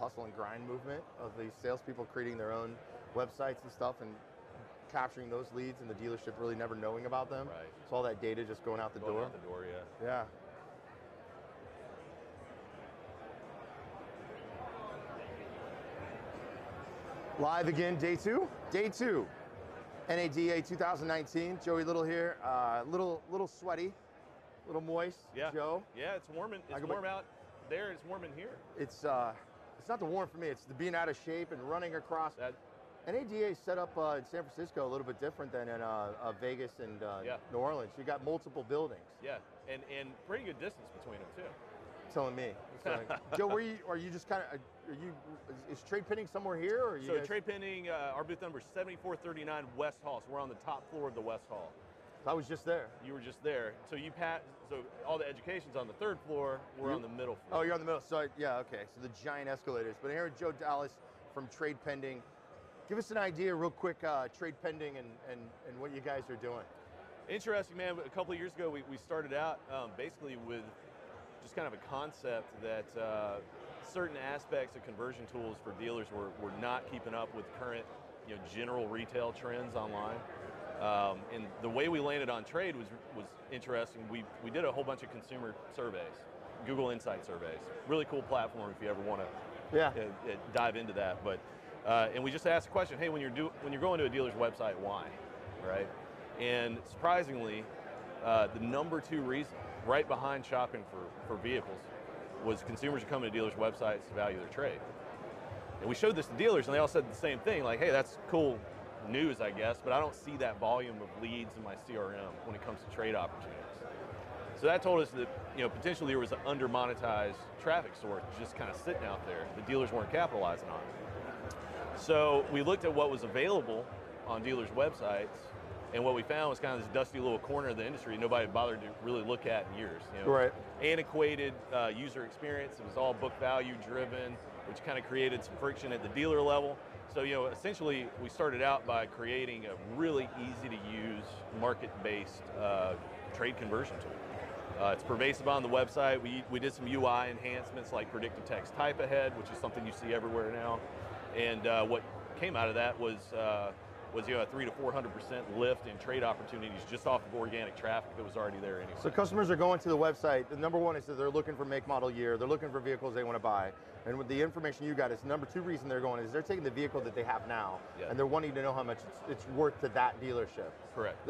hustle and grind movement of these salespeople creating their own websites and stuff and capturing those leads and the dealership really never knowing about them. Right. So all that data just going out the door. Going out the door, yeah. Yeah. Live again, day two. Day two. NADA 2019. Joey Little here. Little sweaty, little moist. Yeah. Joe. Yeah, it's warm. It's warm out there. It's warm in here. It's not the warm for me. It's the being out of shape and running across. NADA is set up in San Francisco a little bit different than in Vegas and New Orleans. You got multiple buildings. Yeah, and pretty good distance between them too. Telling me. Joe, are you just kind of, is trade pending somewhere here? Or so trade pending, our booth number is 7439 West Hall. So we're on the top floor of the West Hall. I was just there. You were just there. So so all the education's on the third floor, we're on the middle floor. Oh, you're on the middle. So yeah, okay. So the giant escalators. But here with Joe Dallas from Trade Pending. Give us an idea real quick, Trade Pending and what you guys are doing. Interesting, man. A couple of years ago, we started out basically with just kind of a concept that certain aspects of conversion tools for dealers were not keeping up with current, general retail trends online. And the way we landed on trade was interesting. We did a whole bunch of consumer surveys, Google Insight surveys. Really cool platform if you ever want to dive into that. But and we just asked the question, hey, when you're going to a dealer's website, why, right? And surprisingly, the number 2 reason, right behind shopping for vehicles, was consumers are coming to dealers' websites to value their trade. And we showed this to dealers, and they all said the same thing, like, hey, that's cool news, I guess, but I don't see that volume of leads in my CRM when it comes to trade opportunities. So that told us that potentially there was an under-monetized traffic source just kind of sitting out there. The dealers weren't capitalizing on it. So we looked at what was available on dealers' websites, and what we found was kind of this dusty little corner of the industry nobody bothered to really look at in years. Right. Antiquated user experience. It was all book value driven, which kind of created some friction at the dealer level. So essentially we started out by creating a really easy to use market-based trade conversion tool. It's pervasive on the website. We did some UI enhancements like predictive text type ahead, which is something you see everywhere now. And what came out of that was a 300 to 400% lift in trade opportunities just off of organic traffic that was already there anyway. So customers are going to the website. The number 1 is that they're looking for make, model, year. They're looking for vehicles they want to buy. And with the information you got, is number 2 reason they're going is they're taking the vehicle that they have now and they're wanting to know how much it's worth to that dealership. Correct.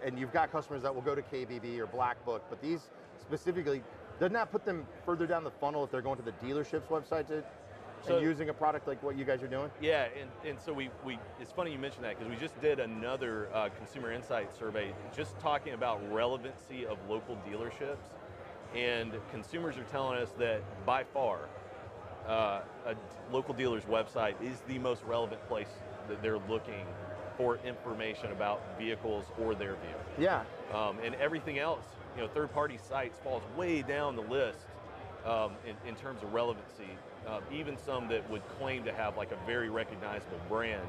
And you've got customers that will go to KBB or Black Book, but these specifically, doesn't that put them further down the funnel if they're going to the dealership's website and using a product like what you guys are doing? Yeah, and so we it's funny you mentioned that because we just did another consumer insight survey just talking about relevancy of local dealerships, and consumers are telling us that by far a local dealer's website is the most relevant place that they're looking for information about vehicles or their vehicle. Yeah. And everything else, third-party sites falls way down the list in terms of relevancy. Even some that would claim to have like a very recognizable brand.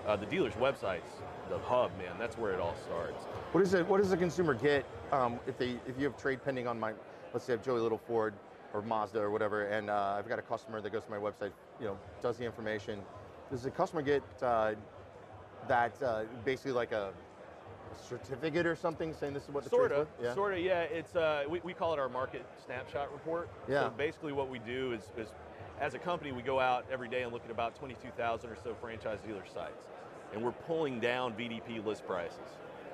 The dealer's website's the hub, man. That's where it all starts. What does the consumer get if you have trade pending on let's say I have Joey Little Ford or Mazda or whatever, and I've got a customer that goes to my website, does the information. Does the customer get that basically like a certificate or something saying this is what the Sort of, yeah. It's we call it our market snapshot report. Yeah. So basically what we do is as a company, we go out every day and look at about 22,000 or so franchise dealer sites, and we're pulling down VDP list prices.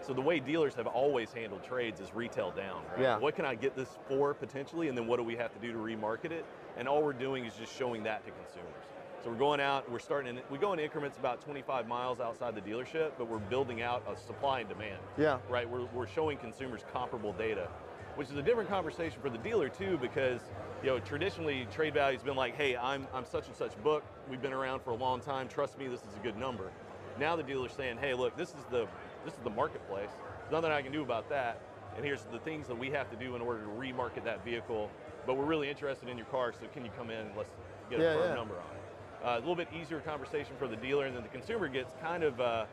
So the way dealers have always handled trades is retail down, right? Yeah. What can I get this for potentially, and then what do we have to do to remarket it? And all we're doing is just showing that to consumers. So we're going out, we go in increments about 25 miles outside the dealership, but we're building out a supply and demand. Yeah. Right, we're showing consumers comparable data, which is a different conversation for the dealer too, because traditionally trade value's been like, hey, I'm such and such book, we've been around for a long time, trust me, this is a good number. Now the dealer's saying, hey, look, this is the marketplace, there's nothing I can do about that, and here's the things that we have to do in order to remarket that vehicle, but we're really interested in your car, so can you come in and let's get a firm number on it. A little bit easier conversation for the dealer, and then the consumer gets kind of, I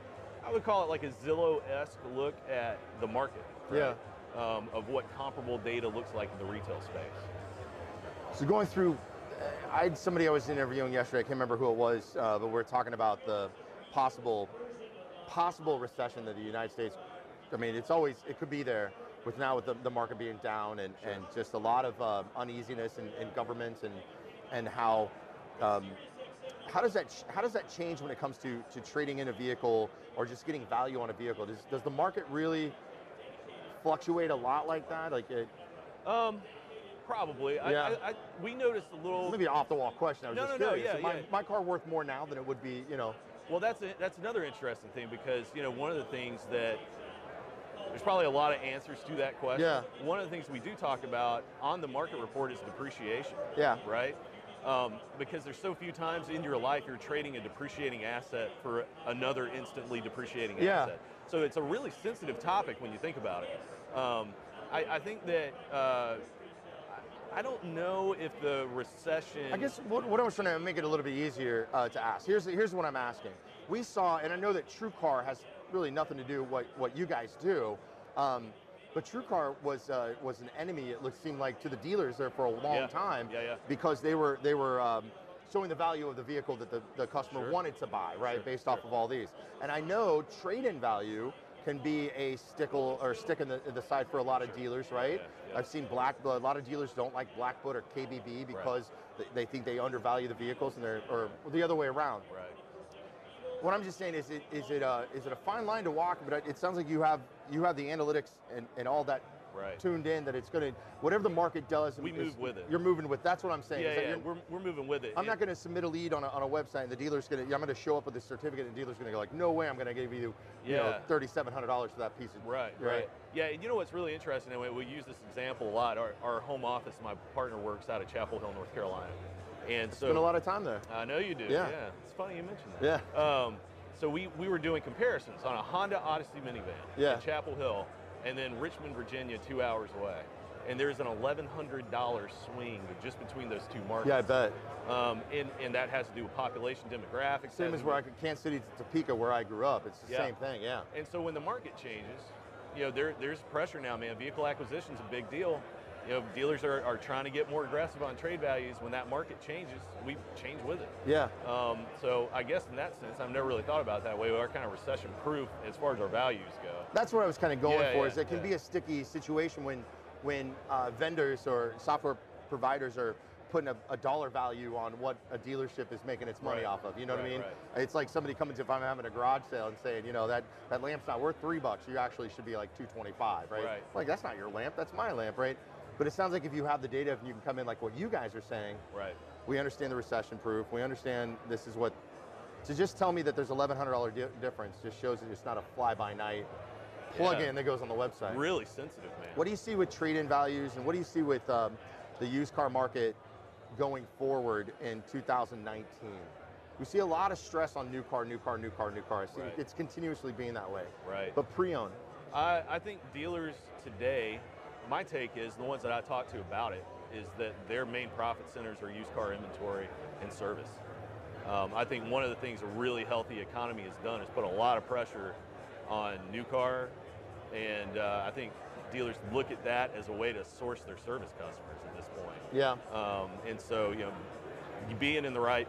would call it like a Zillow-esque look at the market, right? Of what comparable data looks like in the retail space. So going through, I had somebody I was interviewing yesterday, I can't remember who it was, but we were talking about the possible recession that the United States, I mean, it could be there with the market being down and just a lot of uneasiness in governments and how does that change when it comes to trading in a vehicle or just getting value on a vehicle? Does the market really fluctuate a lot like that? Probably. Yeah. We noticed a little. Maybe an off-the-wall question. I was just No, curious. yeah, My car worth more now than it would be, Well, that's another interesting thing because one of the things that there's probably a lot of answers to that question. Yeah. One of the things we do talk about on the market report is depreciation. Yeah. Right. Because there's so few times in your life you're trading a depreciating asset for another instantly depreciating asset. So it's a really sensitive topic when you think about it. I think that I don't know if the recession. I guess what I was trying to make it a little bit easier to ask. Here's what I'm asking. We saw, and I know that TrueCar has really nothing to do with what you guys do, but TrueCar was an enemy. It seemed like to the dealers there for a long time because they were showing the value of the vehicle that the customer wanted to buy, right, based off of all these. And I know trade-in value can be a stick in the side for a lot of dealers, right? I've seen a lot of dealers don't like Blackfoot or KBB because they think they undervalue the vehicles or the other way around. Right. What I'm just saying is it a fine line to walk? But it sounds like you have the analytics and all that tuned in that it's going to, whatever the market does, we move with it. You're moving with. That's what I'm saying. We're moving with it. I'm not going to submit a lead on a website and the dealer's going to. I'm going to show up with a certificate and the dealer's going to go like, no way, I'm going to give you $3,700 for that piece of. Right. Yeah, what's really interesting, and we use this example a lot. Our home office, my partner works out of Chapel Hill, North Carolina. And so spend a lot of time there. I know you do. Yeah. It's funny you mentioned that. Yeah. So we were doing comparisons on a Honda Odyssey minivan in Chapel Hill, and then Richmond, Virginia, 2 hours away. And there's an $1,100 swing just between those two markets. Yeah, I bet. And that has to do with population demographics. Same as where Kansas City to Topeka, where I grew up. It's the same thing, yeah. And so when the market changes, there's pressure now, man. Vehicle acquisition's a big deal. Dealers are trying to get more aggressive on trade values. When that market changes, we change with it. Yeah. So I guess in that sense, I've never really thought about it that way. We are kind of recession-proof as far as our values go. That's what I was kind of going for. Is it can be a sticky situation when vendors or software providers are putting a dollar value on what a dealership is making its money off of. You know what I mean? Right. It's like somebody coming to, if I'm having a garage sale and saying, that lamp's not worth $3, you actually should be like $225, right? Like, that's not your lamp, that's my lamp, right? But it sounds like if you have the data, if you can come in like what you guys are saying, we understand the recession proof, we understand this is what, to just tell me that there's $1,100 difference just shows that it's not a fly-by-night plug-in that goes on the website. Really sensitive, man. What do you see with trade-in values and what do you see with the used car market going forward in 2019? We see a lot of stress on new car. I see it's continuously being that way. Right. But pre-owned? I think dealers today, my take is, the ones that I talk to about it, is that their main profit centers are used car inventory and service. I think one of the things a really healthy economy has done is put a lot of pressure on new car, and I think dealers look at that as a way to source their service customers at this point. Yeah. And so, being in the right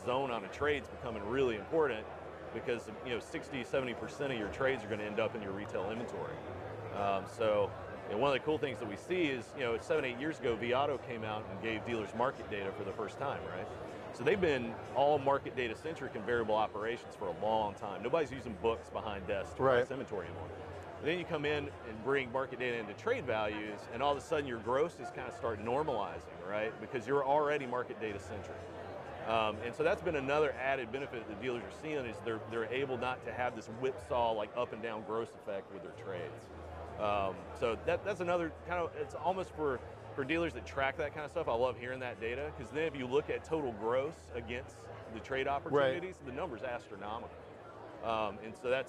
zone on a trade is becoming really important because 60-70% of your trades are going to end up in your retail inventory. So one of the cool things that we see is, 7-8 years ago, vAuto came out and gave dealers market data for the first time, right? So they've been all market data centric and variable operations for a long time. Nobody's using books behind desks to price inventory anymore. And then you come in and bring market data into trade values, and all of a sudden your grosses kind of start normalizing, right? Because you're already market data centric. And so that's been another added benefit that dealers are seeing is they're able not to have this whipsaw like up and down gross effect with their trades. So that's another kind of, it's almost for dealers that track that kind of stuff. I love hearing that data because then if you look at total gross against the trade opportunities, the number's astronomical. And so I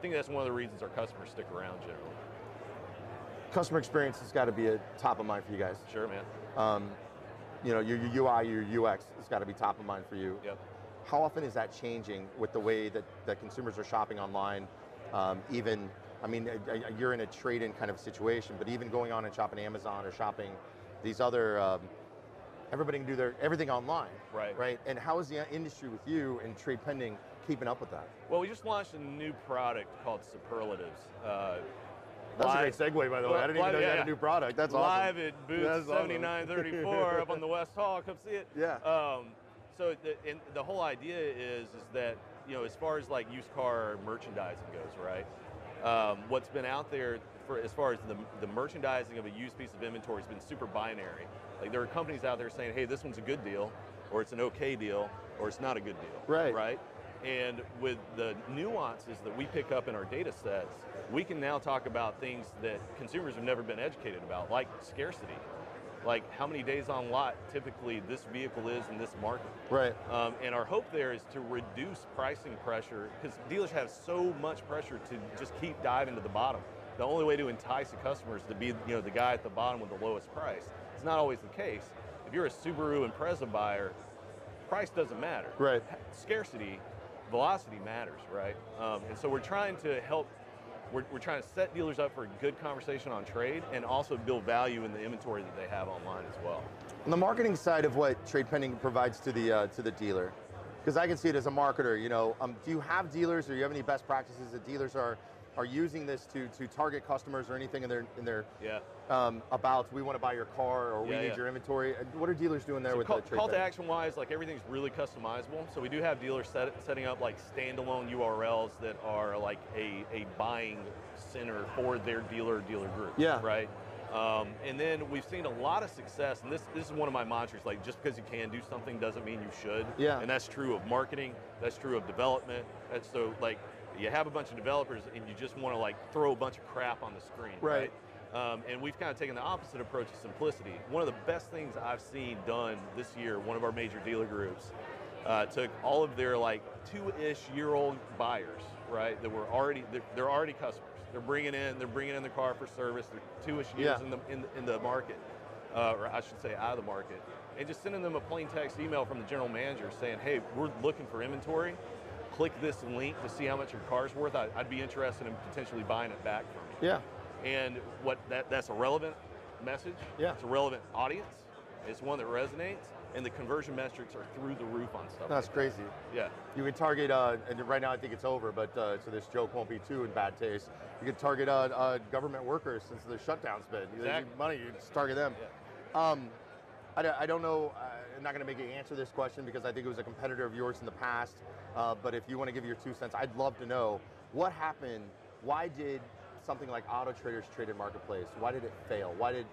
think that's one of the reasons our customers stick around generally. Customer experience has got to be a top of mind for you guys. Sure, man. Your UI, your UX has got to be top of mind for you. Yep. How often is that changing with the way that consumers are shopping online? You're in a trade-in kind of situation, but even going on and shopping Amazon or shopping these other everybody can do everything online. Right. Right. And how is the industry with you and trade pending keeping up with that? Well, we just launched a new product called Superlatives. That's a great segue, by the way. I didn't even know you had a new product. That's awesome. Live at booth 7934 up on the West Hall. Come see it. Yeah. So the whole idea is that, you know, as far as like used car merchandising goes, right? What's been out there for as far as the merchandising of a used piece of inventory has been super binary. Like there are companies out there saying, hey, this one's a good deal, or it's an okay deal, or it's not a good deal. Right. Right. And with the nuances that we pick up in our data sets, we can now talk about things that consumers have never been educated about, like scarcity. Like how many days on lot typically this vehicle is in this market. Right. And our hope there is to reduce pricing pressure, because dealers have so much pressure to just keep diving to the bottom. The only way to entice a customer is to be, you know, the guy at the bottom with the lowest price. It's not always the case. If you're a Subaru Impreza buyer, price doesn't matter. Right. Scarcity, velocity matters, right? And so we're trying to help. We're trying to set dealers up for a good conversation on trade and also build value in the inventory that they have online as well. On the marketing side of what trade pending provides to the dealer, because I can see it as a marketer, you know, do you have dealers or you have any best practices that dealers are using this to target customers or anything in their about we want to buy your car or we need your inventory? What are dealers doing there with the trade call to pending? action wise, like everything's really customizable. So we do have dealers setting up like standalone URLs that are like a buying center for their dealer group. Yeah. Right. And then we've seen a lot of success, and this is one of my mantras, like just because you can do something doesn't mean you should. Yeah. And that's true of marketing, that's true of development. That's so like you have a bunch of developers and you just want to like throw a bunch of crap on the screen. Right. And we've kind of taken the opposite approach of simplicity. One of the best things I've seen done this year, one of our major dealer groups, took all of their like 2-ish-year-old buyers, right, that were they're already customers. They're bringing in the car for service. They're 2-ish years in the market, or I should say out of the market, and just sending them a plain text email from the general manager saying, hey, we're looking for inventory. Click this link to see how much your car's worth. I'd be interested in potentially buying it back from you. Yeah. And that's a relevant message. Yeah. It's a relevant audience. It's one that resonates, and the conversion metrics are through the roof on stuff. That's like crazy. Yeah. You could target, and right now I think it's over, but so this joke won't be too in bad taste. You could target government workers since the shutdown's been. Exactly. Money, you just target them. Yeah. I don't know, I'm not going to make you answer this question because I think it was a competitor of yours in the past, but if you want to give your 2 cents, I'd love to know what happened. Why did something like Auto Trader's Traded Marketplace, why did it fail? Why did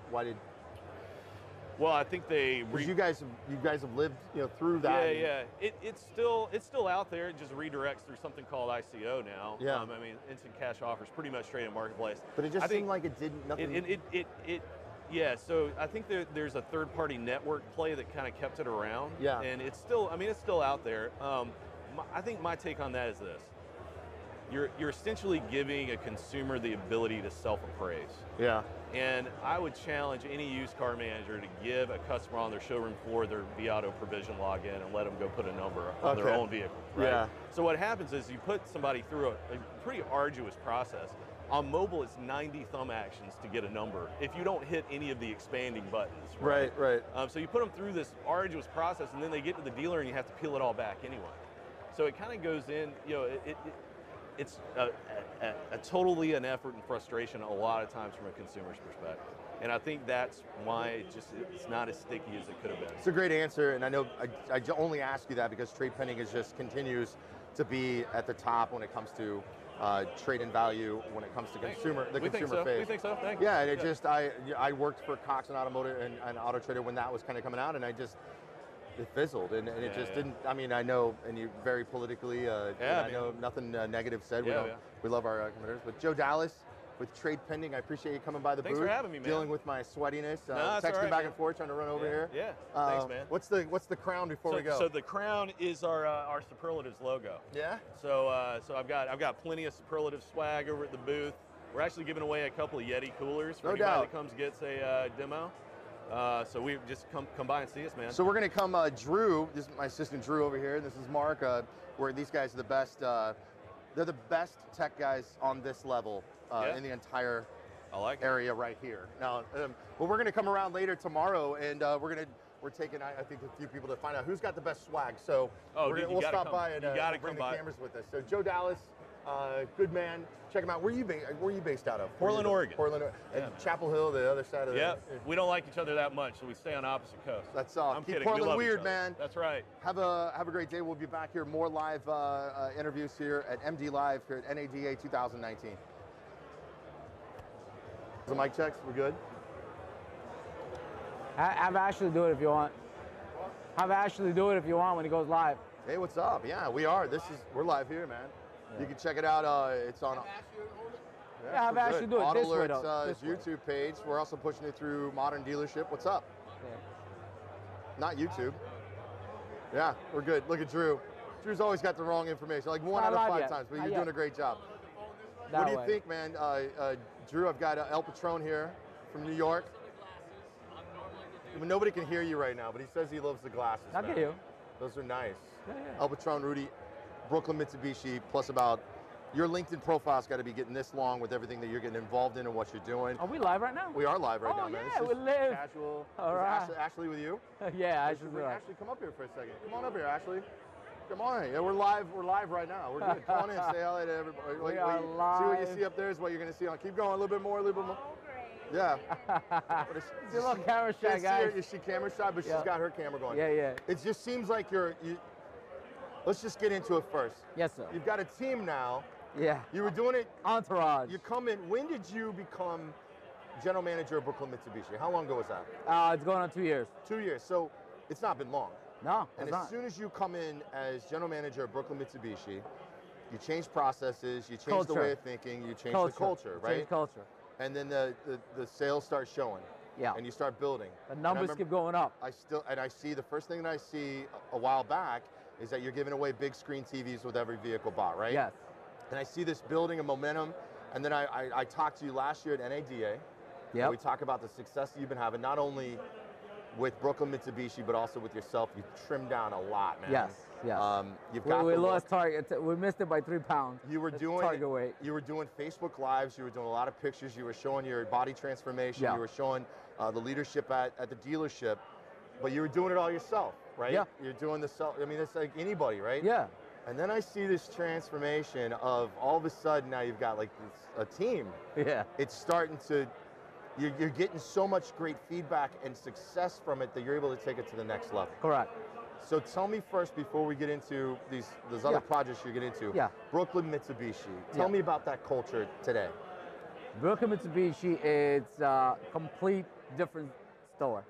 Well, I think you guys have lived, you know, through that. Yeah. It's still out there. It just redirects through something called ICO now. Yeah. I mean, instant cash offers pretty much traded marketplace. But it just seemed like it did nothing. Yeah, so I think there's a third-party network play that kind of kept it around. Yeah. And it's still out there. I think my take on that is this. You're essentially giving a consumer the ability to self-appraise. Yeah. And I would challenge any used car manager to give a customer on their showroom floor their vAuto provision login and let them go put a number on their own vehicle, right? Yeah. So what happens is you put somebody through a pretty arduous process. On mobile, it's 90 thumb actions to get a number if you don't hit any of the expanding buttons. Right. So you put them through this arduous process, and then they get to the dealer, and you have to peel it all back anyway. So it kind of goes in, you know, it's totally an effort and frustration a lot of times from a consumer's perspective. And I think that's why it's not as sticky as it could have been. It's a great answer, and I know I only ask you that because trade pending continues to be at the top when it comes to trade in value, when it comes to consumer phase. We think so. Thank you. Yeah, and I worked for Cox and Automotive and Auto Trader when that was kind of coming out, and it fizzled, and it just didn't. I mean, I know, and you very politically. I know nothing negative said. We love our competitors, but Joe Dallas with trade pending. I appreciate you coming by the booth. Thanks for having me, man. Dealing with my sweatiness, texting back and forth, trying to run over here. Yeah, thanks, man. What's the crown before we go? So the crown is our Superlatives logo. Yeah. So I've got plenty of Superlative swag over at the booth. We're actually giving away a couple of Yeti coolers for anybody that comes gets a demo. So we just come by and see us, man. So we're going to come, Drew, this is my assistant Drew over here, this is Mark, where these guys are the best, they're the best tech guys on this level in the entire area right here. Now, well, we're going to come around later tomorrow, and we're going to we're taking, I think, a few people to find out who's got the best swag. So we'll stop by and bring the cameras with us. So Joe Dallas, good man. Check him out. Where are you based out of? Portland, Oregon. Portland, and Chapel Hill, the other side of the. Yep. We don't like each other that much, so we stay on opposite coasts. That's all. I'm Keep kidding. Portland we love weird, each other. man. That's right. Have a great day. We'll be back here, more live interviews here at MD Live here at NADA 2019. The mic checks. We're good. Have Ashley do it if you want. Have Ashley do it if you want when he goes live. Hey, what's up? Yeah, we are. We're live here, man. Yeah. You can check it out. It's on. Yeah, have Ashley do it this way, though. Alerts YouTube page. We're also pushing it through Modern Dealership. What's up? Yeah. Not YouTube. Yeah, we're good. Look at Drew. Drew's always got the wrong information, like 1 out of 5 times, but you're doing a great job. What do you think, man? Drew, I've got El Patron here from New York. Nobody can hear you right now, but he says he loves the glasses. I can hear you. Those are nice. Yeah. El Patron, Rudy, Brooklyn Mitsubishi, plus about your LinkedIn profile's got to be getting this long with everything that you're getting involved in and what you're doing. Are we live right now? We are live right now, man. Yeah, we live. Casual. All right. Ashley with you? Yeah, Ashley. Ashley, come up here for a second. Come on up here, Ashley. Come on. Yeah, we're live. We're live right now. We're good. Come on in. Say hello to everybody. We are live. See what you see up there is what you're going to see on. Keep going. A little bit more. A little bit more. Yeah. She's a little camera shy, guys. Is she camera shy? But she's got her camera going. Yeah. It just seems like let's just get into it first. Yes, sir. You've got a team now. Yeah. You were doing it. Entourage. You come in. When did you become general manager of Brooklyn Mitsubishi? How long ago was that? It's going on 2 years. 2 years. So it's not been long. No, and it's as not. soon as you come in as general manager of Brooklyn Mitsubishi, you change processes, you change the way of thinking, you change the culture, right? Change culture. And then the sales start showing. Yeah. And you start building. The numbers keep going up. I see the first thing that I see a while back is that you're giving away big screen TVs with every vehicle bought, right? Yes. And I see this building of momentum. And then I talked to you last year at NADA. Yeah. We talk about the success that you've been having, not only with Brooklyn Mitsubishi, but also with yourself. You've trimmed down a lot, man. Yes. We lost target. We missed it by 3 pounds. You were doing target weight. You were doing Facebook Lives. You were doing a lot of pictures. You were showing your body transformation. Yeah. You were showing the leadership at the dealership, but you were doing it all yourself, right? Yeah. You're doing the self. I mean, it's like anybody, right? Yeah. And then I see this transformation of all of a sudden now you've got like a team. Yeah. It's starting to. You're getting so much great feedback and success from it that you're able to take it to the next level. Correct. So tell me first, before we get into those other projects you get into, Brooklyn Mitsubishi. Tell me about that culture today. Brooklyn Mitsubishi is a complete different store.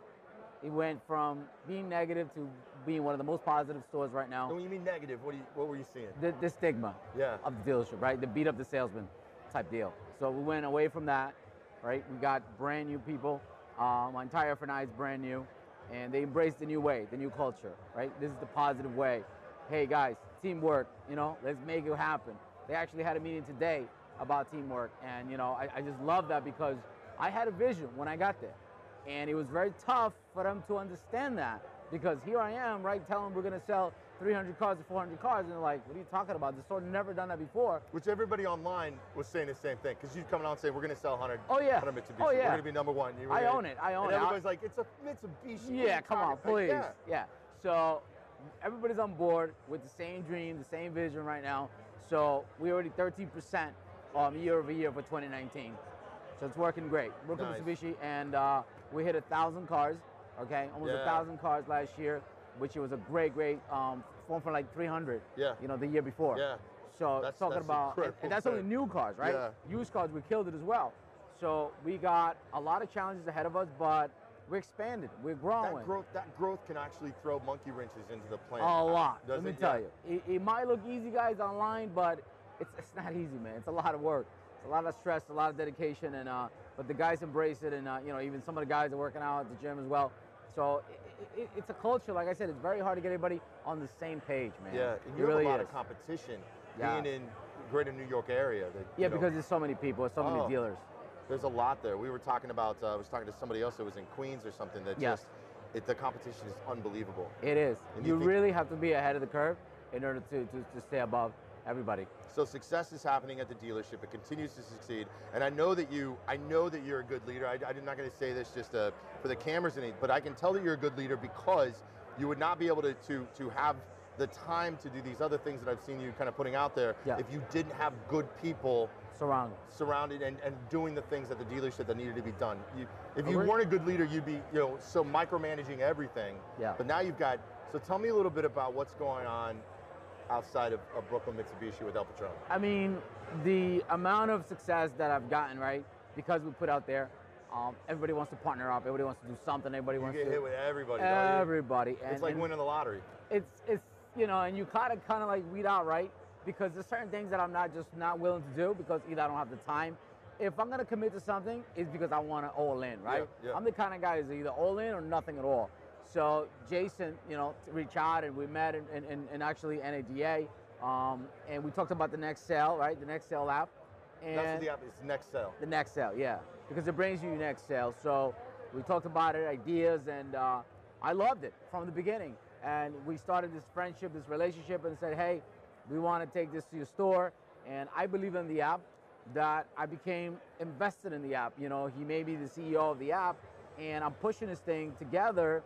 It went from being negative to being one of the most positive stores right now. And when you mean negative, what were you seeing? The stigma of the dealership, right? The beat up the salesman type deal. So we went away from that. Right, we got brand new people. My entire F&I is brand new, and they embrace the new way, the new culture. Right, this is the positive way. Hey guys, teamwork. Let's make it happen. They actually had a meeting today about teamwork, and I just love that because I had a vision when I got there, and it was very tough for them to understand that because here I am, right, telling them we're going to sell 300 cars or 400 cars, and they're like, what are you talking about? The store never done that before. Which everybody online was saying the same thing, because you coming out and saying, we're going to sell 100 100 Mitsubishi. Oh, yeah. We're going to be number one. I own it. And everybody's like, it's a Mitsubishi. Yeah, come on, please. Like, yeah. So everybody's on board with the same dream, the same vision right now. So we're already 13% year over year for 2019. So it's working great. Brooklyn Mitsubishi, and we hit 1,000 cars, okay? Almost 1,000 cars last year, which was a great, one for like 300, the year before. Yeah. So talking about, and that's only new cars, right? Yeah. Used cars, we killed it as well. So we got a lot of challenges ahead of us, but we're expanded, we're growing. That growth can actually throw monkey wrenches into the plan. A lot, let me tell you. It might look easy, guys, online, but it's not easy, man. It's a lot of work. It's a lot of stress, a lot of dedication, and but the guys embrace it, and even some of the guys are working out at the gym as well. So it's a culture, like I said, it's very hard to get everybody on the same page, man. Yeah, and you have a lot of competition being in greater New York area. Because there's so many people, so many dealers. There's a lot there. We were talking about, I was talking to somebody else that was in Queens or something that the competition is unbelievable. It is. You really have to be ahead of the curve in order to stay above. everybody. So success is happening at the dealership. It continues to succeed, and I know that you're a good leader. I'm not going to say this just for the cameras and anything, but I can tell that you're a good leader because you would not be able to have the time to do these other things that I've seen you kind of putting out there if you didn't have good people surrounded and doing the things at the dealership that needed to be done. If you weren't a good leader, you'd be so micromanaging everything. Yeah. But now you've got. So tell me a little bit about what's going on outside of Brooklyn Mitsubishi with El Patron. I mean, the amount of success that I've gotten, right, because we put out there, everybody wants to partner up, everybody wants to do something, everybody wants to. You get hit with everybody. Everybody. And it's like winning the lottery. It's and you kind of like weed out, right? Because there's certain things that I'm not willing to do because either I don't have the time. If I'm gonna commit to something, it's because I want to all in, right? Yeah. I'm the kind of guy who's either all in or nothing at all. So Jason, reached out and we met in actually NADA, and we talked about the Next Sale, right? The Next Sale app. And that's what the app is, Next Sale. The Next Sale, yeah, because it brings you Next Sale. So we talked about it, ideas, and I loved it from the beginning. And we started this friendship, this relationship, and said, hey, we want to take this to your store. And I believe in the app, that I became invested in the app. He made me the CEO of the app, and I'm pushing this thing together,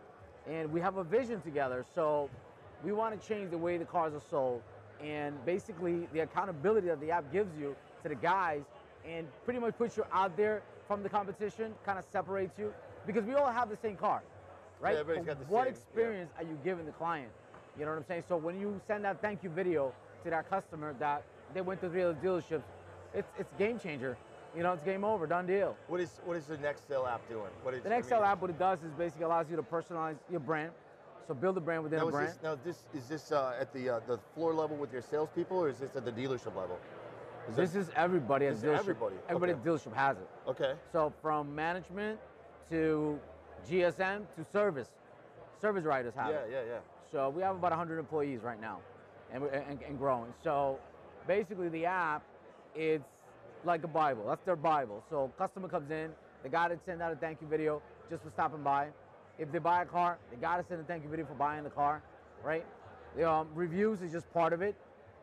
and we have a vision together. So we want to change the way the cars are sold, and basically the accountability that the app gives you to the guys, and pretty much puts you out there from the competition, kind of separates you, because we all have the same car, right? Yeah, everybody's got the what same, experience are you giving the client? You know what I'm saying? So when you send that thank you video to that customer that they went to real dealerships, it's game changer. It's game over, done deal. What is the Next Sale app doing? The Next Sale app, what it does is basically allows you to personalize your brand. So build a brand within a brand. Is this at the floor level with your salespeople, or is this at the dealership level? This is everybody at the dealership. Everybody Okay. at the dealership has it. Okay. So from management to GSM to service writers have it. Yeah. So we have about 100 employees right now, and growing. So basically the app, it's like a Bible. That's their Bible. So customer comes in, they got to send out a thank you video just for stopping by. If they buy a car, they got to send a thank you video for buying the car, right? Reviews is just part of it,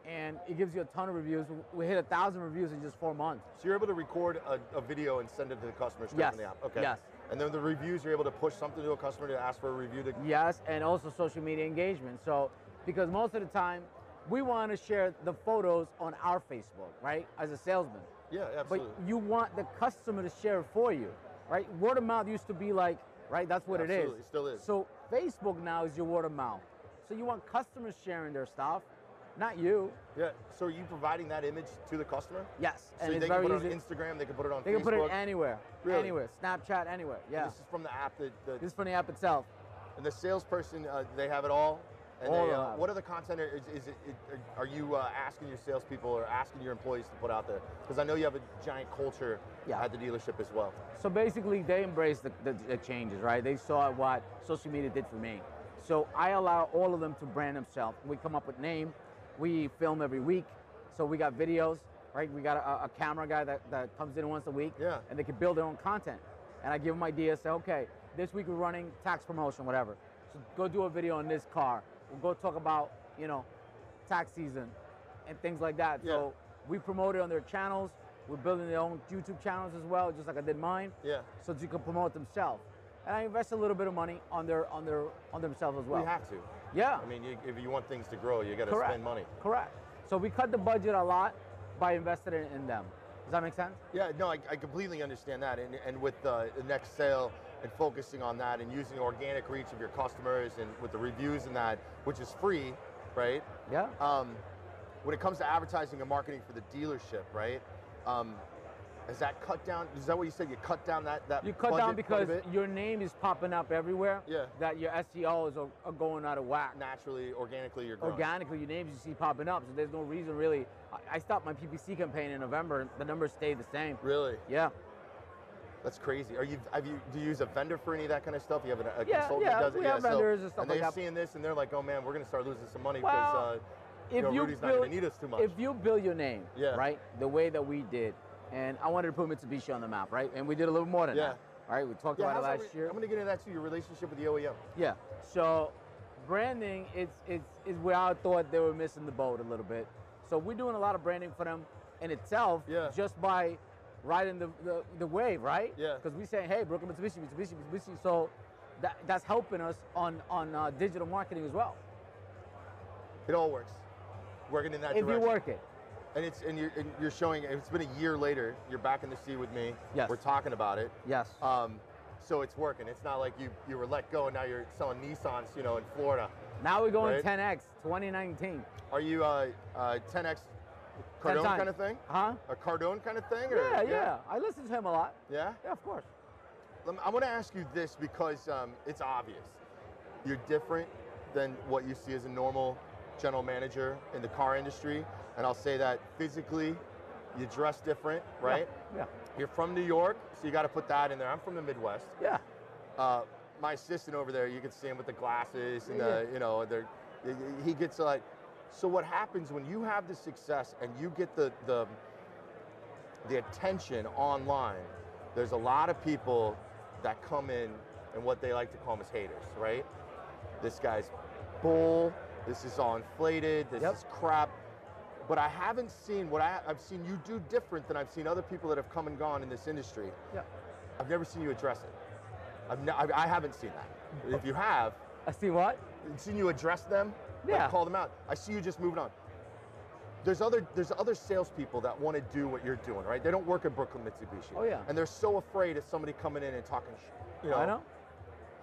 and it gives you a ton of reviews. We hit 1,000 reviews in just 4 months. So you're able to record a video and send it to the customer straight from the app. Okay. Yes. And then the reviews, you're able to push something to a customer to ask for a review. Yes, and also social media engagement. So because most of the time, we want to share the photos on our Facebook, right? As a salesman. Yeah, absolutely. But you want the customer to share it for you, right? Word of mouth used to be like, right? That's what it is. Absolutely, it still is. So Facebook now is your word of mouth. So you want customers sharing their stuff, not you. Yeah. So are you providing that image to the customer? Yes. So and they it's can very put it easy. on Instagram. They can put it on Facebook. They can put it anywhere. Really? Anywhere. Snapchat, anywhere. Yeah. And this is from the app This is from the app itself. And the salesperson, they have it all. And what other content are you asking your salespeople or asking your employees to put out there? Because I know you have a giant culture at the dealership as well. So basically, they embraced the changes, right? They saw what social media did for me. So I allow all of them to brand themselves. We come up with name. We film every week. So we got videos, right? We got a camera guy that comes in once a week. Yeah. And they can build their own content. And I give them ideas, say, okay, this week we're running tax promotion, whatever. So go do a video on this car. We'll go talk about, tax season and things like that. Yeah. So we promote it on their channels. We're building their own YouTube channels as well, just like I did mine. Yeah. So that you can promote themselves. And I invest a little bit of money on themselves as well. You have to. Yeah. I mean, if you want things to grow, you got to spend money. Correct. So we cut the budget a lot by investing in them. Does that make sense? Yeah, no, I completely understand that. And with the Next Sale and focusing on that and using the organic reach of your customers and with the reviews and that, which is free, right? Yeah. When it comes to advertising and marketing for the dealership, right? Is that cut down? Is that what you said? You cut down that You cut down because your name is popping up everywhere. Yeah. That your SEOs are going out of whack. Naturally, organically, you're growing. Organically, your names you see popping up. So there's no reason really. I stopped my PPC campaign in November. The numbers stayed the same. Really? Yeah. That's crazy. Do you use a vendor for any of that kind of stuff? You have a Yeah, consultant that does it? we have vendors and stuff and like they're that. seeing this and they're like, oh man, we're going to start losing some money Well, because Rudy's not going to need us too much. If you build your name, Yeah. right, the way that we did, and I wanted to put Mitsubishi on the map, right, and we did a little more than that. All right, we talked about it last year. I'm going to get into that too, your relationship with the OEM. Yeah, so branding is where I thought they were missing the boat a little bit. So we're doing a lot of branding for them in itself, Yeah. just by riding the wave, right? Yeah. Because we say, hey, Brooklyn Mitsubishi, Mitsubishi, Mitsubishi. So that's helping us on digital marketing as well. It all works. Working in that If direction. you work it. And you're showing. It's been a year later. You're back in the seat with me. Yes. We're talking about it. Yes. So it's working. It's not like you were let go and now you're selling Nissans, in Florida. Now we're going right? 10X, 2019. Are you 10X Cardone kind of thing? Huh? A Cardone kind of thing? Yeah. I listen to him a lot. Yeah? Yeah, of course. I want to ask you this because it's obvious. You're different than what you see as a normal general manager in the car industry. And I'll say that physically, you dress different, right? Yeah. You're from New York, so you got to put that in there. I'm from the Midwest. Yeah. My assistant over there, you can see him with the glasses and he gets like, so what happens when you have the success and you get the attention online, there's a lot of people that come in and what they like to call them as haters, right? This guy's bull, this is all inflated, this is crap. But I haven't seen what I've seen you do different than I've seen other people that have come and gone in this industry. Yeah. I've never seen you address it. I haven't seen that. If you have, I see what? I've seen you address them, Yeah. like call them out. I see you just moving on. There's other salespeople that want to do what you're doing, right? They don't work at Brooklyn Mitsubishi. Oh, yeah. And they're so afraid of somebody coming in and talking, I know.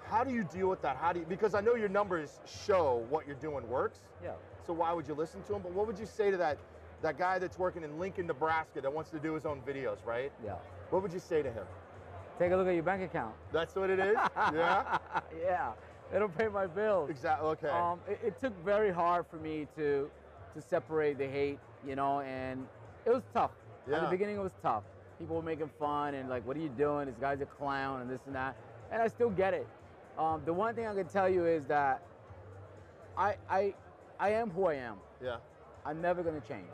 How do you deal with that? Because I know your numbers show what you're doing works. Yeah. So why would you listen to him? But what would you say to that guy that's working in Lincoln, Nebraska that wants to do his own videos, right? Yeah. What would you say to him? Take a look at your bank account. That's what it is? Yeah? Yeah. It'll pay my bills. Exactly, okay. It took very hard for me to separate the hate, and it was tough. Yeah. At the beginning, it was tough. People were making fun and like, what are you doing? This guy's a clown and this and that. And I still get it. The one thing I can tell you is that I am who I am. Yeah. I'm never gonna change,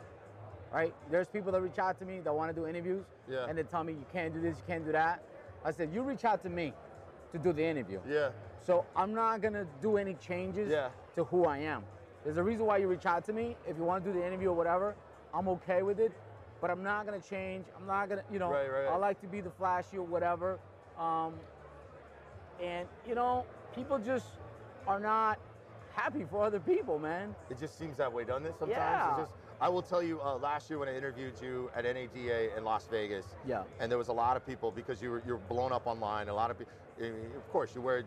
right? There's people that reach out to me that want to do interviews, Yeah. and they tell me you can't do this, you can't do that. I said, you reach out to me to do the interview. Yeah. So I'm not gonna do any changes to who I am. There's a reason why you reach out to me. If you want to do the interview or whatever, I'm okay with it, but I'm not gonna change. I'm not gonna, Right. I like to be the flashy or whatever. And people just are not happy for other people, man. It just seems that way, doesn't it? Sometimes. Yeah. I will tell you, last year when I interviewed you at NADA in Las Vegas, Yeah. and there was a lot of people because you're blown up online. A lot of people, of course, you wear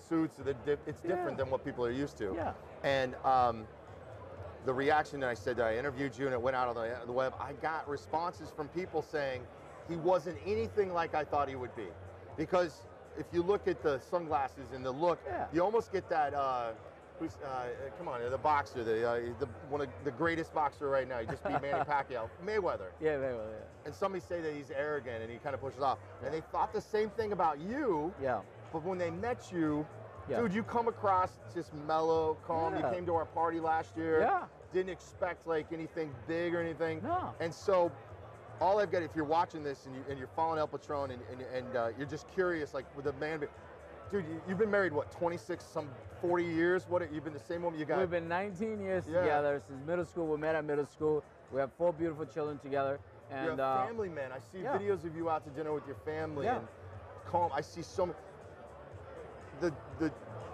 suits. It's different than what people are used to. Yeah. And the reaction that I said that I interviewed you and it went out on the web, I got responses from people saying he wasn't anything like I thought he would be, because if you look at the sunglasses and the look, you almost get that. Come on, the boxer, one of the greatest boxer right now. He just beat Manny Pacquiao, Mayweather. Yeah, Mayweather. Yeah. And somebody say that he's arrogant and he kind of pushes off. And they thought the same thing about you. Yeah. But when they met you, Yeah. dude, you come across just mellow, calm. Yeah. You came to our party last year. Yeah. Didn't expect like anything big or anything. No. And so, all I've got, if you're watching this and you're following El Patron and you're just curious, like with a man. Dude, you've been married, what, 26, 40 years? You've been the same woman you got? We've been 19 years together since middle school. We met at middle school. We have 4 beautiful children together. And you're a family man. I see videos of you out to dinner with your family and calm. I see so many.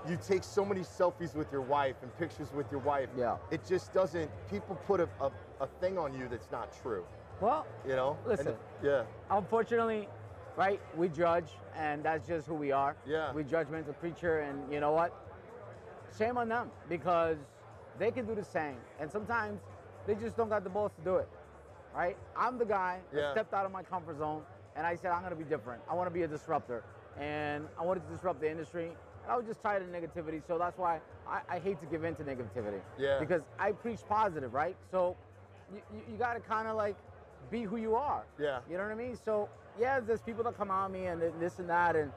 You take so many selfies with your wife and pictures with your wife. Yeah. It just doesn't. People put a thing on you that's not true. Well, listen. Unfortunately, right? We judge, and that's just who we are. Yeah. We judgmental creature, and you know what? Shame on them, because they can do the same, and sometimes they just don't got the balls to do it, right? I'm the guy that stepped out of my comfort zone, and I said I'm gonna be different. I want to be a disruptor, and I wanted to disrupt the industry. And I was just tired of negativity, so that's why I hate to give in to negativity. Yeah. Because I preach positive, right? So you got to kind of like be who you are. Yeah. You know what I mean? So yeah, there's people that come on me and this and that, and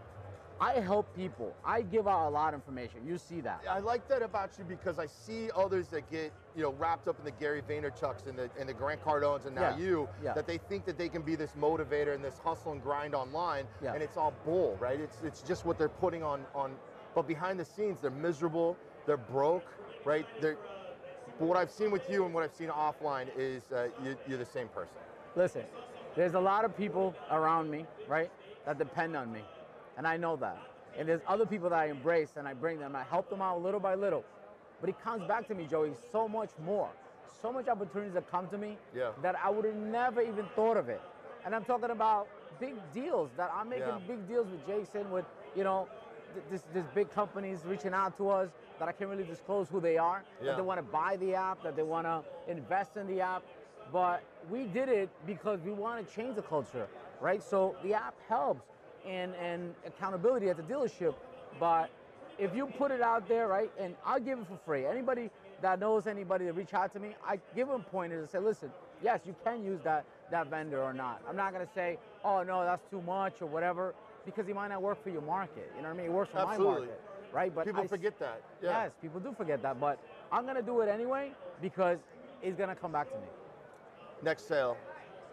I help people. I give out a lot of information. You see that. I like that about you because I see others that get wrapped up in the Gary Vaynerchuks and the Grant Cardones and now that they think that they can be this motivator and this hustle and grind online, and it's all bull, right? It's just what they're putting on. But behind the scenes, they're miserable. They're broke, right? But what I've seen with you and what I've seen offline is you're the same person. Listen, there's a lot of people around me, right, that depend on me, and I know that. And there's other people that I embrace and I bring them, I help them out little by little. But it comes back to me, Joey, so much more. So much opportunities that come to me that I would have never even thought of it. And I'm talking about big deals that I'm making big deals with Jason, with, you know, this big companies reaching out to us that I can't really disclose who they are, that they want to buy the app, that they want to invest in the app. But we did it because we want to change the culture, right? So the app helps in accountability at the dealership. But if you put it out there, right, and I'll give it for free. Anybody that knows anybody that reach out to me, I give them pointers and say, listen, yes, you can use that vendor or not. I'm not going to say, oh, no, that's too much or whatever, because he might not work for your market. You know what I mean? It works for my market, right? But people forget that. Yes, people do forget that. But I'm going to do it anyway because it's going to come back to me. Next Sale.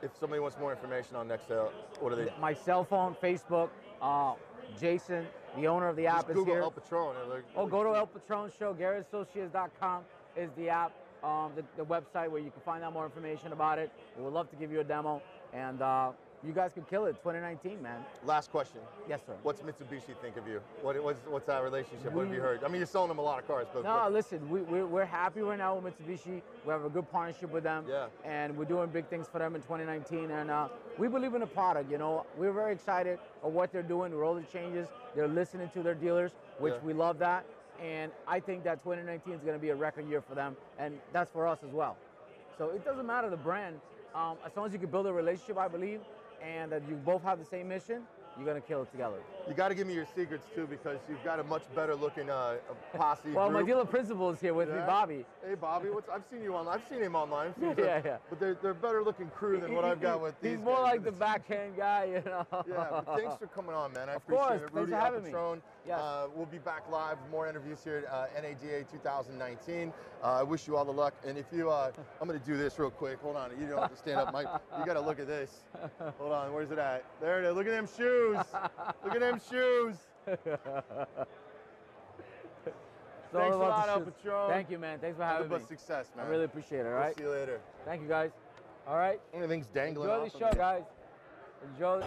If somebody wants more information on Next Sale, what are they? My cell phone, Facebook, Jason, the owner of the app, is Google here. El Patron. Go to El Patron Show. GarrettAssociates.com is the app, the website where you can find out more information about it. We would love to give you a demo, and you guys could kill it. 2019, man. Last question. Yes, sir. What's Mitsubishi think of you? What's that relationship? What have you heard? I mean, you're selling them a lot of cars, but no, listen, we're happy right now with Mitsubishi. We have a good partnership with them, and we're doing big things for them in 2019. And we believe in the product. You know, we're very excited of what they're doing, with all the changes. They're listening to their dealers, which we love that. And I think that 2019 is going to be a record year for them, and that's for us as well. So it doesn't matter the brand, as long as you can build a relationship, I believe, and that you both have the same mission, you're going to kill it together. You got to give me your secrets too, because you've got a much better looking posse. Well, group. my dealer principal is here with me, Bobby. Hey, Bobby, I've seen you online. I've seen him online. Yeah. But they're a better looking crew than what I've got with these. He's more guys. like the backhand guy, you know. Yeah, but thanks for coming on, man. I appreciate appreciate it. Thanks Rudy for having Patron. Yes. We'll be back live with more interviews here at NADA 2019. I wish you all the luck. And if you, I'm going to do this real quick. Hold on. You don't have to stand up, Mike. You got to look at this. Hold on. Where's it at? There it is. Look at them shoes. Look at them shoes. Thanks a lot, El Patron. Thank you, man. Thanks for having me. Success, man. I really appreciate it, all right? We'll see you later. Thank you, guys. All right? Everything's dangling Enjoy off the show, of me. guys. Enjoy.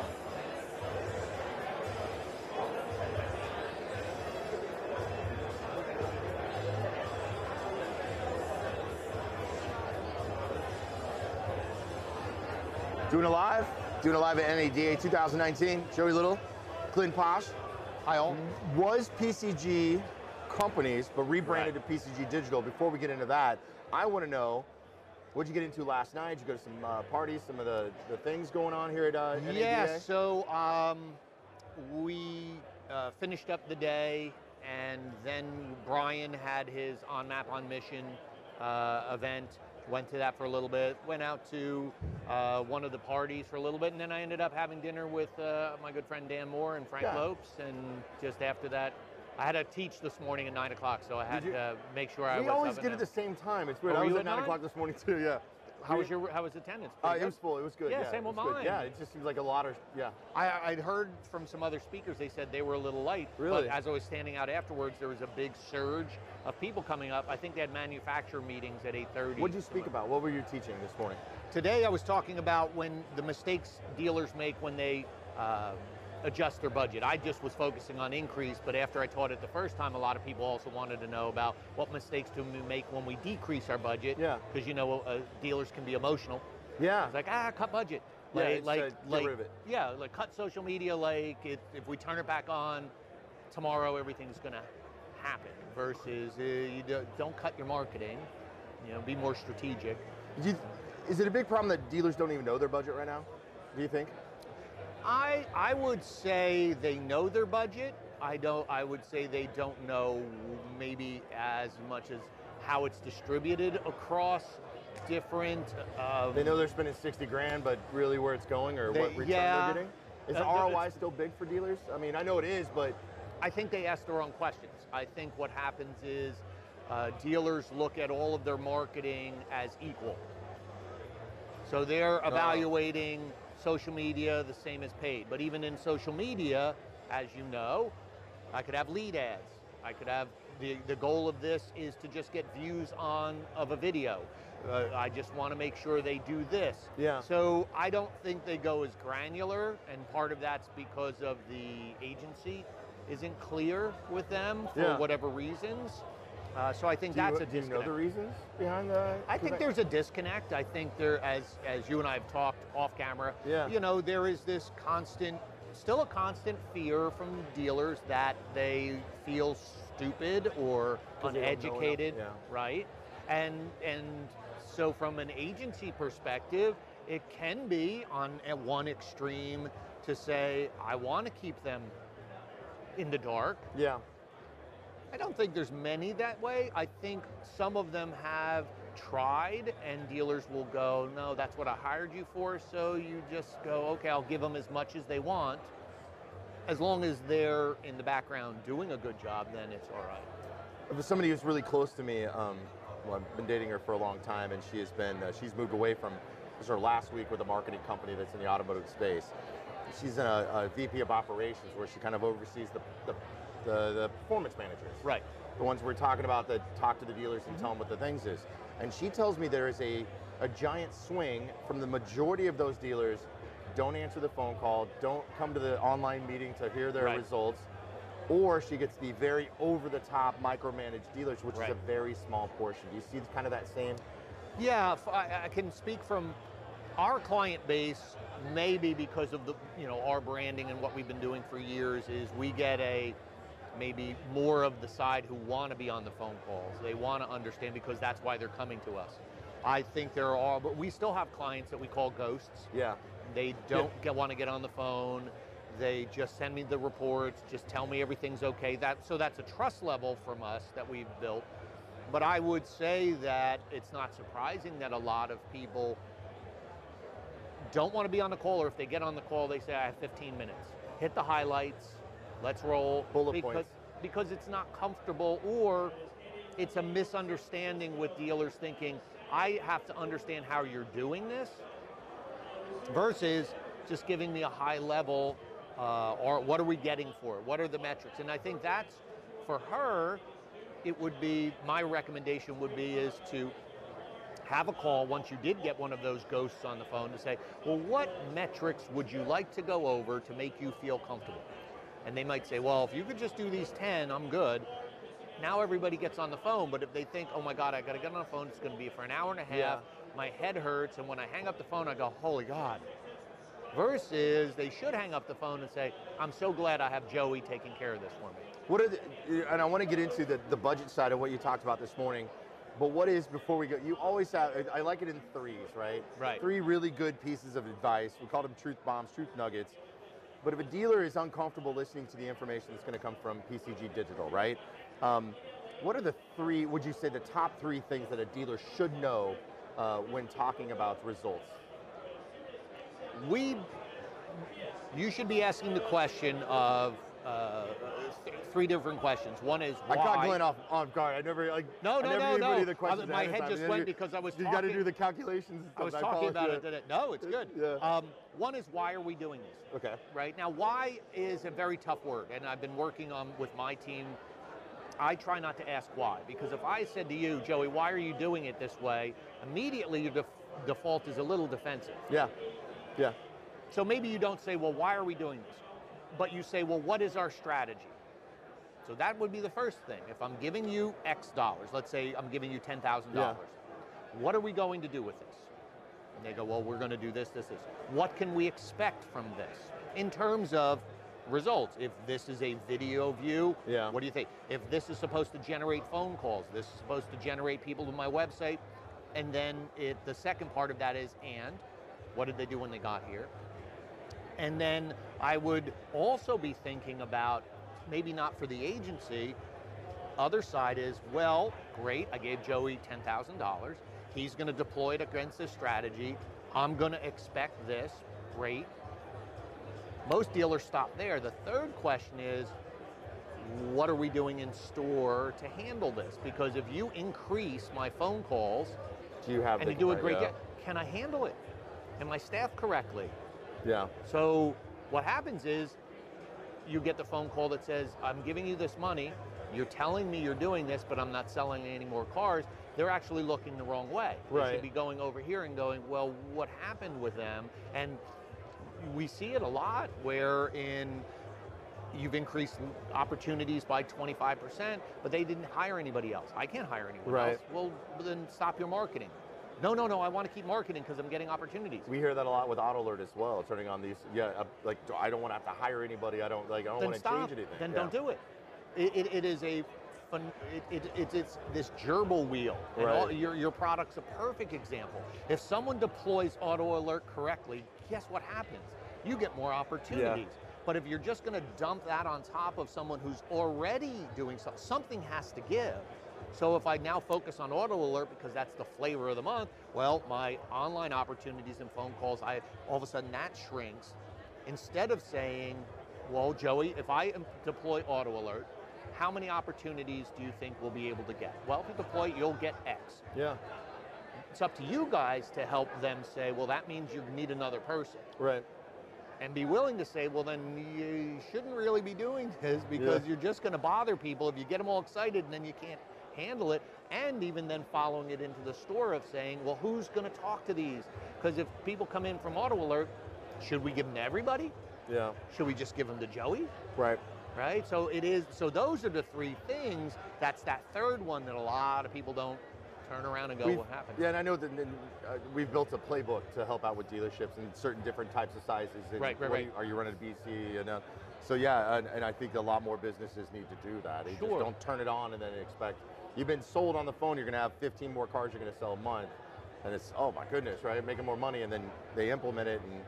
Doing it live at NADA 2019. Joey Little, Clint Posh. Hi all. Was PCG companies, but rebranded to PCG Digital. Before we get into that, I want to know, what'd you get into last night? Did you go to some parties, some of the things going on here at NADA? Yeah, so we finished up the day, and then Brian had his On Map on Mission event. Went to that for a little bit, went out to one of the parties for a little bit, and then I ended up having dinner with my good friend Dan Moore and Frank Lopes, and just after that, I had to teach this morning at 9 o'clock, so I had to make sure I was. We always get at the same time. It's weird. I was at 9 o'clock this morning too. Yeah. How was attendance? It was full. It was good. Yeah, same with mine. Yeah, it just seems like a lot of I'd heard from some other speakers. They said they were a little light. Really? But as I was standing out afterwards, there was a big surge of people coming up. I think they had manufacturer meetings at 8:30. What did you speak about? What were you teaching this morning? Today I was talking about when the mistakes dealers make when they adjust their budget. I just was focusing on increase, but after I taught it the first time, a lot of people also wanted to know about what mistakes do we make when we decrease our budget. Yeah. Because dealers can be emotional. Yeah. It's like, cut budget. Get rid of it. Yeah, like cut social media. Like if we turn it back on tomorrow, everything's gonna happen. Versus you don't cut your marketing. You know, be more strategic. Is it a big problem that dealers don't even know their budget right now? Do you think? I would say they know their budget. I would say they don't know maybe as much as how it's distributed across different. They know they're spending 60 grand, but really where it's going or what return they're getting? Is the ROI still big for dealers? I mean, I know it is, but I think they ask the wrong questions. I think what happens is dealers look at all of their marketing as equal. So they're evaluating social media the same as paid. But even in social media, as you know, I could have lead ads. I could have the goal of this is to just get views of a video. I just want to make sure they do this. Yeah. So I don't think they go as granular, and part of that's because of the agency isn't clear with them for whatever reasons. So I think that's a disconnect. Do you know the reasons behind the? I think there's a disconnect. I think there, as you and I have talked off camera, you know, there is this still a constant fear from dealers that they feel stupid or uneducated, right? And so from an agency perspective, it can be at one extreme to say, I want to keep them in the dark. Yeah. I don't think there's many that way. I think some of them have tried, and dealers will go, no, that's what I hired you for, so you just go, okay, I'll give them as much as they want. As long as they're in the background doing a good job, then it's all right. For somebody who's really close to me, well, I've been dating her for a long time, and she has been, she's moved away from, this was her last week with a marketing company that's in the automotive space. She's in a VP of operations where she kind of oversees the performance managers. Right. The ones we're talking about that talk to the dealers and tell them what the things is. And she tells me there is a giant swing from the majority of those dealers don't answer the phone call, don't come to the online meeting to hear their results, or she gets the very over-the-top micromanaged dealers, which is a very small portion. Do you see kind of that same? Yeah, I can speak from our client base, maybe because of our branding and what we've been doing for years, is we get maybe more of the side who want to be on the phone calls. They want to understand because that's why they're coming to us. I think but we still have clients that we call ghosts. Yeah. They don't want to get on the phone. They just send me the reports, just tell me everything's okay. So that's a trust level from us that we've built. But I would say that it's not surprising that a lot of people don't want to be on the call, or if they get on the call, they say, I have 15 minutes. Hit the highlights, let's roll. Bullet points. Because it's not comfortable, or it's a misunderstanding with dealers thinking, I have to understand how you're doing this, versus just giving me a high level, or what are we getting for it? What are the metrics? And I think that's, for her, it would be, my recommendation would be is to have a call once you did get one of those ghosts on the phone to say, well, what metrics would you like to go over to make you feel comfortable? And they might say, well, if you could just do these 10, I'm good. Now everybody gets on the phone, but if they think, oh my God, I gotta get on the phone, it's gonna be for an hour and a half, my head hurts, and when I hang up the phone, I go, holy God. Versus they should hang up the phone and say, I'm so glad I have Joey taking care of this for me. And I want to get into the budget side of what you talked about this morning, but what is, before we go, you always have, I like it in threes, right? Right. 3 really good pieces of advice. We call them truth bombs, truth nuggets. But if a dealer is uncomfortable listening to the information that's going to come from PCG Digital, right? What are the 3, would you say, the top 3 things that a dealer should know when talking about results? You should be asking the question of 3 different questions. One is why. I caught Glenn off guard. I never No. the questions My head just went because I was talking. You got to do the calculations. I was talking about it today. No, it's good. Yeah. One is, why are we doing this? Okay. Right now, why is a very tough word, and I've been working on with my team. I try not to ask why, because if I said to you, Joey, why are you doing it this way? Immediately your default is a little defensive. Yeah. Yeah. So maybe you don't say, well, why are we doing this? But you say, well, what is our strategy? So that would be the first thing. If I'm giving you X dollars, let's say I'm giving you $10,000, what are we going to do with this? And they go, well, we're going to do this, this, this. What can we expect from this in terms of results? If this is a video view, what do you think? If this is supposed to generate phone calls, this is supposed to generate people to my website, and then the second part of that is, and what did they do when they got here? And then I would also be thinking about, maybe not for the agency, other side is, well, great, I gave Joey $10,000. He's going to deploy it against this strategy. I'm going to expect this, great. Most dealers stop there. The third question is, what are we doing in store to handle this? Because if you increase my phone calls, and you do a great job, can I handle it? Am I staffed correctly? Yeah. So what happens is, you get the phone call that says, I'm giving you this money, you're telling me you're doing this, but I'm not selling any more cars, they're actually looking the wrong way. They Right. should be going over here and going, well, what happened with them? And we see it a lot where you've increased opportunities by 25%, but they didn't hire anybody else. I can't hire anyone Right. else. Well, then stop your marketing. No, I want to keep marketing because I'm getting opportunities. We hear that a lot with Auto Alert as well, turning on these, like, I don't want to have to hire anybody, I don't want to change anything. Then don't do it. It is a fun, it's this gerbil wheel. And Right. your product's a perfect example. If someone deploys Auto Alert correctly, guess what happens? You get more opportunities. But if you're just going to dump that on top of someone who's already doing something, something has to give. So if I now focus on Auto Alert because that's the flavor of the month, well, my online opportunities and phone calls, all of a sudden that shrinks. Instead of saying, well, Joey, if I deploy Auto Alert, how many opportunities do you think we'll be able to get? Well, if you deploy it, you'll get X. Yeah. It's up to you guys to help them say, well, that means you need another person. Right. And be willing to say, well, then you shouldn't really be doing this because you're just going to bother people if you get them all excited and then you can't handle it. And even then following it into the store of saying, well, who's going to talk to these? Because if people come in from Auto Alert, should we give them to everybody? Yeah. Should we just give them to Joey? Right. Right? So those are the three things. That's that third one that a lot of people don't turn around and go, what happened? Yeah, and I know that we've built a playbook to help out with dealerships in certain different types of sizes. And Right. Are you running a BC? And so yeah, and I think a lot more businesses need to do that. They just don't turn it on and then expect, you've been sold on the phone, you're going to have 15 more cars you're going to sell a month. And it's, oh my goodness, right? Making more money, and then they implement it. And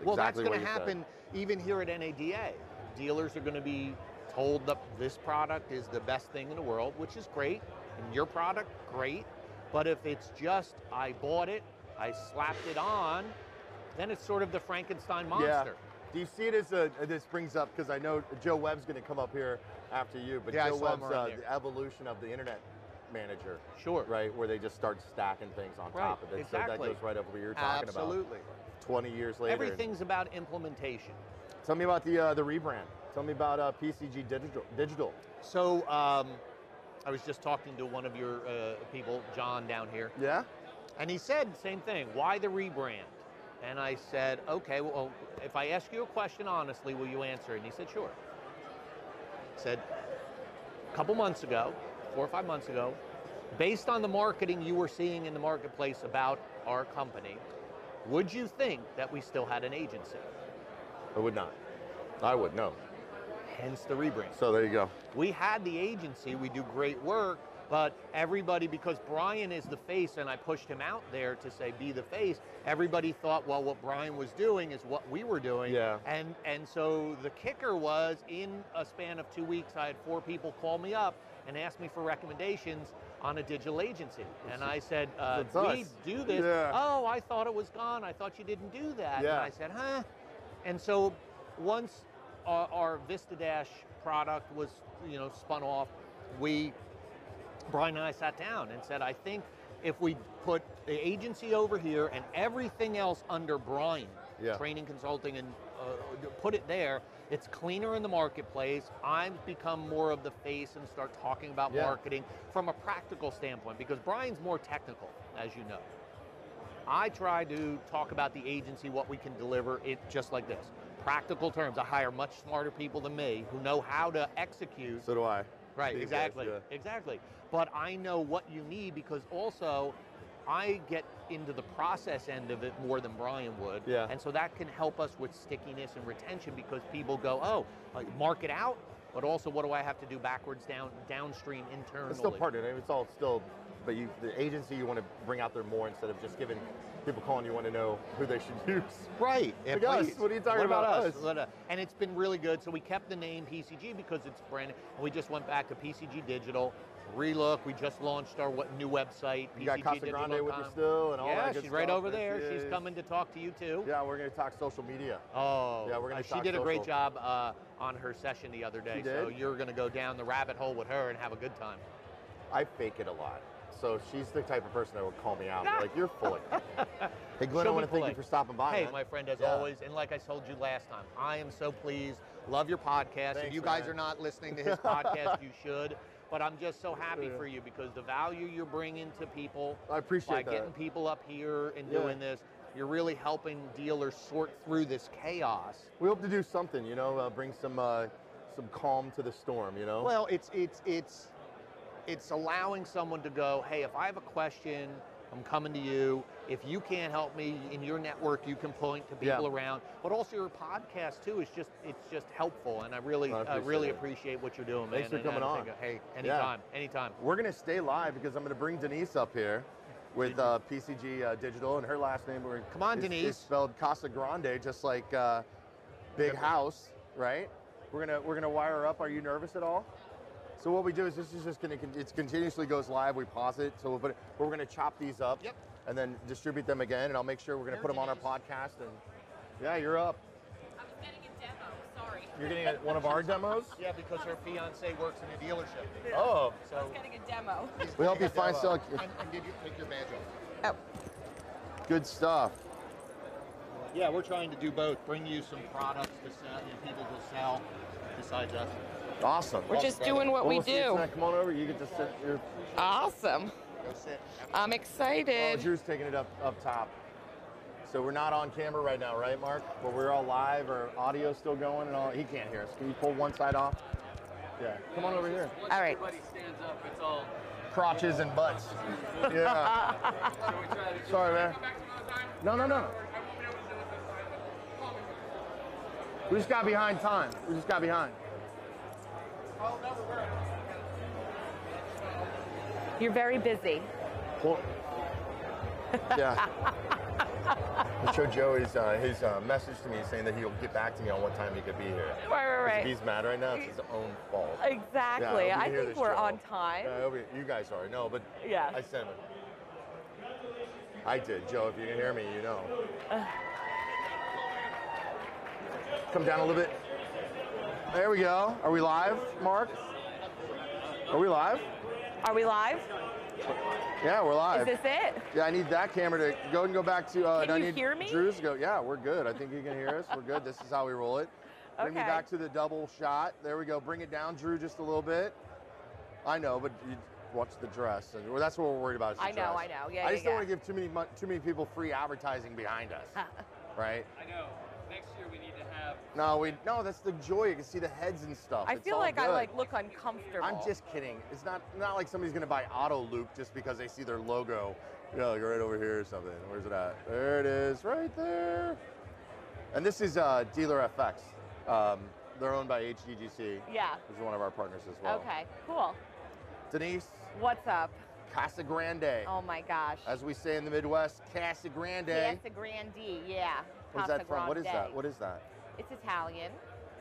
well, exactly that's going what to you happen even here at NADA. Dealers are going to be told that this product is the best thing in the world, which is great. And your product, great. But if it's just, I bought it, I slapped it on, then it's sort of the Frankenstein monster. Yeah. Do you see it as this brings up, because I know Joe Webb's going to come up here after you, but Yeah, Joe I saw him Webb's around there. the evolution of the internet manager. Sure. Right, where they just start stacking things on Right, top of it. exactly. So that goes right over what you're talking Absolutely. about. 20 years later. Everything's about implementation. Tell me about the rebrand. Tell me about PCG Digital. So I was just talking to one of your people, John, down here. Yeah? And he said the same thing, why the rebrand? And I said, okay, well, if I ask you a question honestly, will you answer it? And he said, sure. He said, a couple months ago, 4 or 5 months ago, based on the marketing you were seeing in the marketplace about our company, would you think that we still had an agency? I would not. I would, no. Hence the rebrand. So there you go. We had the agency, we do great work, but everybody, because Brian is the face and I pushed him out there to say, be the face, everybody thought, well, what Brian was doing is what we were doing. Yeah. And so the kicker was, in a span of 2 weeks, I had 4 people call me up and ask me for recommendations on a digital agency. And I said, we do this. Yeah. Oh, I thought it was gone. I thought you didn't do that. Yeah. And I said, huh? And so once our Vista Dash product was, spun off, Brian and I sat down and said, I think if we put the agency over here and everything else under Brian, training, consulting, and put it there, it's cleaner in the marketplace. I've become more of the face and start talking about marketing from a practical standpoint, because Brian's more technical, as you know. I try to talk about the agency, what we can deliver, it just like this. Practical terms. I hire much smarter people than me who know how to execute. So do I. Right, exactly, exactly. But I know what you need, because also I get into the process end of it more than Brian would. Yeah. And so that can help us with stickiness and retention, because people go, oh, mark it out, but also what do I have to do backwards, downstream, internally? It's still part of it. It's all still, but the agency you want to bring out there more, instead of just giving people calling you want to know who they should use. Right. Like us. What are you talking about us? And it's been really good. So we kept the name PCG because it's branded, and we just went back to PCG Digital. Relook. We just launched our new website. You got Casa Grande with you still, and all that good she's stuff. right over there. She's coming to talk to you too. Yeah, we're going to talk social media. Oh, yeah, we're going to talk She did a great social. job on her session the other day. She did? So you're going to go down the rabbit hole with her and have a good time. I fake it a lot. also, she's the type of person that would call me out. Like, you're full of Hey, Glenn, I She'll want to be thank you polite. for stopping by, Hey, man. my friend, as Yeah. always, and like I told you last time, I am so pleased. Love your podcast. Thanks, if you guys man. are not listening to his podcast, you should. But I'm just so happy for you because the value you're bringing to people I appreciate by that. getting people up here and Yeah. doing this, you're really helping dealers sort through this chaos. We hope to do something, you know, bring some calm to the storm, you know? Well, it's allowing someone to go, hey, if I have a question, I'm coming to you. If you can't help me in your network, you can point to people around. But also your podcast too is just helpful, and I really appreciate what you're doing, man. Thanks for coming on. Hey, anytime, anytime. We're gonna stay live because I'm gonna bring Denise up here with PCG Digital, and her last name Come on, Denise. is spelled Casa Grande, just like big house, right? We're gonna wire her up. Are you nervous at all? So what we do is this is just gonna it continuously goes live. We pause it, so we'll put it, we're gonna chop these up, and then distribute them again, and I'll make sure we're gonna put them on our podcast. And yeah, you're up. I was getting a demo, sorry. You're getting one of our demos. Yeah, because her fiance works in a dealership. Oh, So I was getting a demo. we help you find stuff. And did you take your badge off? Oh. Good stuff. Yeah, we're trying to do both. Bring you some products to sell, people to sell besides us. Awesome. We're just doing what we We'll see you do. tonight. Come on over. You get to sit. You're, Awesome. Go sit. I'm oh, excited. Drew's taking it up top. So we're not on camera right now, right, Mark? But we're all live. Our audio's still going and all. He can't hear us. Can you pull one side off? Yeah. Come on over here. All right. Everybody stands up, it's all. Crotches and butts. Yeah. Sorry, man. No. We just got behind time. We just got behind. You're very busy. Well, yeah. I showed Joe his message to me saying that he'll get back to me on what time he could be here. Right. If he's mad right now, it's his own fault. Exactly. Yeah, I hear think this, we're Joe. on time. You guys are. No, but Yeah. I sent him. I did. Joe, if you can hear me, you know. Come down a little bit. There we go. Are we live, Mark? Are we live? Are we live? Yeah, we're live. Is this it? Yeah, I need that camera to go back to. Can I you need hear me? Drew's to go. Yeah, we're good. I think you can hear us. We're good. This is how we roll it. Bring me Okay. back to the double shot. There we go. Bring it down, Drew, just a little bit. I know, but you watch the dress, and that's what we're worried about. Is the I know. dress. Yeah, I just don't want to give too many people free advertising behind us, right? I know. Next year we need to have. No, that's the joy. You can see the heads and stuff. I It's feel all like I good. look uncomfortable. I'm just kidding. It's not like somebody's gonna buy Auto Loop just because they see their logo, like right over here or something. Where's it at? There it is, right there. And this is Dealer FX. They're owned by HDGC. Yeah. Who's one of our partners as well. Okay. Cool. Denise, What's up? Casa Grande. Oh my gosh. As we say in the Midwest, Casa Grande. Casa Grande. Yeah. Where's Casa that from? What is that? Grande. What is that? It's Italian.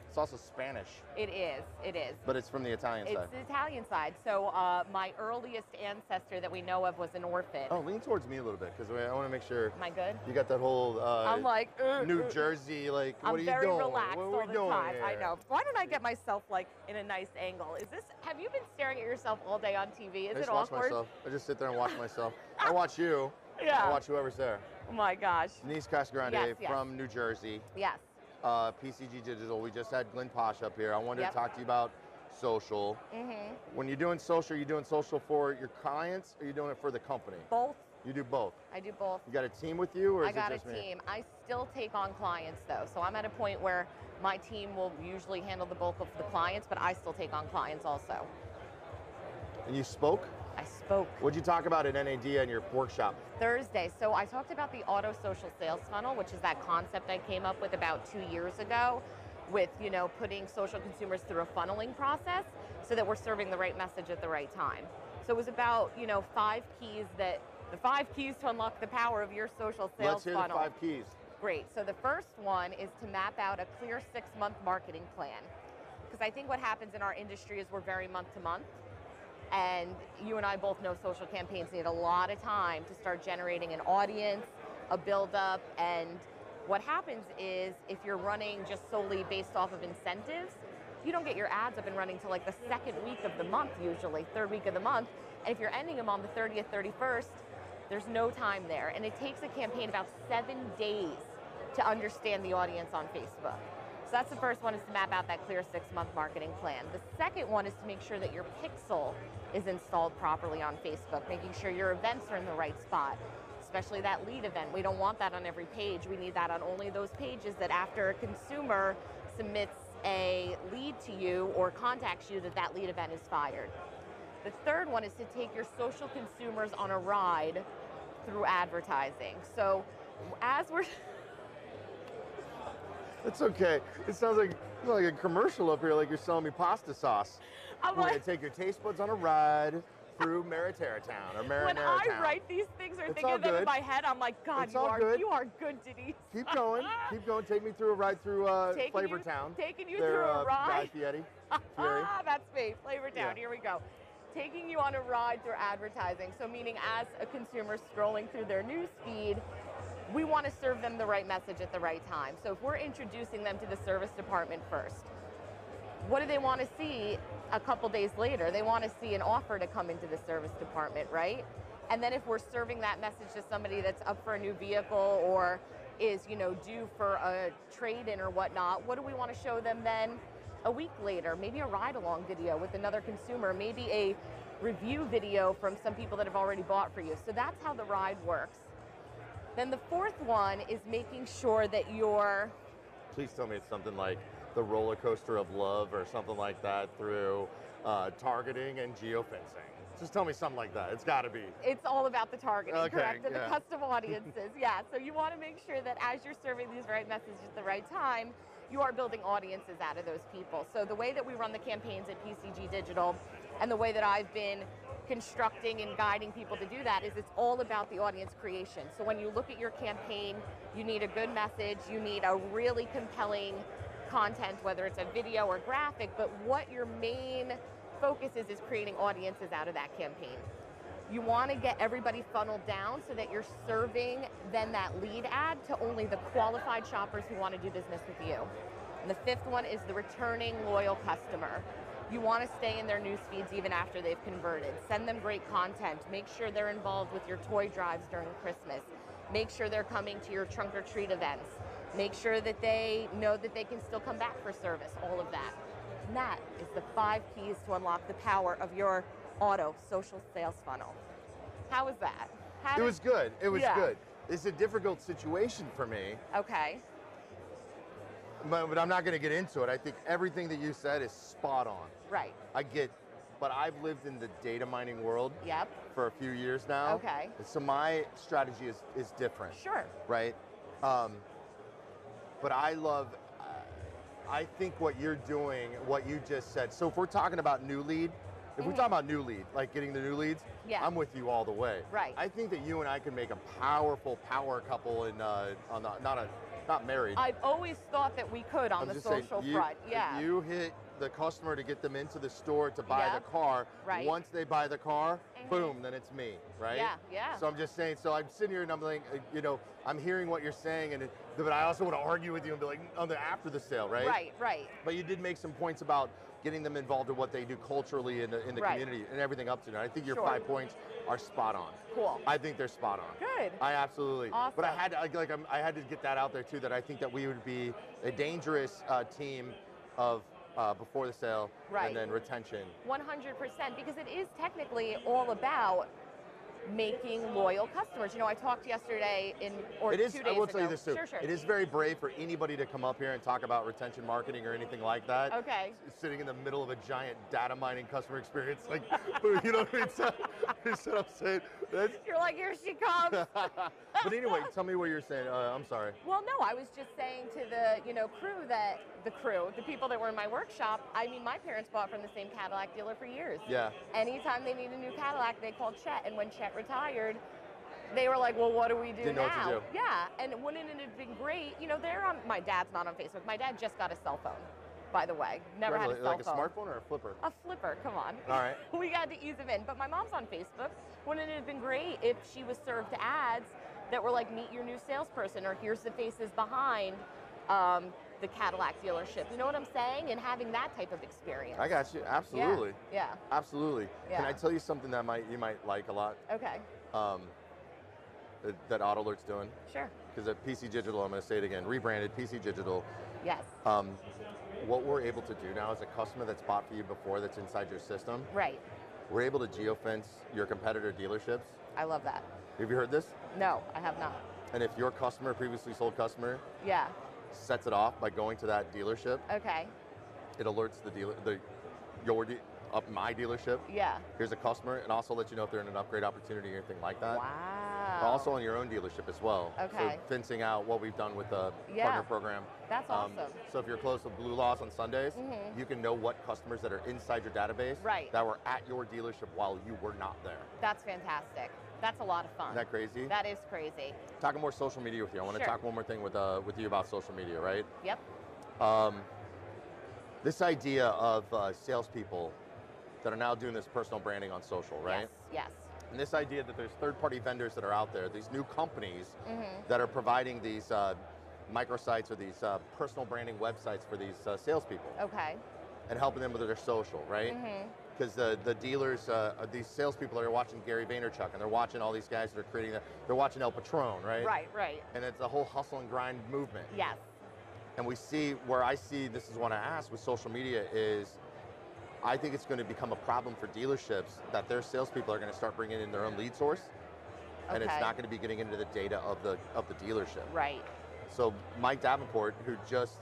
It's also Spanish, It is. but it's from the Italian It's side. the Italian side. So my earliest ancestor that we know of was an orphan. Oh, lean towards me a little bit because I want to make sure Am I good? you got that whole I'm like, New Jersey, like, I'm what are you very doing? relaxed What are all we the doing time. I here? know. Why don't I get myself like in a nice angle? Have you been staring at yourself all day on TV? Is I it just watch awkward? myself. I just sit there and watch myself. I watch you. Yeah. I watch whoever's there. Oh my gosh. Denise Casagrande Yes. from New Jersey. Yes. PCG Digital. We just had Glenn Posh up here. I wanted Yep. to talk to you about social. Mm-hmm. When you're doing social for your clients, or you're doing it for the company? Both. You do both. I do both. You got a team with you, or is I got it a just me? team. I still take on clients though. So I'm at a point where my team will usually handle the bulk of the clients, but I still take on clients also. And you spoke? I spoke What'd you talk about at NAD in your workshop? Thursday. So I talked about the auto social sales funnel, which is that concept I came up with about 2 years ago with, putting social consumers through a funneling process so that we're serving the right message at the right time. So it was about, 5 keys the 5 keys to unlock the power of your social sales Let's hear funnel. the 5 keys. Great. So the first one is to map out a clear 6-month marketing plan. Because I think what happens in our industry is we're very month to month. And you and I both know social campaigns need a lot of time to start generating an audience, a buildup, and what happens is if you're running just solely based off of incentives, you don't get your ads up and running till like the 2nd week of the month usually, 3rd week of the month, And if you're ending them on the 30th, 31st, there's no time there. And it takes a campaign about 7 days to understand the audience on Facebook. So that's the first one, is to map out that clear 6-month marketing plan. The second one is to make sure that your pixel is installed properly on Facebook, making sure your events are in the right spot, especially that lead event. We don't want that on every page. We need that on only those pages that after a consumer submits a lead to you or contacts you, that lead event is fired. The third one is to take your social consumers on a ride through advertising. So as we're... It's okay. It sounds like a commercial up here, like you're selling me pasta sauce. I'm We're like, gonna take your taste buds on a ride through Marinara Town or Marinara when I Town. write these things or It's think all of them in good. my head, I'm like, God, It's all good. you are good, Denise. Keep going. Keep going. Take me through a ride through Flavor Town. Taking you There, through a ride. Guy Fieri. That's me, Flavor Town. Yeah. Here we go. Taking you on a ride through advertising. So meaning as a consumer scrolling through their news feed, we want to serve them the right message at the right time. So if we're introducing them to the service department first, what do they want to see a couple days later? They want to see an offer to come into the service department, right? And then if we're serving that message to somebody that's up for a new vehicle or is, due for a trade-in or whatnot, what do we want to show them then a week later? Maybe a ride-along video with another consumer, maybe a review video from some people that have already bought for you. So that's how the ride works. Then the fourth one is making sure that you're... Please tell me it's something like the roller coaster of love or something like that through targeting and geofencing. Just tell me something like that. It's got to be. It's all about the targeting, Okay, correct? And yeah. the custom audiences, yeah. So you want to make sure that as you're serving these right messages at the right time, you are building audiences out of those people. So the way that we run the campaigns at PCG Digital and the way that I've been constructing and guiding people to do that is it's all about the audience creation. So when you look at your campaign, you need a good message, you need a really compelling content, whether it's a video or graphic, but what your main focus is creating audiences out of that campaign. You want to get everybody funneled down so that you're serving then that lead ad to only the qualified shoppers who want to do business with you. And the fifth one is the returning loyal customer. You want to stay in their news feeds even after they've converted. Send them great content. Make sure they're involved with your toy drives during Christmas. Make sure they're coming to your trunk or treat events. Make sure that they know that they can still come back for service, all of that. And that is the 5 keys to unlock the power of your auto social sales funnel. How was that? It was good. It was Yeah. good. It's a difficult situation for me, Okay. but I'm not going to get into it. I think everything that you said is spot on. Right. But I've lived in the data mining world Yep. for a few years now. Okay. So my strategy is different. Sure. Right? But I think what you're doing, what you just said, so if we're talking about new lead, if we're talking about new lead, like getting the new leads, Yeah. I'm with you all the way. Right. I think that you and I can make a powerful power couple in not married. I've always thought that we could on I'm the just saying, social front. Yeah. You hit the customer to get them into the store to buy Yeah. the car. Right. Once they buy the car, Mhm. boom, then it's me, right? Yeah, yeah. So I'm just saying, so I'm sitting here and I'm like, I'm hearing what you're saying, but I also want to argue with you and be like, after the sale, right? Right, right. But you did make some points about getting them involved in what they do culturally in the Right. community and everything up to now. I think your Sure. 5 points are spot on. Cool. I think they're spot on. Good. I absolutely. Awesome. But I had to get that out there too. That I think that we would be a dangerous team of before the sale Right. and then retention. 100%, because it is technically all about making loyal customers. I talked yesterday or It is. 2 I days will tell you ago. this too. Sure, sure. It is very brave for anybody to come up here and talk about retention marketing or anything like that. Okay. Sitting in the middle of a giant data mining customer experience, like you know what I mean? So, that's what I'm saying. You're like, here she comes. But anyway, tell me what you're saying. I'm sorry. Well, no, I was just saying to the crew, the people that were in my workshop, I mean, my parents bought from the same Cadillac dealer for years. Yeah. Anytime they need a new Cadillac, they called Chet, and when Chet retired, they were like, well, what do we do Didn't know what to do. Yeah, and wouldn't it have been great? My dad's not on Facebook. My dad just got a cell phone, by the way. Never had a cell like phone. a smartphone or a flipper? A flipper, come on. All right. We got to ease him in. But my mom's on Facebook. Wouldn't it have been great if she was served ads that were like, meet your new salesperson, or here's the faces behind the Cadillac dealership. You know what I'm saying? And having that type of experience. I got you. Absolutely. Yeah. Absolutely. Yeah. Can I tell you something that you might like a lot? Okay. That AutoAlert's doing? Sure. Because at PC Digital, I'm going to say it again, rebranded PC Digital. Yes. What we're able to do now is a customer that's bought for you before that's inside your system. Right. We're able to geofence your competitor dealerships. I love that. Have you heard this? No, I have not. And if your customer, previously sold customer, Yeah. sets it off by going to that dealership, Okay. it alerts the dealer, my dealership. Yeah. Here's a customer, and also let you know if they're in an upgrade opportunity or anything like that. Wow. Also on your own dealership as well. Okay. So fencing out what we've done with the partner program. That's awesome. So if you're close with Blue Loss on Sundays, you can know what customers that are inside your database that were at your dealership while you were not there. That's fantastic. That's a lot of fun. Isn't that crazy? That is crazy. Talking more social media with you. I want to talk one more thing with you about social media, right? Yep. This idea of salespeople that are now doing this personal branding on social, right? Yes. And this idea that there's third-party vendors that are out there, these new companies that are providing these microsites or these personal branding websites for these salespeople. Okay. And helping them with their social, right? Because the dealers, these salespeople are watching Gary Vaynerchuk, and they're watching all these guys that are creating, they're watching El Patron, right? Right. And it's a whole hustle and grind movement. Yes. And we see, where I see, this is what I ask with social media is, I think it's going to become a problem for dealerships that their salespeople are going to start bringing in their own lead source, and it's not going to be getting into the data of the dealership. Right. So Mike Davenport, who just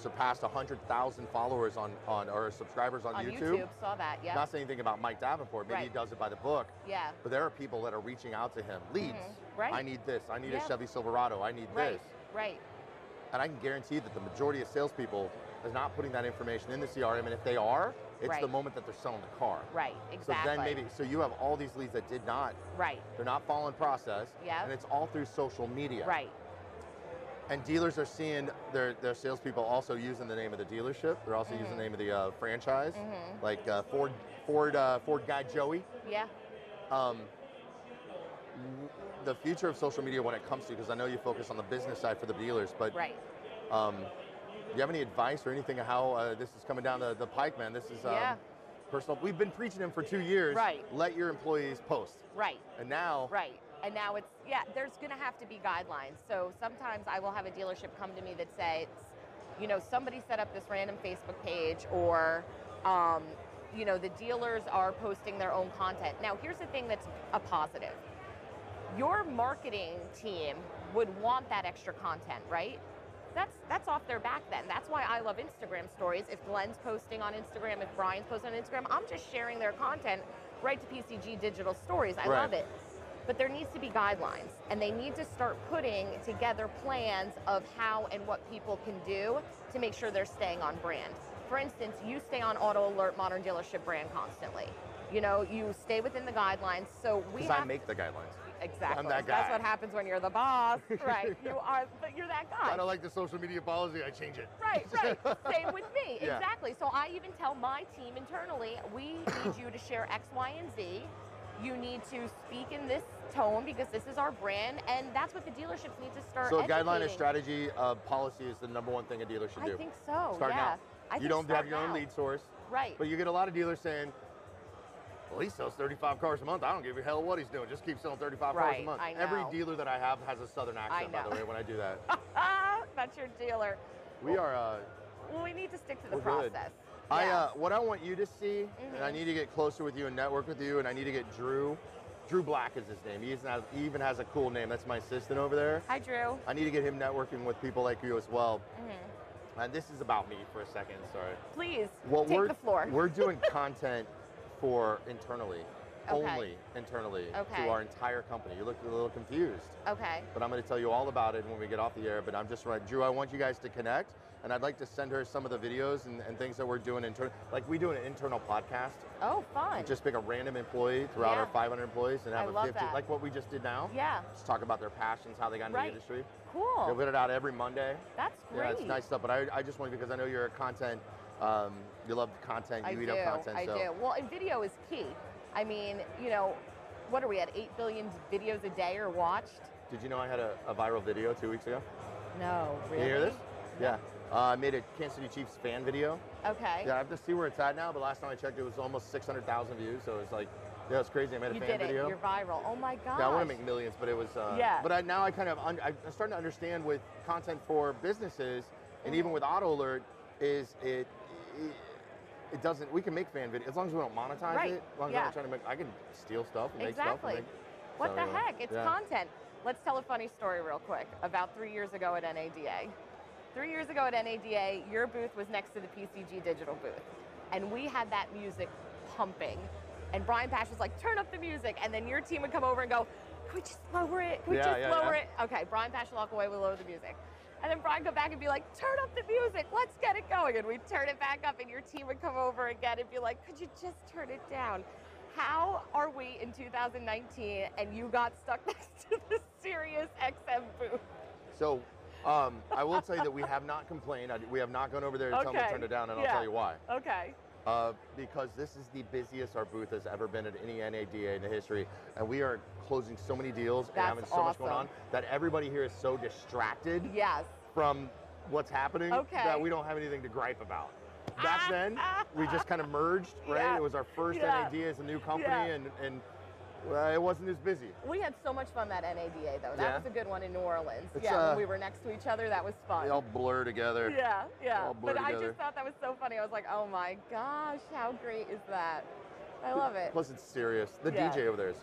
surpassed 100,000 followers or subscribers on YouTube. Saw that, yeah. Not saying anything about Mike Davenport, maybe he does it by the book. Yeah. But there are people that are reaching out to him, leads. Right. I need this, I need a Chevy Silverado, I need this. Right. And I can guarantee that the majority of salespeople is not putting that information in the CRM, and if they are, it's the moment that they're selling the car. Right, exactly. So then so you have all these leads that did not. Right. They're not following process. Yeah. And it's all through social media. Right. And dealers are seeing their salespeople also using the name of the dealership. They're also using the name of the franchise, like Ford guy Joey. Yeah. The future of social media when it comes to, because I know you focus on the business side for the dealers, but do you have any advice or anything of how this is coming down the pike, man? This is personal. We've been preaching them for 2 years. Right. Let your employees post. Right. And now. Right. And now it's, there's going to have to be guidelines. So sometimes I will have a dealership come to me that says, somebody set up this random Facebook page, or, the dealers are posting their own content. Now, here's the thing that's a positive. Your marketing team would want that extra content, right? That's off their back then. That's why I love Instagram stories. If Glenn's posting on Instagram, if Brian's posting on Instagram, I'm just sharing their content right to PCG Digital Stories. I love it. But there needs to be guidelines, and they need to start putting together plans of how and what people can do to make sure they're staying on brand. For instance, you stay on AutoAlert Modern Dealership brand constantly. You stay within the guidelines. So we have I make the guidelines. Exactly. I'm that guy. That's what happens when you're the boss, right? But you're that guy. I don't like the social media policy, I change it. Right. Same with me, exactly. So I even tell my team internally, we need you to share X, Y, and Z. You need to speak in this tone because this is our brand, and that's what the dealerships need to start So educating. guideline and strategy policy is the number one thing a dealer should do. I think so, Start now. You don't have your own lead. lead source. Right. But you get a lot of dealers saying, well, he sells 35 cars a month. I don't give a hell what he's doing. Just keep selling 35 cars a month. I know. Every dealer that I have has a southern accent, by the way, when I do that. That's your dealer. We are... well, we need to stick to the process. What I want you to see, and I need to get closer with you and network with you, and I need to get Drew Black is his name. He even has a cool name. That's my assistant over there. Hi, Drew. I need to get him networking with people like you as well. And this is about me for a second, sorry. Please, take the floor. We're doing content for internally, only internally, to our entire company. You look a little confused. Okay. But I'm going to tell you all about it when we get off the air, but I'm just right. Drew, I want you guys to connect, and I'd like to send her some of the videos and things that we're doing like we do an internal podcast. Oh, fun. Just pick a random employee throughout our 500 employees and have a 50, like what we just did now. Yeah. Just talk about their passions, how they got into the industry. Cool. We'll put it out every Monday. That's great. Yeah, it's nice stuff, but I just want to, because I know you're a content, you love content, you eat up content. I do. Well, and video is key. I mean, what are we at, 8 billion videos a day are watched? Did you know I had a viral video 2 weeks ago? No, really? Can you hear this? Yeah. I made a Kansas City Chiefs fan video. Okay. Yeah, I have to see where it's at now, but last time I checked, it was almost 600,000 views. So it's like, yeah, it's crazy. I made a fan video. You're viral. Oh my gosh. Yeah, I want to make millions, but it was. Yeah. But now I kind of I'm starting to understand with content for businesses, and even with Auto Alert, is it doesn't. We can make fan videos as long as we don't monetize it. As long as we're not trying to make. I can steal stuff and make stuff. And what the heck? It's content. Let's tell a funny story real quick. About 3 years ago at NADA. 3 years ago at NADA, your booth was next to the PCG digital booth, and we had that music pumping. And Brian Pash was like, turn up the music. And then your team would come over and go, can we just lower it? Can we just lower it? Okay, Brian Pash would walk away, we lower the music. And then Brian would come back and be like, turn up the music, let's get it going. And we'd turn it back up and your team would come over again and be like, could you just turn it down? How are we in 2019 and you got stuck next to the Sirius XM booth? So, I will tell you that we have not complained. We have not gone over there to tell them to turn it down, and I'll tell you why. Okay. Because this is the busiest our booth has ever been at any NADA in the history, and we are closing so many deals and having so much going on that everybody here is so distracted from what's happening that we don't have anything to gripe about. Back then, we just kind of merged, right? It was our first NADA as a new company, and it wasn't as busy. We had so much fun that NADA, though. That was a good one in New Orleans. When we were next to each other, that was fun. They all blur together. But I just thought that was so funny. I was like, oh my gosh, how great is that? I love it. Plus, it's serious. The DJ over there is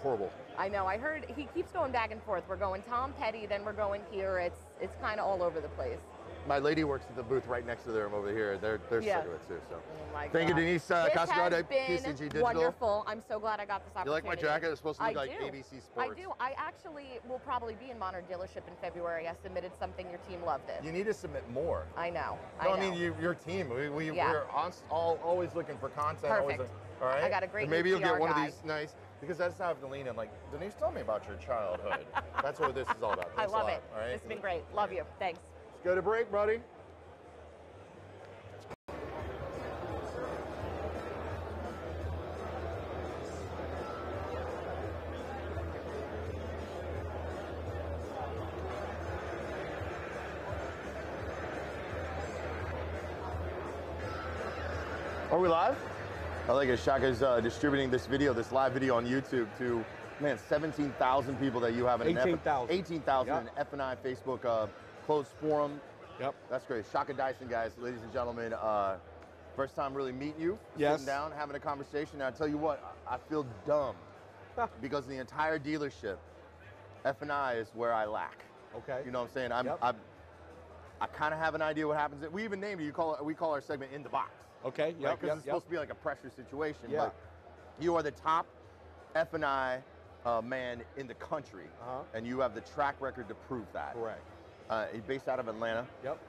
horrible. I know. I heard he keeps going back and forth. We're going Tom Petty, then we're going here. It's kind of all over the place. My lady works at the booth right next to them over here. They're sick of it too. So, thank you, Denise. This Cascarada, has been PCG Digital. Wonderful. I'm so glad I got this opportunity. You like my jacket? It's supposed to be like ABC Sports. I do. I actually will probably be in Modern Dealership in February. I submitted something. Your team loved it. You need to submit more. I know. No, I mean your team. We're always looking for content. Perfect. All right. I got a great. And maybe you'll get one of these nice. Because that's how I have to lean in. Like, Denise, tell me about your childhood. That's what this is all about. Thanks I love it. All right? It's been great. Love you. Thanks. Let's go to break, buddy. Are we live? I like it. Shaka's distributing this video, this live video on YouTube to, man, 17,000 people that you have in 18,000. 18,000 in F&I Facebook closed forum. Yep. That's great. Shaka Dyson, guys, ladies and gentlemen. First time really meeting you, yes. Sitting down, having a conversation. And I tell you what, I feel dumb because the entire dealership, F&I is where I lack. Okay. You know what I'm saying? I kind of have an idea what happens. We even named it. We call our segment In the Box. Okay. Yep. Because it's supposed to be like a pressure situation. Yeah. But you are the top F&I man in the country, and you have the track record to prove that. Correct. You're based out of Atlanta. Yep.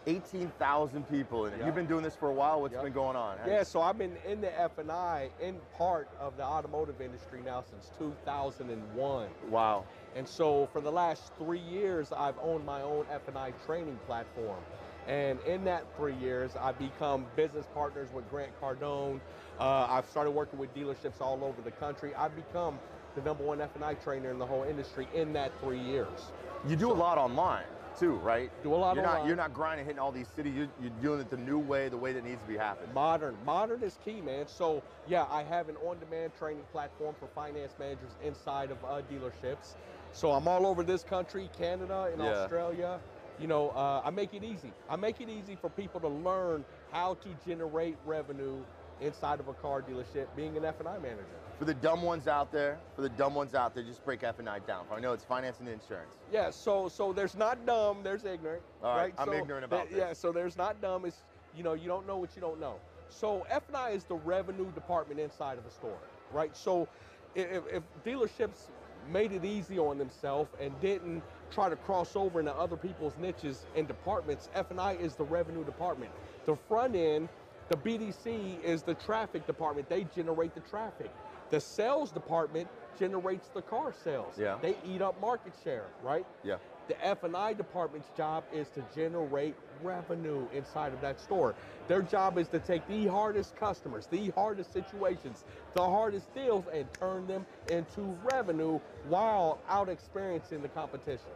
18,000 people in it. You've been doing this for a while. What's been going on? Yeah, so I've been in the F&I, in part of the automotive industry now since 2001. Wow. And so for the last 3 years, I've owned my own F&I training platform. And in that 3 years, I've become business partners with Grant Cardone. I've started working with dealerships all over the country. I've become the #1 F&I trainer in the whole industry in that 3 years. You do a lot online too, right? Do a lot online. You're not grinding, hitting all these cities. You're doing it the new way, the way that needs to be happening. Modern is key, man. So yeah, I have an on-demand training platform for finance managers inside of dealerships. So I'm all over this country, Canada, and Australia. You know, I make it easy. I make it easy for people to learn how to generate revenue inside of a car dealership, being an F&I manager. For the dumb ones out there, just break F&I down. I know it's finance and insurance. Yeah, so there's not dumb, there's ignorant. All right, I'm so ignorant about this. Yeah, so there's not dumb, it's, you know, you don't know what you don't know. So F&I is the revenue department inside of a store, right? So if dealerships made it easy on themselves and didn't try to cross over into other people's niches and departments, F&I is the revenue department. The front end, the BDC is the traffic department. They generate the traffic. The sales department generates the car sales. Yeah. They eat up market share, right? Yeah. The F&I department's job is to generate revenue inside of that store. Their job is to take the hardest customers, the hardest situations, the hardest deals, and turn them into revenue while out experiencing the competition.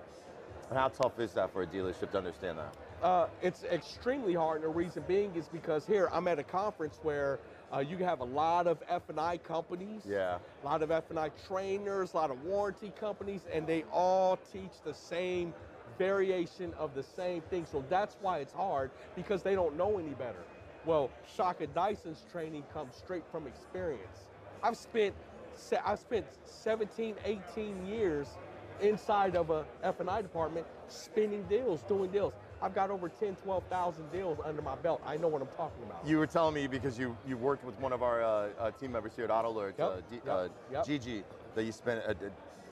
And how tough is that for a dealership to understand that? It's extremely hard, and the reason being is because here I'm at a conference where you have a lot of F&I companies, Yeah. a lot of F&I trainers, a lot of warranty companies, and they all teach the same variation of the same thing. So that's why it's hard, because they don't know any better. Well, Shaka Dyson's training comes straight from experience. I've spent 17, 18 years inside of a F&I department spinning deals, doing deals. I've got over 10, 12,000 deals under my belt. I know what I'm talking about. You were telling me, because you worked with one of our team members here at Auto Alert, Yep. Gigi, that you spent,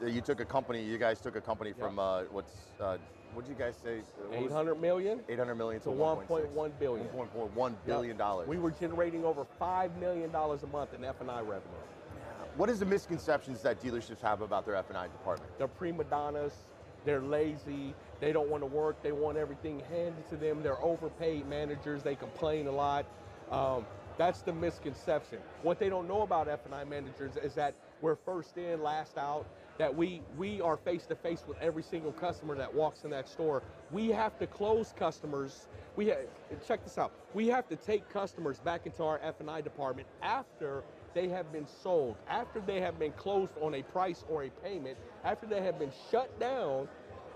you took a company, you guys took a company from, what did you guys say? 800 million 800 million to to 1.1 billion. $1.1 billion. We were generating over $5 million a month in F&I revenue. What is the misconceptions that dealerships have about their F&I department? They're prima donnas, they're lazy, they don't want to work, they want everything handed to them, they're overpaid managers, they complain a lot. That's the misconception. What they don't know about F&I managers is that we're first in, last out, that we are face to face with every single customer that walks in that store. We have to close customers. Check this out. We have to take customers back into our F&I department after they have been sold, after they have been closed on a price or a payment, after they have been shut down.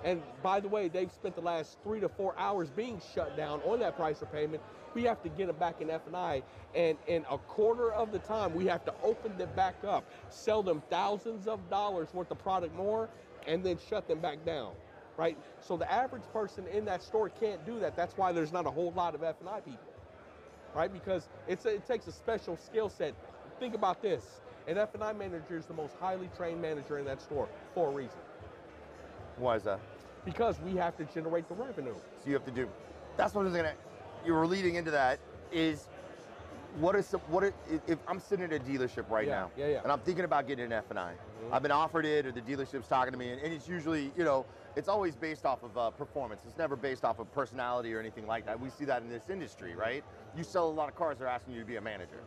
And by the way, they've spent the last 3 to 4 hours being shut down on that price or payment. We have to get them back in F&I, and in a quarter of the time, we have to open them back up, sell them thousands of dollars worth of product more, and then shut them back down, right? So the average person in that store can't do that. That's why there's not a whole lot of F&I people, right? Because it takes a special skill set. Think about this. An F&I manager is the most highly trained manager in that store for a reason. Why is that? Because we have to generate the revenue. So you have to do, that's what I was gonna, you were leading into that, is if I'm sitting at a dealership right now, and I'm thinking about getting an F&I, I've been offered it, or the dealership's talking to me, and it's usually, it's always based off of performance. It's never based off of personality or anything like that. We see that in this industry, right? You sell a lot of cars, they're asking you to be a manager.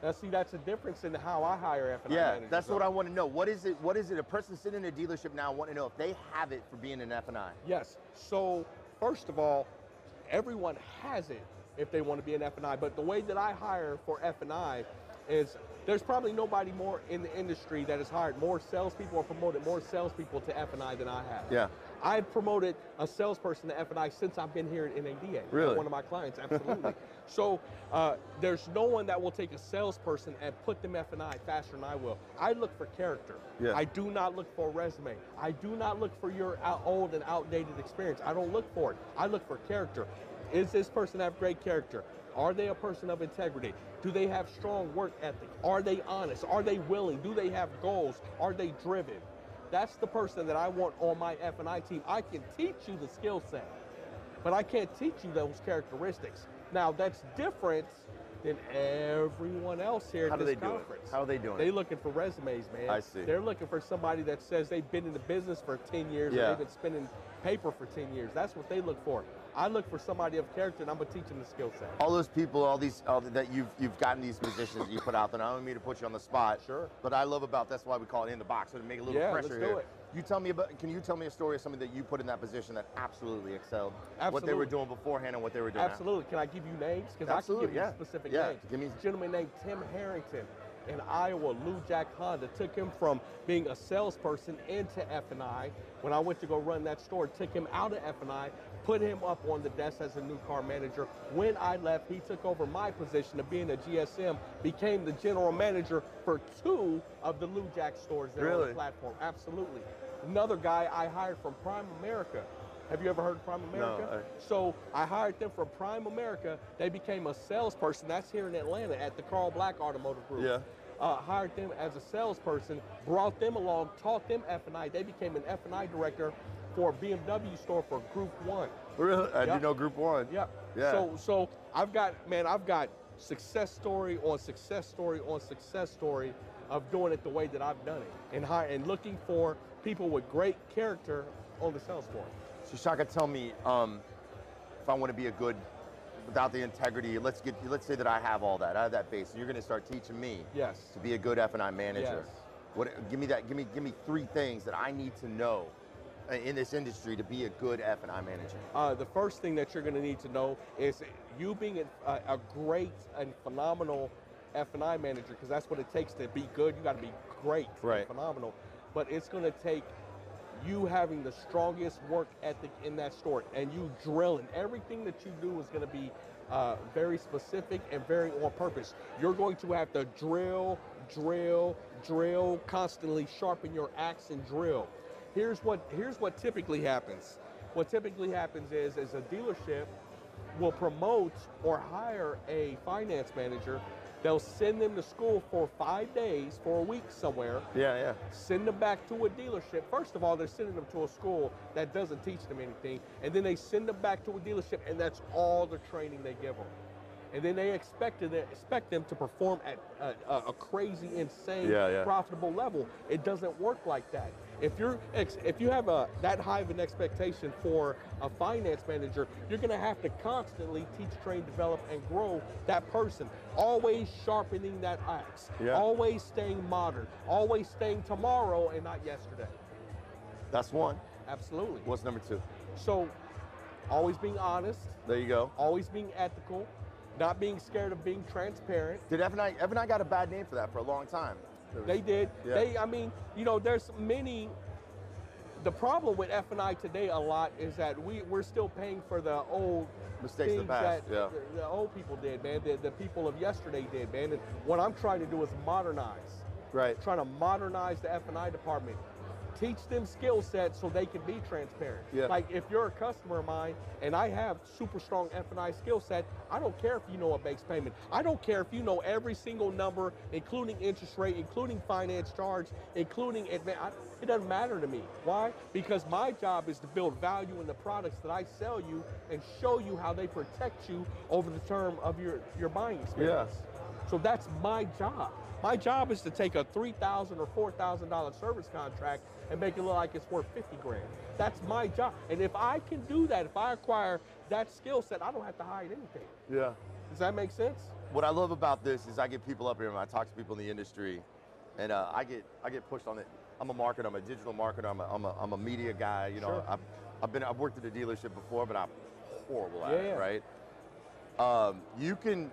Now, see, that's a difference in how I hire F&I managers. Yeah, that's what I want to know. What is it? A person sitting in a dealership now want to know if they have it for being an F&I? Yes. So, first of all, everyone has it if they want to be an F&I, but the way that I hire for F&I is there's probably nobody more in the industry that has hired more salespeople or promoted more salespeople to F&I than I have. Yeah. I've promoted a salesperson to F&I since I've been here at NADA. Really? One of my clients, absolutely. So there's no one that will take a salesperson and put them F&I faster than I will. I look for character. Yeah. I do not look for a resume. I do not look for your old and outdated experience. I don't look for it. I look for character. Is this person have great character? Are they a person of integrity? Do they have strong work ethic? Are they honest? Are they willing? Do they have goals? Are they driven? That's the person that I want on my F&I team. I can teach you the skill set, but I can't teach you those characteristics. Now, that's different than everyone else here at this conference. How are they doing it? They're looking for resumes, man. I see. They're looking for somebody that says they've been in the business for 10 years or they've been spinning paper for 10 years. That's what they look for. I look for somebody of character, and I'm going to teach them the skill set. All those people, that you've gotten these positions that you put out there, I don't mean to put you on the spot. Sure. But I love about, that's why we call it In the Box, so to make it a little fresher let's do here. it. Can you tell me a story of somebody that you put in that position that absolutely excelled? Absolutely. What they were doing beforehand and what they were doing Absolutely. Can I give you names? Because I can give you specific names. Give me. A gentleman named Tim Harrington in Iowa, Lou Jack Honda, took him from being a salesperson into F&I. When I went to go run that store, took him out of F&I, put him up on the desk as a new car manager. When I left, he took over my position of being a GSM, became the general manager for 2 of the Lou Jack stores there on the platform. Absolutely. Another guy I hired from Prime America. Have you ever heard of Prime America? No. So I hired them from Prime America. They became a salesperson. That's here in Atlanta at the Carl Black Automotive Group. Yeah. Hired them as a salesperson, brought them along, taught them F&I. They became an F&I director for a BMW store for Group 1. Really? I do know Group 1. Yep. Yeah. So I've got success story on success story on success story of doing it the way that I've done it, and looking for people with great character on the sales floor. So Shaka, tell me, if I want to be a good, without the integrity, let's say that I have all that, I have that base, and you're going to start teaching me to be a good F&I manager. Yes. Give me 3 things that I need to know in this industry to be a good F&I manager? The first thing that you're going to need to know is you being a great and phenomenal F&I manager, because that's what it takes to be good. You got to be great and phenomenal. But it's going to take you having the strongest work ethic in that store, and you drilling. Everything that you do is going to be very specific and very on purpose. You're going to have to drill, constantly sharpen your axe and drill. Here's what typically happens. What typically happens is a dealership will promote or hire a finance manager. They'll send them to school for 5 days, for a week somewhere. Yeah. Send them back to a dealership. First of all, they're sending them to a school that doesn't teach them anything. And then they send them back to a dealership, and that's all the training they give them. And then they expect them to perform at a crazy, insane, profitable level. It doesn't work like that. If you have that high of an expectation for a finance manager, you're going to have to constantly teach, train, develop, and grow that person. Always sharpening that axe. Always staying modern. Always staying tomorrow and not yesterday. That's one. Absolutely. What's number two? So, always being honest. There you go. Always being ethical. Not being scared of being transparent. Did F&I got a bad name for that for a long time? They did. Yeah. There's many. The problem with F&I today a lot is that we're still paying for the old mistakes things of the past. that the old people did, man. The people of yesterday did, man. And what I'm trying to do is modernize. Right. Trying to modernize the F&I department. Teach them skill sets so they can be transparent. Yeah. Like if you're a customer of mine and I have super strong F&I skill set, I don't care if you know a base payment. I don't care if you know every single number, including interest rate, including finance charge, including advance. It doesn't matter to me. Why? Because my job is to build value in the products that I sell you and show you how they protect you over the term of your buying experience. So that's my job. My job is to take a $3,000 or $4,000 service contract and make it look like it's worth 50 grand. That's my job. And if I can do that, if I acquire that skill set, I don't have to hide anything. Yeah. Does that make sense? What I love about this is I get people up here and I talk to people in the industry, and I get pushed on it. I'm a marketer. I'm a digital marketer. I'm a media guy. You know, I've worked at a dealership before, but I'm horrible at it. Right. You can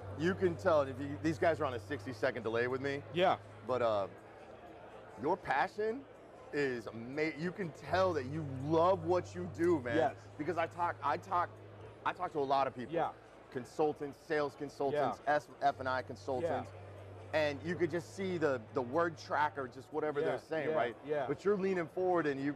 tell if these guys are on a 60-second delay with me. Yeah. But your passion is amazing. You can tell that you love what you do, man. Yes. Because I talk to a lot of people. Yeah. Consultants, sales consultants, F&I consultants. And you could just see the word track or just whatever they're saying, right? Yeah. But you're leaning forward and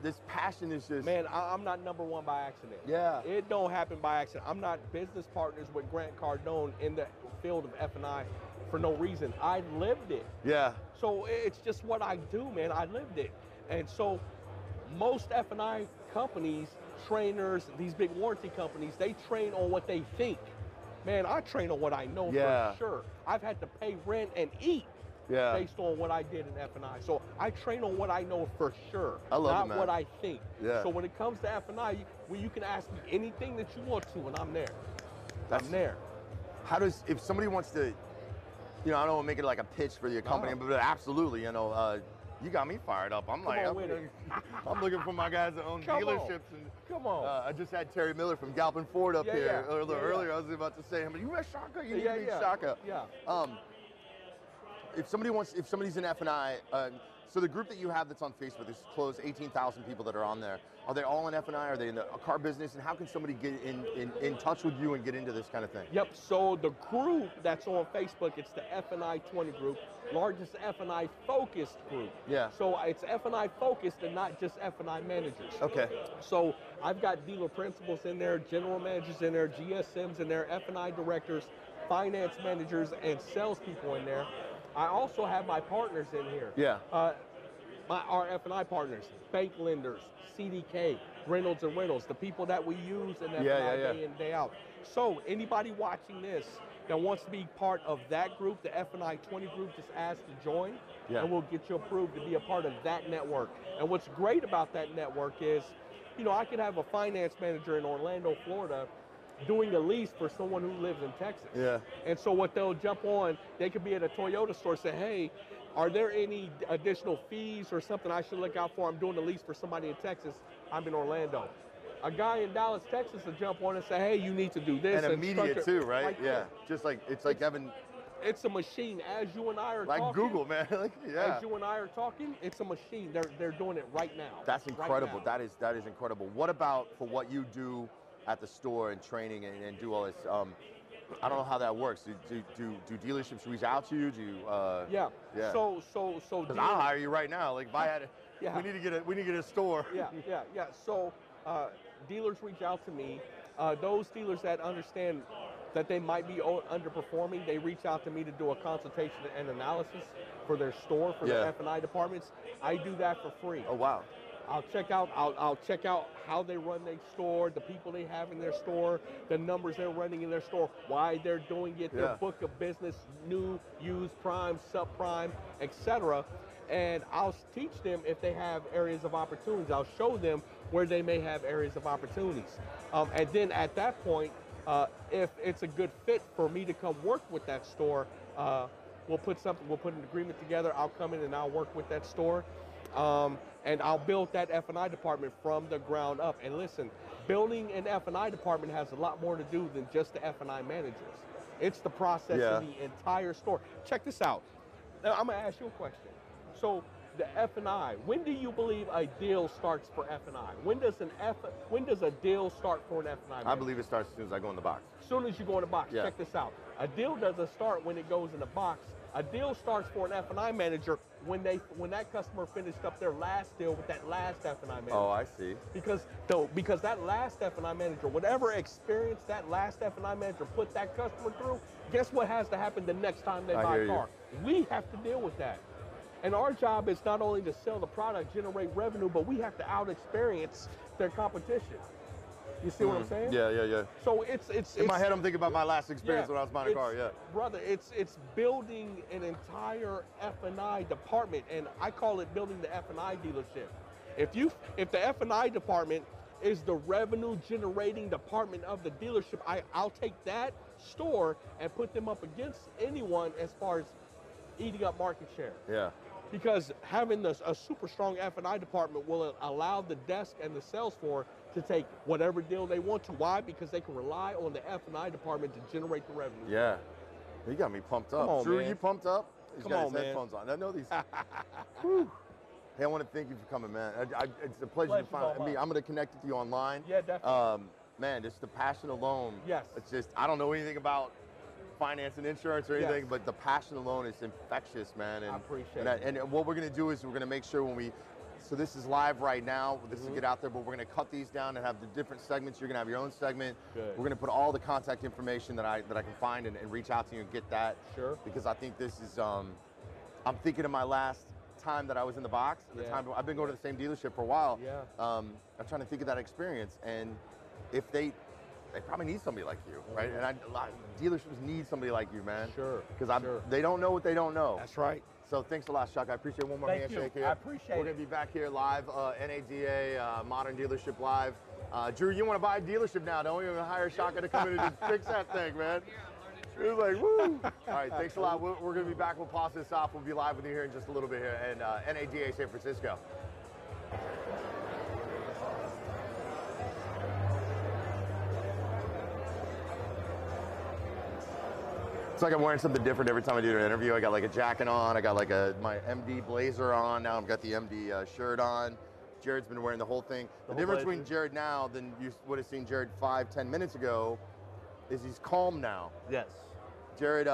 this passion is just... Man, I'm not number one by accident. Yeah. It don't happen by accident. I'm not business partners with Grant Cardone in the field of F&I for no reason. I lived it. Yeah. So it's just what I do, man. I lived it. And so most F&I companies, trainers, these big warranty companies, they train on what they think. Man, I train on what I know for sure. I've had to pay rent and eat based on what I did in F&I. So I train on what I know for sure, not what I think. Yeah. So when it comes to F&I, you can ask me anything that you want to, and I'm there. I'm there. How does, if somebody wants to, I don't want to make it like a pitch for your company, but absolutely, you got me fired up. I'm looking for my guys that own dealerships. Come on. I just had Terry Miller from Galpin Ford up here earlier. I was about to say, you met Shaka? You need to meet Shaka. Yeah. If somebody's in F&I, so the group that you have that's on Facebook is close 18,000 people that are on there. Are they all in F&I? Are they in the car business? And how can somebody get in touch with you and get into this kind of thing? Yep, so the group that's on Facebook, it's the F&I 20 group, largest F&I focused group. Yeah. So it's F&I focused and not just F&I managers. Okay. So I've got dealer principals in there, general managers in there, GSMs in there, F&I directors, finance managers, and salespeople in there. I also have my partners in here. Yeah. Our F&I partners, bank lenders, CDK, Reynolds and Reynolds, the people that we use in F&I day in, day out. So anybody watching this that wants to be part of that group, the F&I 20 group, just ask to join, and we'll get you approved to be a part of that network. And what's great about that network is, I could have a finance manager in Orlando, Florida, doing a lease for someone who lives in Texas. Yeah. And so what they'll jump on, they could be at a Toyota store and say, hey, are there any additional fees or something I should look out for? I'm doing the lease for somebody in Texas. I'm in Orlando. A guy in Dallas, Texas will jump on and say, hey, you need to do this. And immediate too, right? Yeah. There. Just like, it's like having... It's a machine. As you and I are like talking. Like Google, man. Like, yeah. As you and I are talking, it's a machine. They're doing it right now. That's incredible. Right now. That is incredible. What about for what you do at the store and training and do all this? I don't know how that works. Do dealerships reach out to you? Do you? Yeah. So. Because I'll hire you right now. Like if I had, we need to get a store. Yeah. So dealers reach out to me. Those dealers that understand that they might be underperforming, they reach out to me to do a consultation and analysis for their store, for their F&I departments. I do that for free. Oh wow. I'll check out how they run their store, the people they have in their store, the numbers they're running in their store, why they're doing it, their book of business, new, used, prime, subprime, etc. And I'll teach them if they have areas of opportunities. I'll show them where they may have areas of opportunities. And then at that point, if it's a good fit for me to come work with that store, we'll put an agreement together. I'll come in and I'll work with that store. And I'll build that F&I department from the ground up. And listen, building an F&I department has a lot more to do than just the F&I managers. It's the process of the entire store. Check this out. Now, I'm gonna ask you a question. So the F&I, when do you believe a deal starts for F&I? When does a deal start for an F&I manager? I believe it starts as soon as I go in the box. As soon as you go in the box, check this out. A deal doesn't start when it goes in the box. A deal starts for an F&I manager when that customer finished up their last deal with that last F&I manager. Oh, I see. Because that last F&I manager, whatever experience that last F&I manager put that customer through, guess what has to happen the next time they buy a car? We have to deal with that. And our job is not only to sell the product, generate revenue, but we have to out-experience their competition. You see what I'm saying? Yeah. So it's in my head, I'm thinking about my last experience when I was buying a car. Yeah, brother, it's building an entire F&I department, and I call it building the F&I dealership. If the F&I department is the revenue generating department of the dealership, I'll take that store and put them up against anyone as far as eating up market share. Yeah. Because having a super strong F&I department will allow the desk and the sales floor to take whatever deal they want to. Why? Because they can rely on the F&I department to generate the revenue. Yeah. You got me pumped up. Come on, Drew, man. you pumped up? He's got his headphones on. I know these. Whew. Hey, I want to thank you for coming, man. It's a pleasure to find me. I'm going to connect with you online. Yeah, definitely. Man, just the passion alone. Yes. It's just, I don't know anything about finance and insurance or anything, but the passion alone is infectious, man. And I appreciate it. And what we're going to do is we're going to make sure when so this is live right now, this is get out there, but we're going to cut these down and have the different segments. You're going to have your own segment. Good. We're going to put all the contact information that I can find and reach out to you and get that. Sure. Because I think this is, I'm thinking of my last time that I was in the box. The time I've been going to the same dealership for a while. Yeah. I'm trying to think of that experience, and if they probably need somebody like you, right? And a lot of dealerships need somebody like you, man. Sure. Because they don't know what they don't know. That's right. So thanks a lot, Chuck. I appreciate one more handshake here. I appreciate it. We're going to be back here live, NADA, Modern Dealership Live. Drew, you want to buy a dealership now, don't you? Hire Shaka to come in and just fix that thing, man. It was like, woo. All right, thanks a lot. We're going to be back. We'll pause this off. We'll be live with you here in just a little bit here. And NADA San Francisco. It's like I'm wearing something different every time I do an interview. I got like a jacket on. I got like my MD blazer on. Now I've got the MD shirt on. Jared's been wearing the whole thing. The difference between Jared now than you would have seen Jared 5-10 minutes ago is he's calm now. Yes. Jared,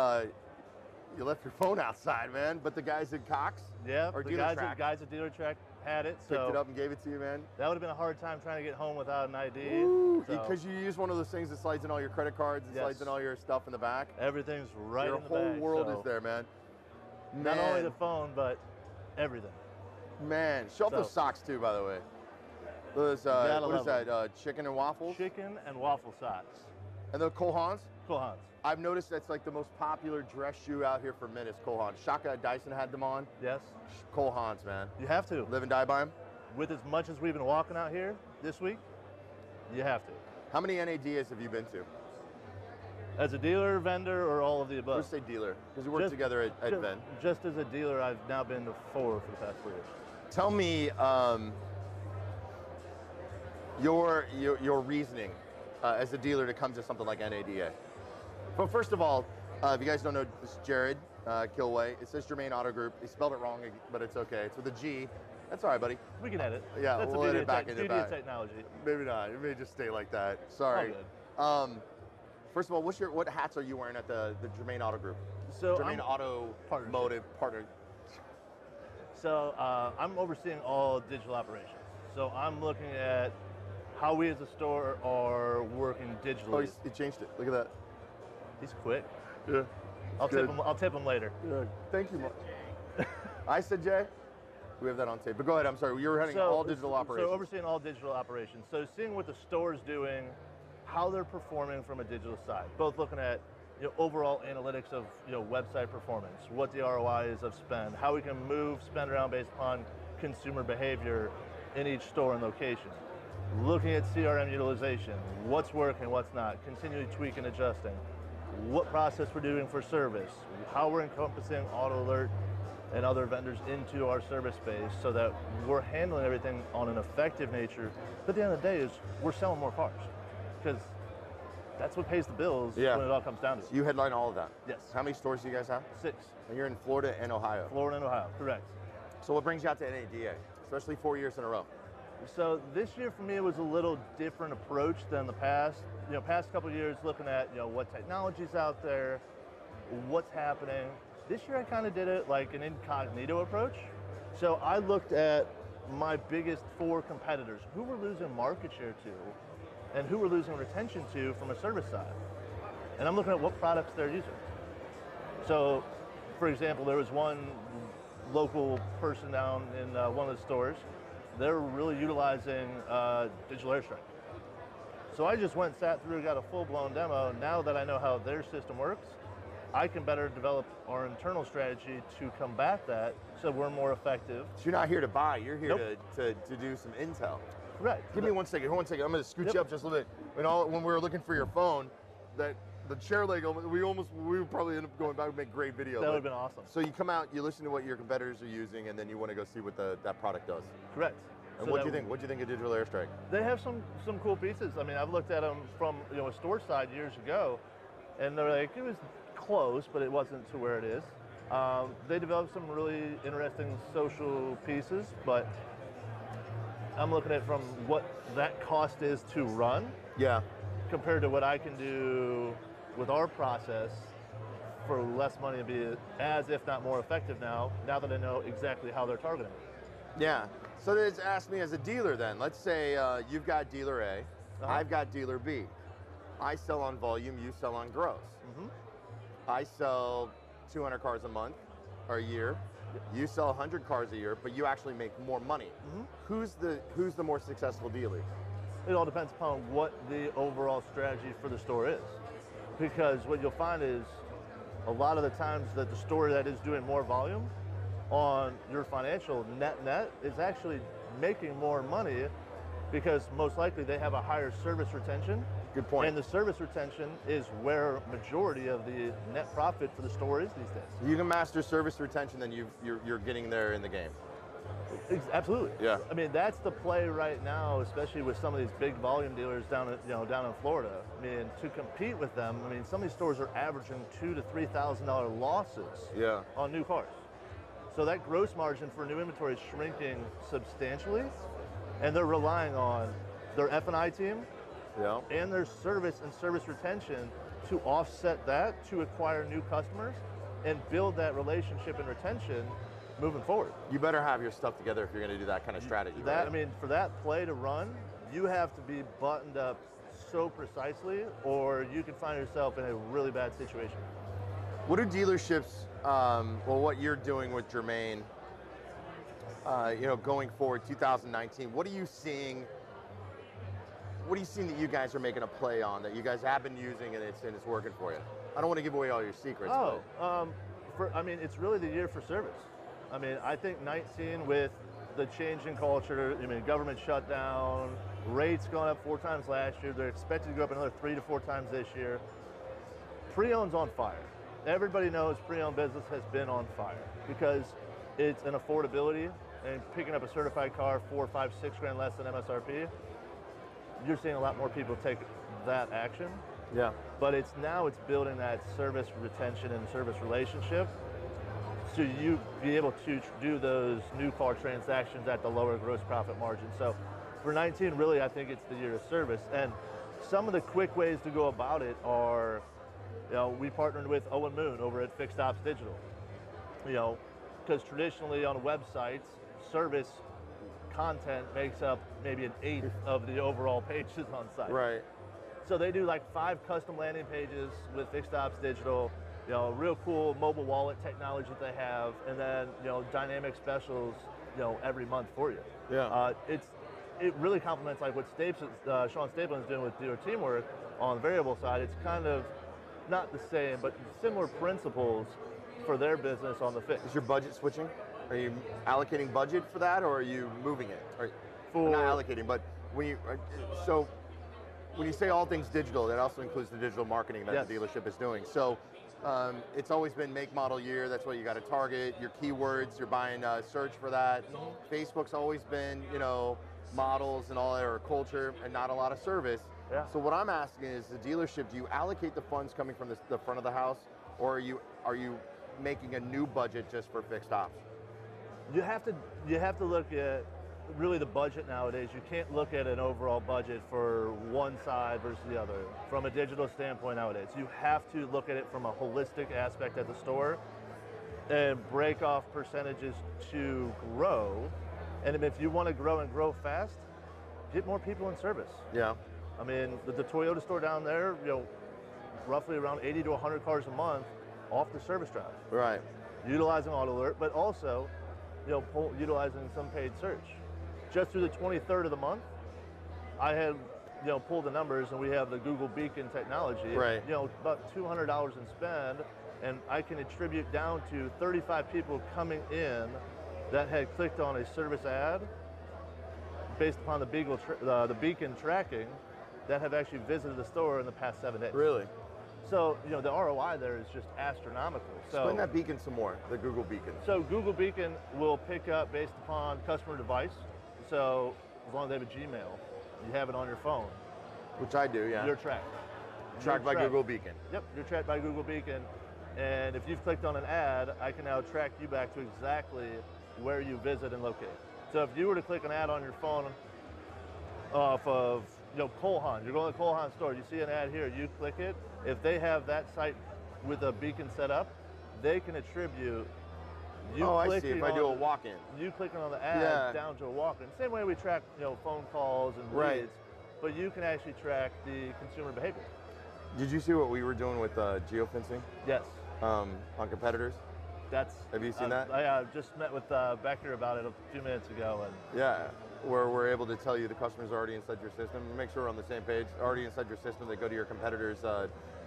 you left your phone outside, man. But the guys at Cox, or the guys at Dealer Track had it. Picked it up and gave it to you, man. That would have been a hard time trying to get home without an ID. Because you use one of those things that slides in all your credit cards and slides in all your stuff in the back. Everything's right in the bag. Your whole world is there, man. Not only the phone, but everything. Man, show off those socks too, by the way. Those, what is that, chicken and waffles? Chicken and waffle socks. And the Cole Haans? Cole Haans. I've noticed that's like the most popular dress shoe out here for men is Cole Haans. Shaka Dyson had them on. Yes. Cole Haans, man. You have to. Live and die by them? With as much as we've been walking out here this week, you have to. How many NADAs have you been to? As a dealer, vendor, or all of the above? Let's say dealer, because we work Just- together at Ven. Just as a dealer, I've now been to 4 for the past 4 years. Tell me your reasoning as a dealer to come to something like NADA. Well, first of all, if you guys don't know, this is Jared Kilway. It says Germain Auto Group. He spelled it wrong, but it's okay. It's with a G. That's all right, buddy. We can edit. Yeah, That's we'll the edit back beauty into of that. technology. Maybe not. It may just stay like that. Sorry. All good. First of all, what hats are you wearing at the Germain Auto Group? So Germain Automotive Partner. So I'm overseeing all digital operations. So I'm looking at how we as a store are working digitally. Oh, he changed it. Look at that. He's quick. Yeah. I'll tip him later. Yeah. Thank you, Mark. I said Jay. We have that on tape. But go ahead. I'm sorry. You're running all digital operations. So overseeing all digital operations. So seeing what the store's doing, how they're performing from a digital side. Both looking at overall analytics of website performance, what the ROI is of spend, how we can move spend around based upon consumer behavior in each store and location. Looking at CRM utilization, what's working, what's not, continually tweaking, adjusting. What process we're doing for service, how we're encompassing Auto Alert and other vendors into our service space so that we're handling everything on an effective nature. But at the end of the day is we're selling more cars because that's what pays the bills when it all comes down to it. So you headline all of that? Yes. How many stores do you guys have? 6. And you're in Florida and Ohio? Florida and Ohio, correct. So what brings you out to NADA, especially 4 years in a row? So this year for me was a little different approach than the past. Past couple of years looking at what technology's out there, what's happening. This year I kind of did it like an incognito approach. So I looked at my biggest 4 competitors, who we're losing market share to, and who we're losing retention to from a service side. And I'm looking at what products they're using. So, for example, there was one local person down in one of the stores. They're really utilizing digital airstrike. So I just went, sat through, got a full-blown demo. Now that I know how their system works, I can better develop our internal strategy to combat that so we're more effective. So you're not here to buy, you're here to do some intel. Correct. Give me 1 second, 1 second. I'm going to scoot you up just a little bit. When we were looking for your phone, the chair leg, we would probably end up going back and make great video. That would have been awesome. So you come out, you listen to what your competitors are using, and then you want to go see what that product does. Correct. And what do you think? What do you think of Digital Airstrike? They have some cool pieces. I mean, I've looked at them from a store side years ago, and they're like, it was close, but it wasn't to where it is. They developed some really interesting social pieces, but I'm looking at from what that cost is to run, compared to what I can do with our process for less money and be as, if not more effective now that I know exactly how they're targeting it. Yeah. So it's asked me as a dealer then. Let's say you've got dealer A, I've got dealer B. I sell on volume, you sell on gross. I sell 200 cars a month or a year. You sell 100 cars a year, but you actually make more money. Who's the more successful dealer? It all depends upon what the overall strategy for the store is. Because what you'll find is a lot of the times that the store that is doing more volume on your financial net is actually making more money because most likely they have a higher service retention. Good point. And the service retention is where majority of the net profit for the store is these days. You can master service retention, then you're getting there in the game. Absolutely. Yeah. I mean, that's the play right now, especially with some of these big volume dealers down in Florida. I mean, to compete with them, I mean, some of these stores are averaging $2,000 to $3,000 losses on new cars. So that gross margin for new inventory is shrinking substantially, and they're relying on their F&I team and their service and service retention to offset that, to acquire new customers and build that relationship and retention moving forward. You better have your stuff together if you're going to do that kind of strategy. I mean, for that play to run, you have to be buttoned up so precisely, or you can find yourself in a really bad situation. What do dealerships, what you're doing with Germain, going forward, 2019, what are you seeing? What are you seeing that you guys are making a play on, that you guys have been using and it's working for you? I don't want to give away all your secrets. I mean, it's really the year for service. I mean, I think 19 with the change in culture, I mean, government shutdown, rates going up 4 times last year, they're expected to go up another 3 to 4 times this year. Pre-owned's on fire. Everybody knows pre-owned business has been on fire because it's an affordability, and picking up a certified car 4, 5, 6 grand less than MSRP, you're seeing a lot more people take that action. Yeah. But it's building that service retention and service relationship, so you be able to do those new car transactions at the lower gross profit margin. So for 19, really, I think it's the year of service. And some of the quick ways to go about it are, we partnered with Owen Moon over at Fixed Ops Digital. Because traditionally on websites, service content makes up maybe an eighth of the overall pages on site. Right. So they do like 5 custom landing pages with Fixed Ops Digital, real cool mobile wallet technology that they have, and then, dynamic specials, every month for you. Yeah. It really complements like what Sean Stapleton is doing with Dealer Teamwork on the variable side. It's kind of not the same, but similar principles for their business on the fixed. Is your budget switching? Are you allocating budget for that, or are you moving it? For not allocating, but when you when you say all things digital, that also includes the digital marketing that the dealership is doing. So it's always been make, model, year. That's what you got to target. Your keywords, you're buying search for that. Facebook's always been, models and all that, or culture, and not a lot of service. Yeah. So what I'm asking is, the dealership, do you allocate the funds coming from the front of the house, or are you making a new budget just for fixed ops? You have to look at really the budget nowadays. You can't look at an overall budget for one side versus the other from a digital standpoint nowadays. You have to look at it from a holistic aspect at the store and break off percentages to grow. And if you want to grow and grow fast, get more people in service. Yeah. I mean, the Toyota store down there, roughly around 80 to 100 cars a month off the service drive. Right. Utilizing auto alert, but also, utilizing some paid search. Just through the 23rd of the month, I had, pulled the numbers, and we have the Google Beacon technology. Right. About $200 in spend, and I can attribute down to 35 people coming in that had clicked on a service ad based upon the Beacon tracking that have actually visited the store in the past 7 days. Really? So, the ROI there is just astronomical. Explain that Beacon some more, the Google Beacon. So Google Beacon will pick up based upon customer device. So as long as they have a Gmail, you have it on your phone. Which I do, yeah. You're tracked. Tracked by Google Beacon. Yep, you're tracked by Google Beacon. And if you've clicked on an ad, I can now track you back to exactly where you visit and locate. So if you were to click an ad on your phone off of, Cole Haan, you're going to the Cole Haan store, you see an ad here, you click it. If they have that site with a beacon set up, they can attribute I see. If I do a walk-in. You clicking on the ad down to a walk-in. Same way we track, phone calls and leads, but you can actually track the consumer behavior. Did you see what we were doing with geofencing? Yes. On competitors? Have you seen that? I just met with Becker about it a few minutes ago. And yeah, where we're able to tell you the customer's already inside your system. Make sure we're on the same page. Already inside your system, they go to your competitor's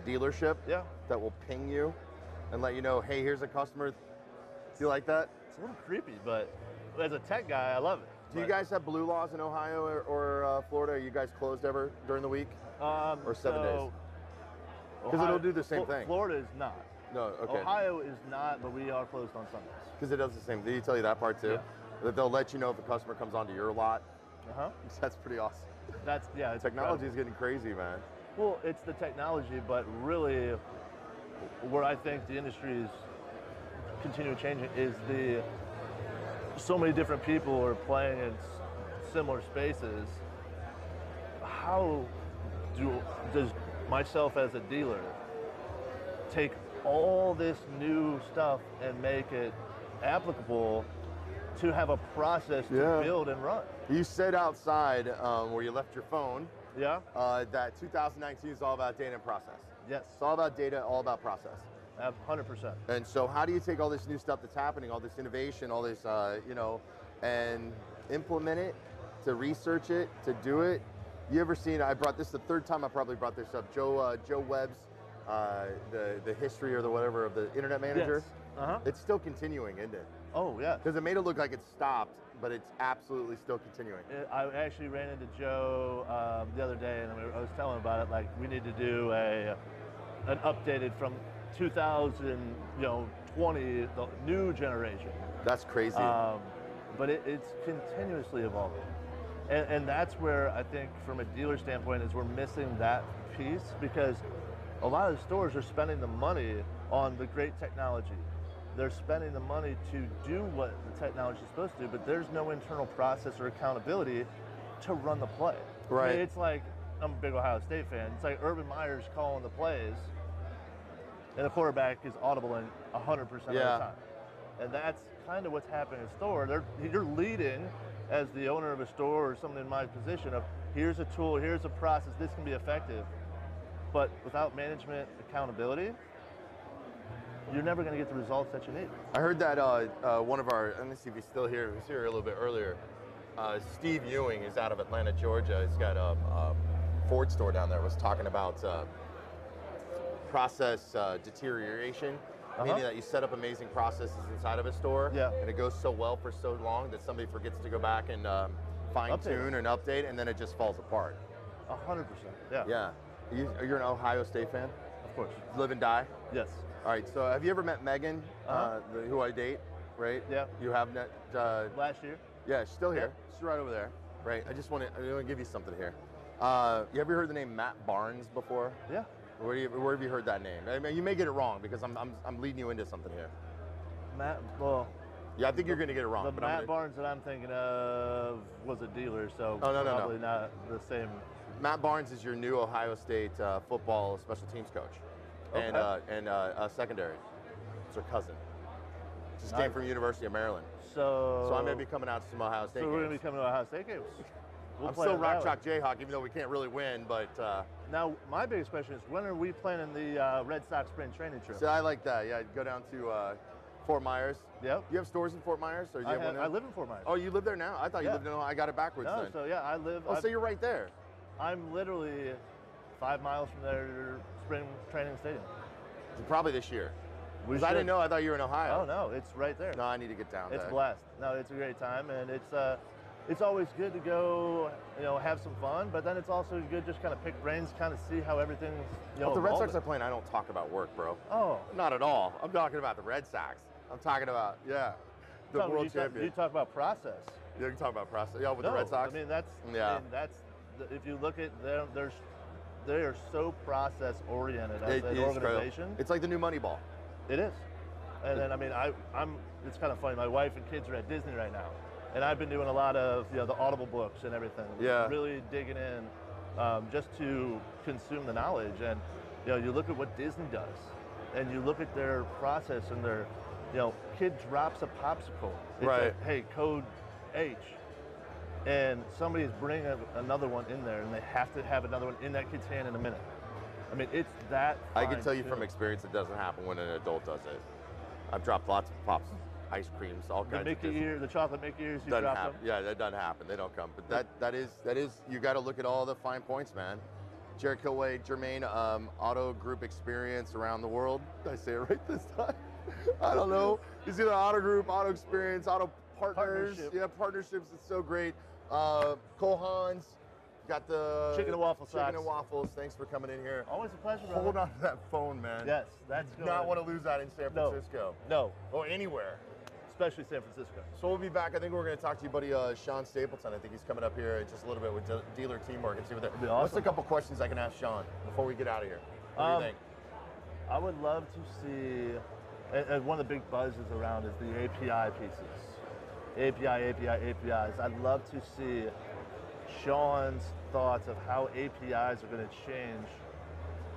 dealership. Yeah. That will ping you and let you know, hey, here's a customer. Do you like that? It's a little creepy, but as a tech guy, I love it. Do you guys have blue laws in Ohio or Florida? Are you guys closed ever during the week? Or 7 days? Because it'll do the same thing. Florida is not. No, okay. Ohio is not, but we are closed on Sundays. Because it does the same. Did he tell you that part too? Yeah. That they'll let you know if a customer comes onto your lot? Uh-huh. That's pretty awesome. It's Technology incredible. is getting crazy, man. Well, it's the technology, but really where I think the industry is continuing changing is so many different people are playing in similar spaces. How does myself as a dealer take all this new stuff and make it applicable to have a process to build and run? You said outside where you left your phone that 2019 is all about data and process. Yes. It's all about data, all about process. 100%. And so how do you take all this new stuff that's happening, all this innovation, all this, and implement it, to research it, to do it? You ever seen, I brought this the third time I probably brought this up, Joe Webb's, the history or the whatever of the internet manager? Yes. Uh-huh. It's still continuing, isn't it? Oh, yeah. Because it made it look like it stopped, but it's absolutely still continuing. I actually ran into Joe the other day, and I was telling him about it, like we need to do an updated from 2020, the new generation. That's crazy. But it's continuously evolving. And that's where I think from a dealer standpoint is we're missing that piece, because a lot of the stores are spending the money on the great technology. They're spending the money to do what the technology is supposed to do, but there's no internal process or accountability to run the play. Right. I mean, it's like, I'm a big Ohio State fan. It's like Urban Meyer's calling the plays, and the quarterback is audible in 100% of the time. And that's kind of what's happening in a store. You're leading as the owner of a store or someone in my position of, here's a tool, here's a process, this can be effective. But without management accountability, you're never going to get the results that you need. I heard that one of our, let me see if he's still here. He was here a little bit earlier. Steve Ewing is out of Atlanta, Georgia. He's got a Ford store down there. Was talking about process deterioration, meaning that you set up amazing processes inside of a store, and it goes so well for so long that somebody forgets to go back and fine tune and update, and then it just falls apart. 100%. Yeah. Yeah. You're an Ohio State fan? Of course. Live and die? Yes. All right, so have you ever met Megan, who I date, right? Yeah. You have met? Last year. Yeah, she's still here. She's right over there. Right, I want to give you something here. You ever heard the name Matt Barnes before? Yeah. Where have you heard that name? I mean, you may get it wrong because I'm leading you into something here. Matt, well. Yeah, I think you're going to get it wrong. The Matt Barnes that I'm thinking of was a dealer, so probably not the same. Matt Barnes is your new Ohio State football special teams coach, and secondary. It's her cousin. Just came from University of Maryland. So I'm going to be coming out to some Ohio State games. So we're going to be coming to Ohio State games. I'm still Rock Chalk Jayhawk, even though we can't really win, but... Now, my biggest question is, when are we planning the Red Sox spring training trip? So I like that, yeah. Go down to Fort Myers. Yep. You have stores in Fort Myers? Or I live in Fort Myers. Oh, you live there now? I thought you lived in Ohio. I got it backwards then. So yeah, I live... Oh, so you're right there. I'm literally 5 miles from their spring training stadium. Probably this year. Because I didn't know. I thought you were in Ohio. Oh, no, it's right there. No, I need to get down there. It's a blast. No, it's a great time, and it's always good to go, have some fun, but then it's also good just kind of pick brains, kind of see how everything's, If the Red Sox are playing, I don't talk about work, bro. Oh. Not at all. I'm talking about the Red Sox. I'm talking about, the world champion. You talk about process. Yeah, you can talk about process. Yeah, with the Red Sox? I mean, if you look at them, they are so process oriented as an organization. It's like the new Moneyball. It is. And then, I mean, it's kind of funny. My wife and kids are at Disney right now. And I've been doing a lot of, the Audible books and everything. Yeah. Really digging in just to consume the knowledge. And, you look at what Disney does, and you look at their process and their, kid drops a popsicle. It's like, hey, code H. And somebody's bringing another one in there, and they have to have another one in that kid's hand in a minute. I mean, it's that I can tell you from experience it doesn't happen when an adult does it. I've dropped lots of pops, ice creams, all kinds of things. The chocolate Mickey ears, you doesn't dropped happen. them? Yeah, that doesn't happen. They don't come. But that is you got to look at all the fine points, man. Jared Kilway, Jermaine, auto group experience around the world. Did I say it right this time? I don't know. It's either auto group, auto experience, auto partners. Yeah, partnerships. It's so great. Cole Hans, got the chicken and waffle socks. Chicken and waffles. Thanks for coming in here. Always a pleasure, brother. Hold on to that phone, man. Yes, that's good. Do not want to lose that in San Francisco. No. Or anywhere. Especially San Francisco. So we'll be back. I think we're going to talk to you, buddy, Sean Stapleton. I think he's coming up here in just a little bit with dealer teamwork and see what they're. Awesome. What's a couple questions I can ask Sean before we get out of here? What do you think? I would love to see, and one of the big buzzes around is the API pieces. APIs. I'd love to see Sean's thoughts of how APIs are going to change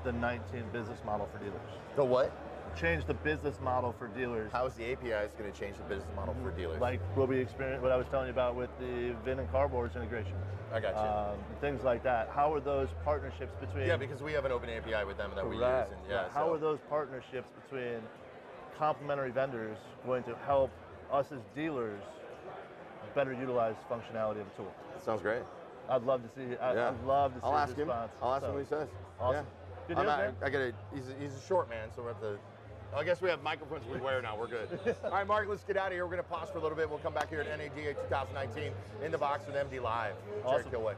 the 19 business model for dealers. The what? Change the business model for dealers. How is the APIs going to change the business model for dealers? Like what we experienced, what I was telling you about with the VIN and carboards integration. I got you. Things like that. How are those partnerships between? Yeah, because we have an open API with them that we use. And how are those partnerships between complementary vendors going to help us as dealers better utilize functionality of the tool? That sounds great. I'd love to see. I'd love to see. I'll ask him. Response. I'll ask him what he says. Awesome. Yeah. Good news, man. He's a short man, so we have to. I guess we have microphones we wear now. We're good. All right, Mark, let's get out of here. We're going to pause for a little bit. We'll come back here at NADA 2019 in the box with MD Live. Awesome. Jared Kilway.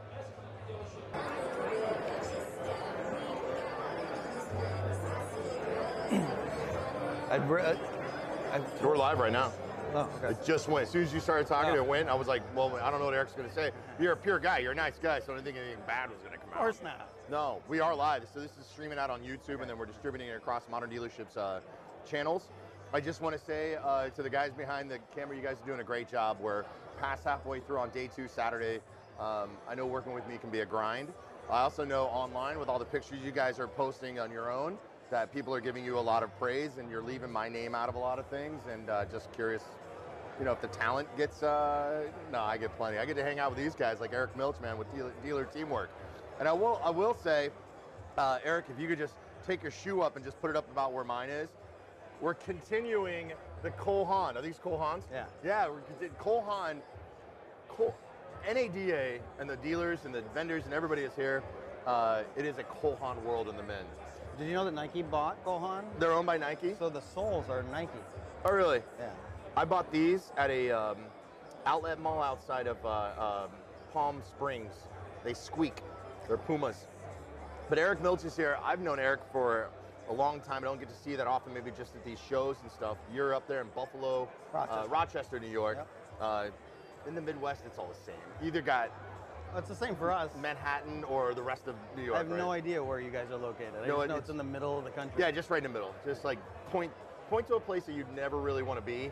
We're live right now. Oh, okay. It just went. As soon as you started talking, it went. I was like, well, I don't know what Eric's going to say. You're a pure guy. You're a nice guy, so I didn't think anything bad was going to come out. Of course not. No, we are live. So this is streaming out on YouTube, and then we're distributing it across Modern Dealerships channels. I just want to say to the guys behind the camera, you guys are doing a great job. We're past halfway through on day 2 Saturday. I know working with me can be a grind. I also know online with all the pictures you guys are posting on your own that people are giving you a lot of praise, and you're leaving my name out of a lot of things, and just curious, you know, if the talent gets, no, I get plenty. I get to hang out with these guys like Eric Milch, man, with dealer teamwork. And I will say, Eric, if you could just take your shoe up and just put it up about where mine is. We're continuing the Cole Haan. Are these Cole Haans? Yeah. Yeah, we're continuing. Cole Haan, NADA and the dealers and the vendors and everybody is here. It is a Cole Haan world in the men's. Did you know that Nike bought Cole Haan? They're owned by Nike? So the soles are Nike. Oh, really? Yeah. I bought these at a outlet mall outside of Palm Springs. They squeak. They're Pumas. But Eric Milch is here. I've known Eric for a long time. I don't get to see that often, maybe just at these shows and stuff. You're up there in Buffalo, Rochester, New York. Yep. In the Midwest, it's all the same. You either got it's the same for us. Manhattan or the rest of New York. I have no idea where you guys are located. I just know it's in the middle of the country. Yeah, just right in the middle. Just like point to a place that you'd never really want to be.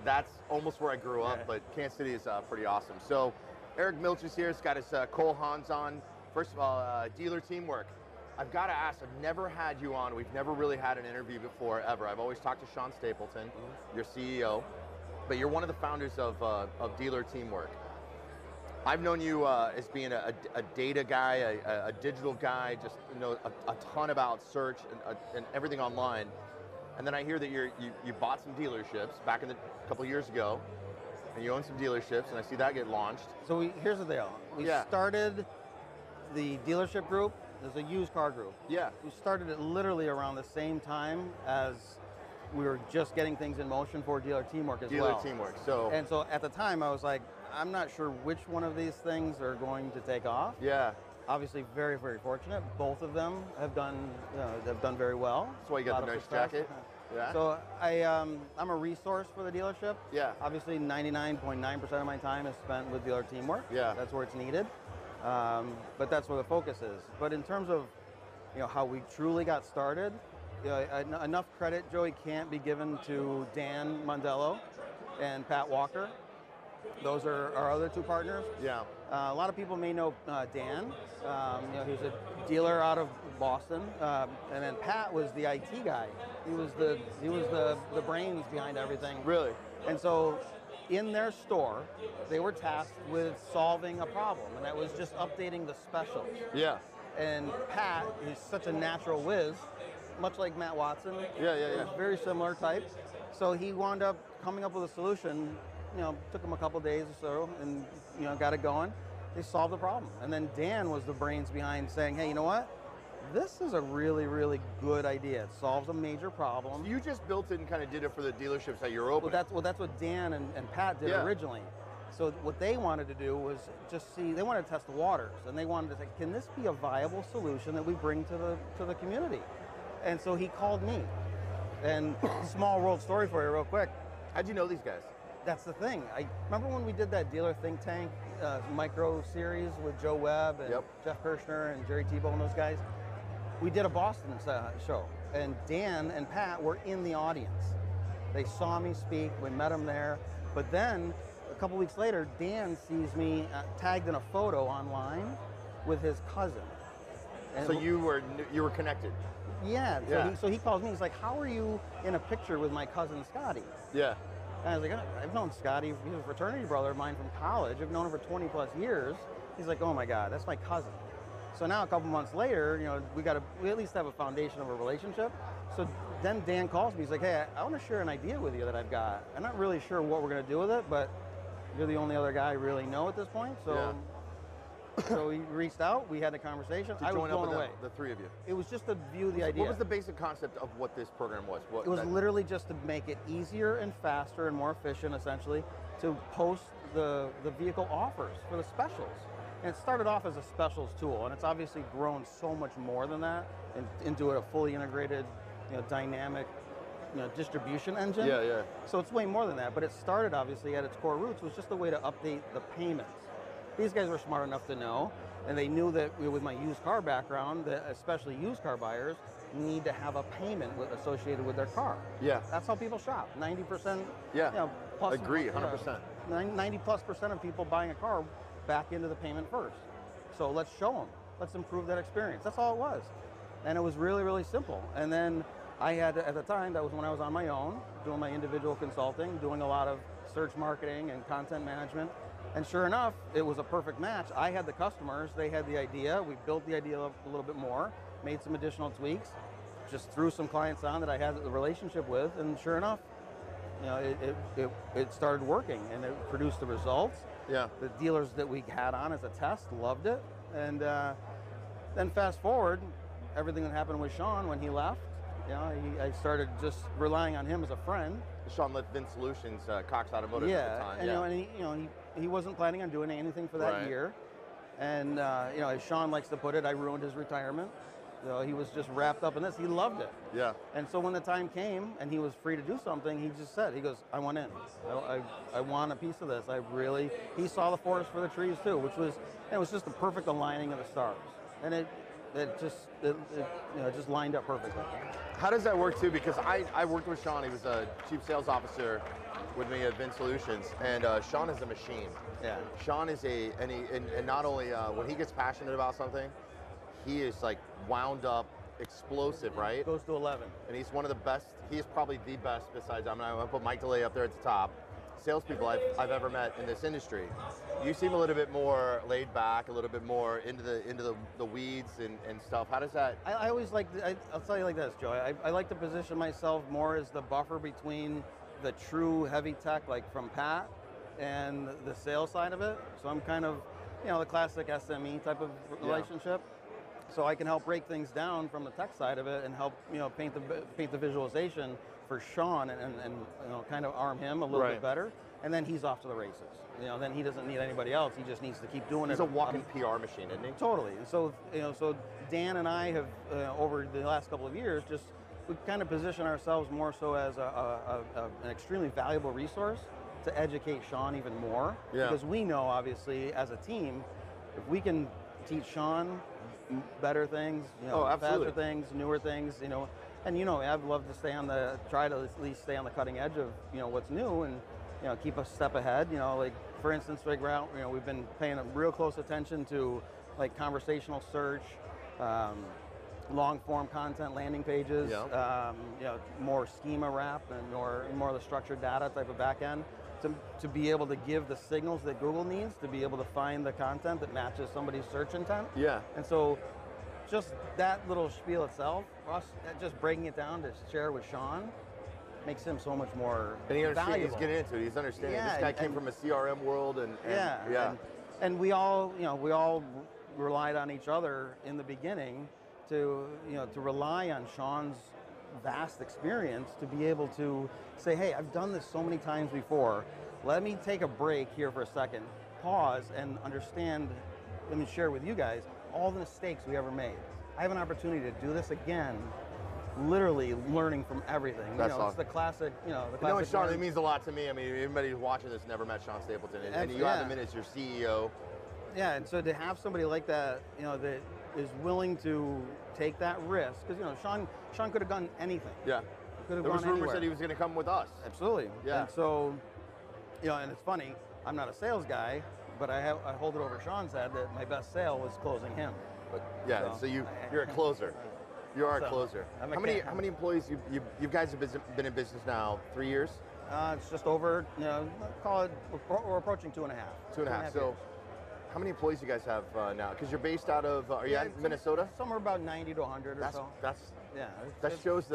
That's almost where I grew up, but Kansas City is pretty awesome. So Eric Milch is here. He's got his Cole Haans on. First of all, dealer teamwork. I've got to ask, I've never had you on. We've never really had an interview before, ever. I've always talked to Sean Stapleton, your CEO, but you're one of the founders of Dealer Teamwork. I've known you as being a data guy, a digital guy, just know a ton about search and everything online. And then I hear that you bought some dealerships back in a couple of years ago, and you own some dealerships, and I see that get launched. So here's the deal. We started the dealership group. There's a used car group. Yeah. We started it literally around the same time as we were just getting things in motion for Dealer Teamwork as well. Dealer Teamwork. And so at the time I was like, I'm not sure which one of these things are going to take off. Yeah. Obviously very, very fortunate. Both of them have done very well. That's why you got the nice jacket. Yeah. So I'm a resource for the dealership. Yeah. Obviously 99.9% of my time is spent with Dealer Teamwork. Yeah. That's where it's needed. But that's where the focus is. But in terms of how we truly got started, enough credit, Joey, can't be given to Dan Mondello and Pat Walker. Those are our other 2 partners. Yeah. A lot of people may know Dan. He's a dealer out of Boston, and then Pat was the IT guy. He was the brains behind everything. Really? And so, in their store, they were tasked with solving a problem, and that was just updating the specials. Yeah. And Pat is such a natural whiz, much like Matt Watson. Yeah. Very similar type. So he wound up coming up with a solution. Took him a couple days or so, and got it going. They solved the problem, and then Dan was the brains behind saying, "Hey, you know what? This is a really, really good idea. It solves a major problem." So you just built it and kind of did it for the dealerships that you're opening. Well, that's what Dan and Pat did originally. So what they wanted to do was just they wanted to test the waters, and they wanted to say, can this be a viable solution that we bring to the community? And so he called me. And small world story for you real quick. How'd you know these guys? That's the thing. I remember when we did that dealer think tank micro series with Joe Webb and Jeff Kirshner and Jerry Tebow and those guys. We did a Boston show, and Dan and Pat were in the audience. They saw me speak. We met them there. But then a couple weeks later, Dan sees me tagged in a photo online with his cousin. And so you were connected. Yeah. So he calls me. He's like, "How are you in a picture with my cousin Scotty?" Yeah. And I was like, "I've known Scotty. He's a fraternity brother of mine from college. I've known him for 20 plus years." He's like, "Oh my God, that's my cousin." So now a couple months later, we at least have a foundation of a relationship. So then Dan calls me. He's like, "Hey, I want to share an idea with you that I've got. I'm not really sure what we're going to do with it, but you're the only other guy I really know at this point." So So he reached out, we had a conversation. I was blown away. The 3 of you. It was just to view the idea. What was the basic concept of what this program was? It was literally just to make it easier and faster and more efficient, essentially, to post the vehicle offers for the specials. And it started off as a specials tool, and it's obviously grown so much more than that into a fully integrated, dynamic, distribution engine. Yeah, yeah. So it's way more than that, but it started obviously at its core roots was just a way to update the payments. These guys were smart enough to know, and they knew that with my used car background, that especially used car buyers need to have a payment associated with their car. Yeah. That's how people shop. 90%. Yeah. Plus, Agree, 100%. 90+% of people buying a car back into the payment first. So let's show them. Let's improve that experience. That's all it was. And it was really, really simple. And then I had, at the time, that was when I was on my own, doing my individual consulting, doing a lot of search marketing and content management. And sure enough, it was a perfect match. I had the customers, they had the idea. We built the idea up a little bit more, made some additional tweaks, just threw some clients on that I had the relationship with, and sure enough, it started working and it produced the results. Yeah. The dealers that we had on as a test loved it. And then fast forward, everything that happened with Sean when he left, I started just relying on him as a friend. Sean left Vin Solutions, Cox Automotive at the time. And he wasn't planning on doing anything for that Right. year. And as Sean likes to put it, I ruined his retirement. He was just wrapped up in this. He loved it. Yeah. And so when the time came and he was free to do something, he just said, he goes, I want in. I want a piece of this. He saw the forest for the trees too, which was, it was just the perfect aligning of the stars. And it just lined up perfectly. How does that work too? Because I worked with Sean. He was a chief sales officer with me at Vin Solutions, and Sean is a machine. Yeah. Sean is and not only when he gets passionate about something, he is like wound up, explosive, right? Goes to 11. And he's one of the best. He is probably the best besides, I'm going to put Mike DeLay up there at the top, salespeople I've ever met in this industry. You seem a little bit more laid back, a little bit more into the weeds and stuff. How does that? I always like, I'll tell you like this, Joe. I like to position myself more as the buffer between the true heavy tech, like from Pat, and the sales side of it. So I'm kind of, the classic SME type of relationship. So I can help break things down from the tech side of it and help, paint the visualization for Sean and kind of arm him a little bit better. And then he's off to the races. Then he doesn't need anybody else. He just needs to keep doing it. He's a walking PR machine, isn't he? Totally. And so, so Dan and I have, over the last couple of years, we've kind of positioned ourselves more so as an extremely valuable resource to educate Sean even more. Yeah. Because we know, obviously, as a team, if we can teach Sean better things, faster things, newer things, and I'd love to try to at least stay on the cutting edge of, what's new and, keep a step ahead. Like for instance, we've been paying a real close attention to like conversational search, long form content landing pages, more schema wrap and more of the structured data type of back end to be able to give the signals that Google needs to be able to find the content that matches somebody's search intent. Yeah. And so just that little spiel itself, us just breaking it down to share with Sean, makes him so much more valuable. He's getting into it. He's understanding. This guy came from a CRM world, and we all relied on each other in the beginning to rely on Sean's vast experience to be able to say, hey, I've done this so many times before. Let me take a break here for a second, pause, and understand. Let me share with you guys all the mistakes we ever made. I have an opportunity to do this again, literally learning from everything. That's awesome. It's the classic, Sean, it means a lot to me. I mean, anybody who's watching this never met Sean Stapleton, and you have him in as your CEO. Yeah, and so to have somebody like that, that is willing to take that risk, because Sean could have done anything. Yeah. Could have there was gone rumors anywhere. that he was going to come with us. Absolutely. Yeah. And so, and it's funny. I'm not a sales guy, but I hold it over Sean's head that my best sale was closing him. But so you're a closer. You are a closer. How many employees you guys have been in business now? 3 years? It's just over. Call it. We're approaching 2.5. 2.5. So. Years. How many employees you guys have now? Because you're based out of, are you in Minnesota? Somewhere about 90 to 100 or so. That shows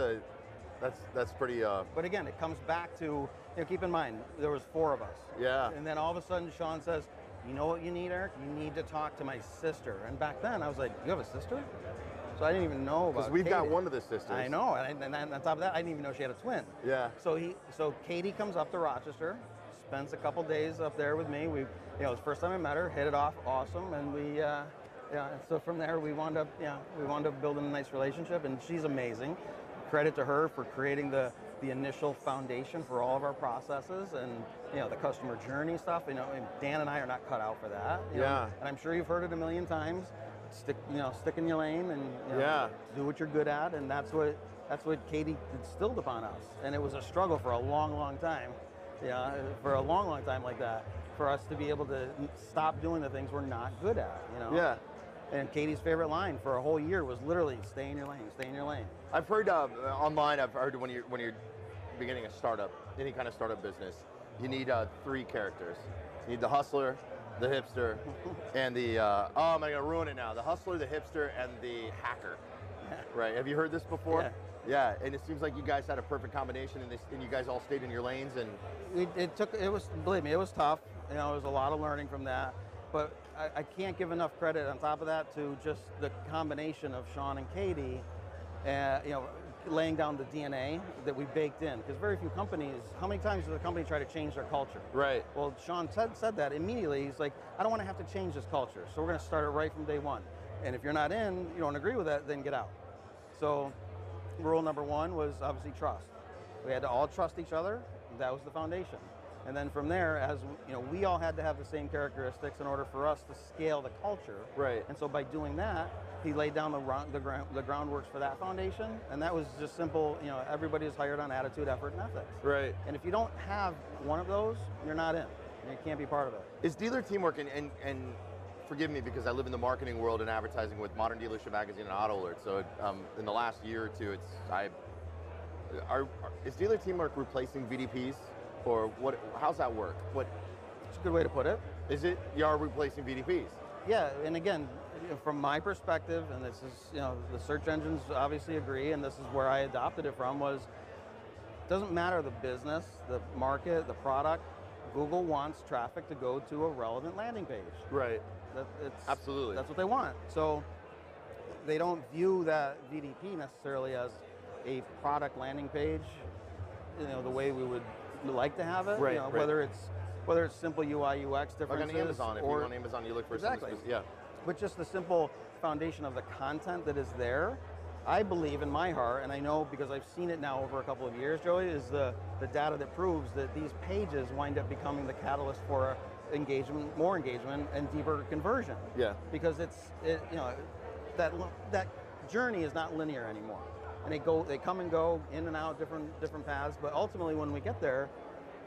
that's pretty. But again, it comes back to, keep in mind, there was 4 of us. Yeah. And then all of a sudden Sean says, you know what you need, Eric? You need to talk to my sister. And back then I was like, you have a sister? So I didn't even know about Because we've Katie. got one of the sisters. I know, and on top of that, I didn't even know she had a twin. Yeah. So Katie comes up to Rochester, spends a couple days up there with me. We, it was the first time I met her, hit it off awesome, and we, so from there we wound up building a nice relationship, and she's amazing. Credit to her for creating the initial foundation for all of our processes and the customer journey stuff. And Dan and I are not cut out for that. You know, and I'm sure you've heard it a million times. Stick in your lane and do what you're good at, and that's what Katie instilled upon us. And it was a struggle for a long, long time. For a long, long time like that, for us to be able to stop doing the things we're not good at. And Katie's favorite line for a whole year was literally "Stay in your lane, stay in your lane." I've heard online. I've heard when you're beginning a startup, any kind of startup business, you need 3 characters. You need the hustler, the hipster, and the oh, am I gonna ruin it now? The hustler, the hipster, and the hacker. Right? Have you heard this before? Yeah. And it seems like you guys had a perfect combination, and you guys all stayed in your lanes. And believe me, it was tough. There was a lot of learning from that. But I can't give enough credit on top of that to just the combination of Sean and Katie, laying down the DNA that we baked in. Because very few companies, how many times does a company try to change their culture? Right. Well, Sean said that immediately. He's like, I don't want to have to change this culture, so we're going to start it right from day one. And if you're not in, you don't agree with that, then get out. So rule number 1 was obviously trust. We had to all trust each other. That was the foundation. And then from there, as we all had to have the same characteristics in order for us to scale the culture. Right. And so by doing that, he laid down the groundworks for that foundation, and that was just simple. Everybody is hired on attitude, effort, and ethics. Right. And if you don't have one of those, you're not in. You can't be part of it. Is dealer teamwork, and forgive me because I live in the marketing world and advertising with Modern Dealership Magazine and Auto Alert. So in the last year or two, is dealer teamwork replacing VDPs? Or what? How's that work? It's a good way to put it. Is it you are replacing VDPs? Yeah, and again, from my perspective, and this is the search engines obviously agree, and this is where I adopted it from, was doesn't matter the business, the market, the product. Google wants traffic to go to a relevant landing page. Right. Absolutely. That's what they want. So they don't view that VDP necessarily as a product landing page, the way we would like to have it. Right, whether it's simple UI UX differences. Like on Amazon, if you're on Amazon, you look for exactly. Yeah. But just the simple foundation of the content that is there, I believe in my heart, and I know because I've seen it now over a couple of years, Joey, is the data that proves that these pages wind up becoming the catalyst for engagement, more engagement, and deeper conversion. Yeah. Because that journey is not linear anymore. And they come and go in and out different paths, but ultimately when we get there,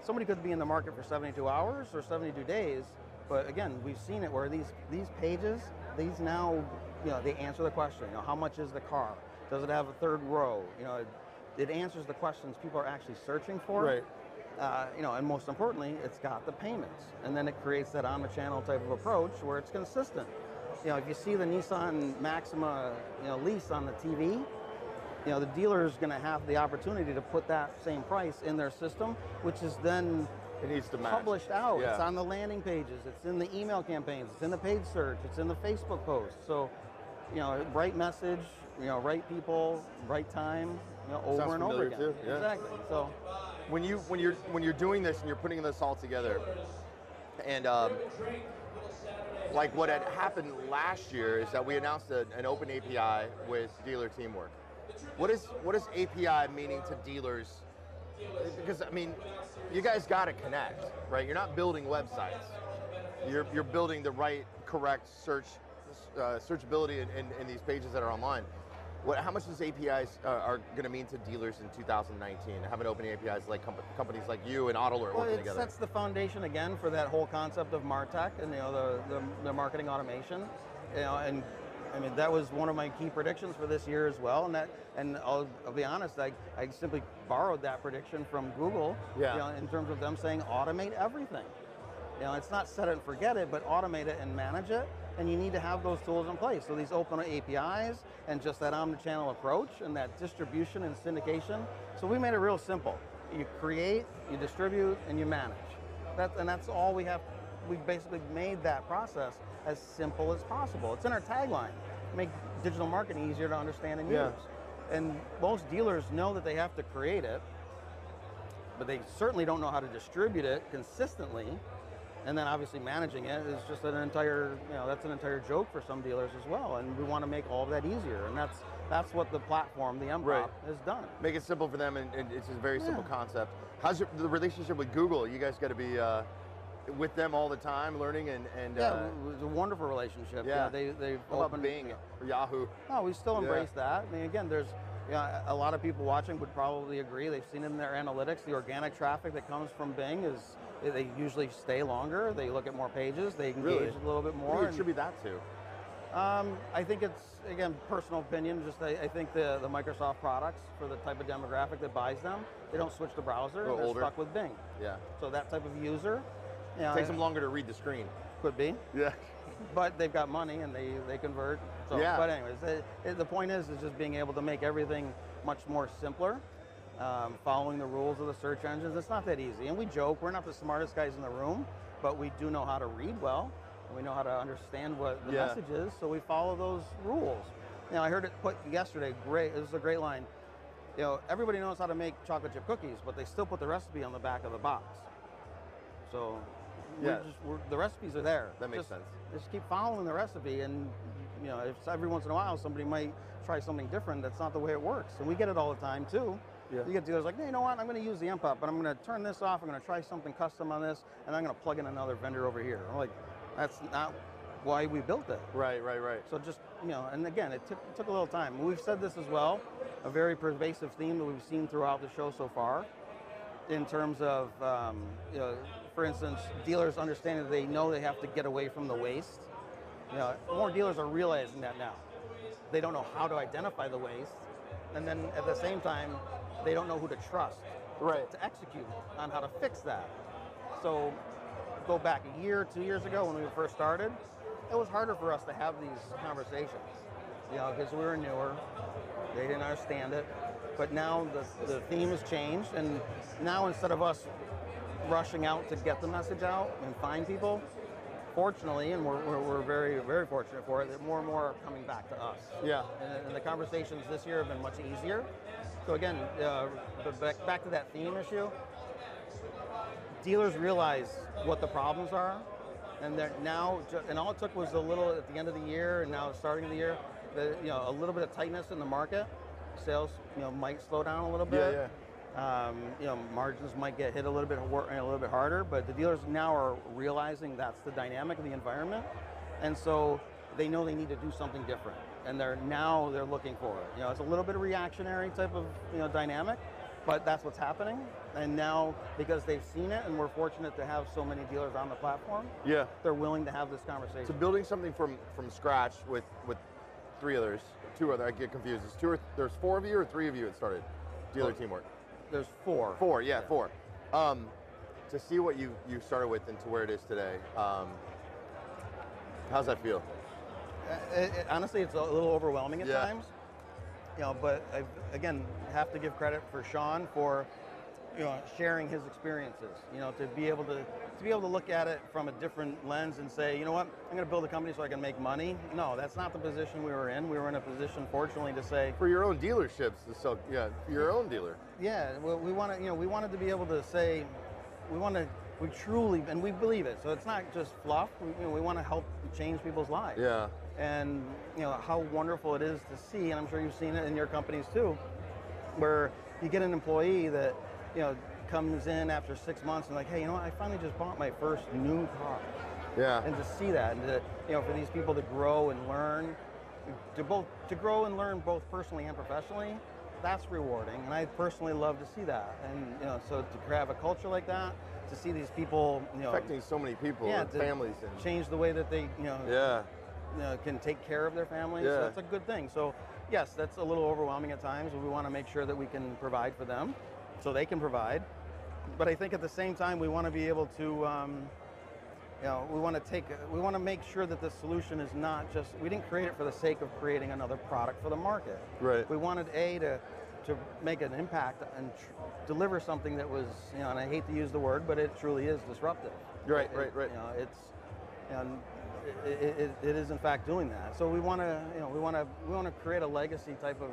somebody could be in the market for 72 hours or 72 days, but again, we've seen it where these pages, these now, they answer the question, how much is the car? Does it have a third row? It answers the questions people are actually searching for. Right. And most importantly, it's got the payments. And then it creates that omni-channel type of approach where it's consistent. If you see the Nissan Maxima, lease on the TV, the dealer is going to have the opportunity to put that same price in their system, which is then it needs to published out. Yeah. It's on the landing pages, it's in the email campaigns, it's in the paid search, it's in the Facebook posts. So, right message, right people, right time, over and over again. Too. Yeah. Exactly. So, when you're doing this and you're putting this all together, and like what had happened last year is that we announced an open API with dealer teamwork. What is API meaning to dealers? Because you guys got to connect, right? You're not building websites. You're building the right, correct searchability in these pages that are online. How much does APIs are going to mean to dealers in 2019? Having open APIs like companies like you and Auto Alert working together. It sets the foundation again for that whole concept of MarTech and the marketing automation. And that was one of my key predictions for this year as well. And I'll be honest, I simply borrowed that prediction from Google. Yeah. In terms of them saying automate everything. It's not set it and forget it, but automate it and manage it. And you need to have those tools in place. So these open APIs and just that omnichannel approach and that distribution and syndication. So we made it real simple. You create, you distribute, and you manage. That's all we have. We basically made that process as simple as possible. It's in our tagline. Make digital marketing easier to understand and use. And most dealers know that they have to create it. but they certainly don't know how to distribute it consistently. And then obviously managing it is just an entire, that's an entire joke for some dealers as well. And we want to make all of that easier. And that's what the platform, the MPOP, has done. Make it simple for them, and it's a very simple concept. How's the relationship with Google? You guys got to be with them all the time, learning and yeah, it was a wonderful relationship. Yeah, they've what opened about Bing or Yahoo. No, we still embrace that. I mean, again, there's a lot of people watching would probably agree. They've seen in their analytics the organic traffic that comes from Bing is they usually stay longer. They look at more pages. They engage a little bit more. What do you attribute that to? I think it's, again, personal opinion. Just I think the Microsoft products for the type of demographic that buys them, they don't switch the browser. They're stuck with Bing. Yeah. So that type of user, takes them longer to read the screen. Could be. Yeah. But they've got money and they convert. So, yeah. But anyways, the point is just being able to make everything much more simpler, following the rules of the search engines. It's not that easy. And we joke, we're not the smartest guys in the room, but we do know how to read well. And we know how to understand what the message is, so we follow those rules. I heard it put yesterday, this is a great line. Everybody knows how to make chocolate chip cookies, but they still put the recipe on the back of the box. So the recipes are there. That makes sense. Just keep following the recipe, and if every once in a while somebody might try something different, that's not the way it works. And we get it all the time too. Yeah. You get dealers like, hey, you know what, I'm going to use the MPOP, but I'm going to turn this off, I'm going to try something custom on this, and I'm going to plug in another vendor over here. I'm like, that's not why we built it. Right. So just, and again, it took a little time. We've said this as well, a very pervasive theme that we've seen throughout the show so far, in terms of, for instance, dealers understanding that they know they have to get away from the waste. More dealers are realizing that now. They don't know how to identify the waste, and then at the same time, they don't know who to trust to execute on how to fix that. So go back a year, 2 years ago when we first started, it was harder for us to have these conversations, because we were newer, they didn't understand it. But now the theme has changed, and now instead of us rushing out to get the message out and find people, fortunately, and we're very, very fortunate for it, that more and more are coming back to us. Yeah. And the conversations this year have been much easier. So again, back to that theme issue, dealers realize what the problems are, and they're now, and all it took was a little at the end of the year, and now starting of the year, a little bit of tightness in the market. Sales, might slow down a little bit. Margins might get hit a little bit harder, but the dealers now are realizing that's the dynamic of the environment, and so they know they need to do something different, and they're looking for it. It's a little bit of reactionary type of dynamic, but that's what's happening. And now, because they've seen it, and we're fortunate to have so many dealers on the platform, they're willing to have this conversation. So building something from scratch with two other, I get confused. There's 4 of you or 3 of you that started dealer teamwork? There's 4. 4, yeah, 4. To see what you started with and to where it is today, how's that feel? Honestly, it's a little overwhelming at times. But I, again, have to give credit for Sean for sharing his experiences. To be able to look at it from a different lens and say, you know what, I'm going to build a company so I can make money. No, that's not the position we were in. We were in a position, fortunately, to say for your own dealerships. So for your own dealer. Yeah, well, we wanted to be able to say, we truly, and we believe it. So it's not just fluff. We want to help change people's lives. Yeah. And how wonderful it is to see, and I'm sure you've seen it in your companies too, where you get an employee that comes in after 6 months and like, hey, I finally just bought my first new car. Yeah. And to see that, and for these people to grow and learn, to grow and learn both personally and professionally, that's rewarding. And I personally love to see that. And so to have a culture like that, to see these people, affecting so many people, and families, and change the way that they, can take care of their families. So that's a good thing. So yes, that's a little overwhelming at times. We want to make sure that we can provide for them, so they can provide. But I think at the same time, we want to be able to, we want to make sure that the solution is not just, we didn't create it for the sake of creating another product for the market. Right. We wanted to make an impact and deliver something that was, and I hate to use the word, but it truly is disruptive. Right. It's, and it is in fact doing that. So we want to, we want to create a legacy type of,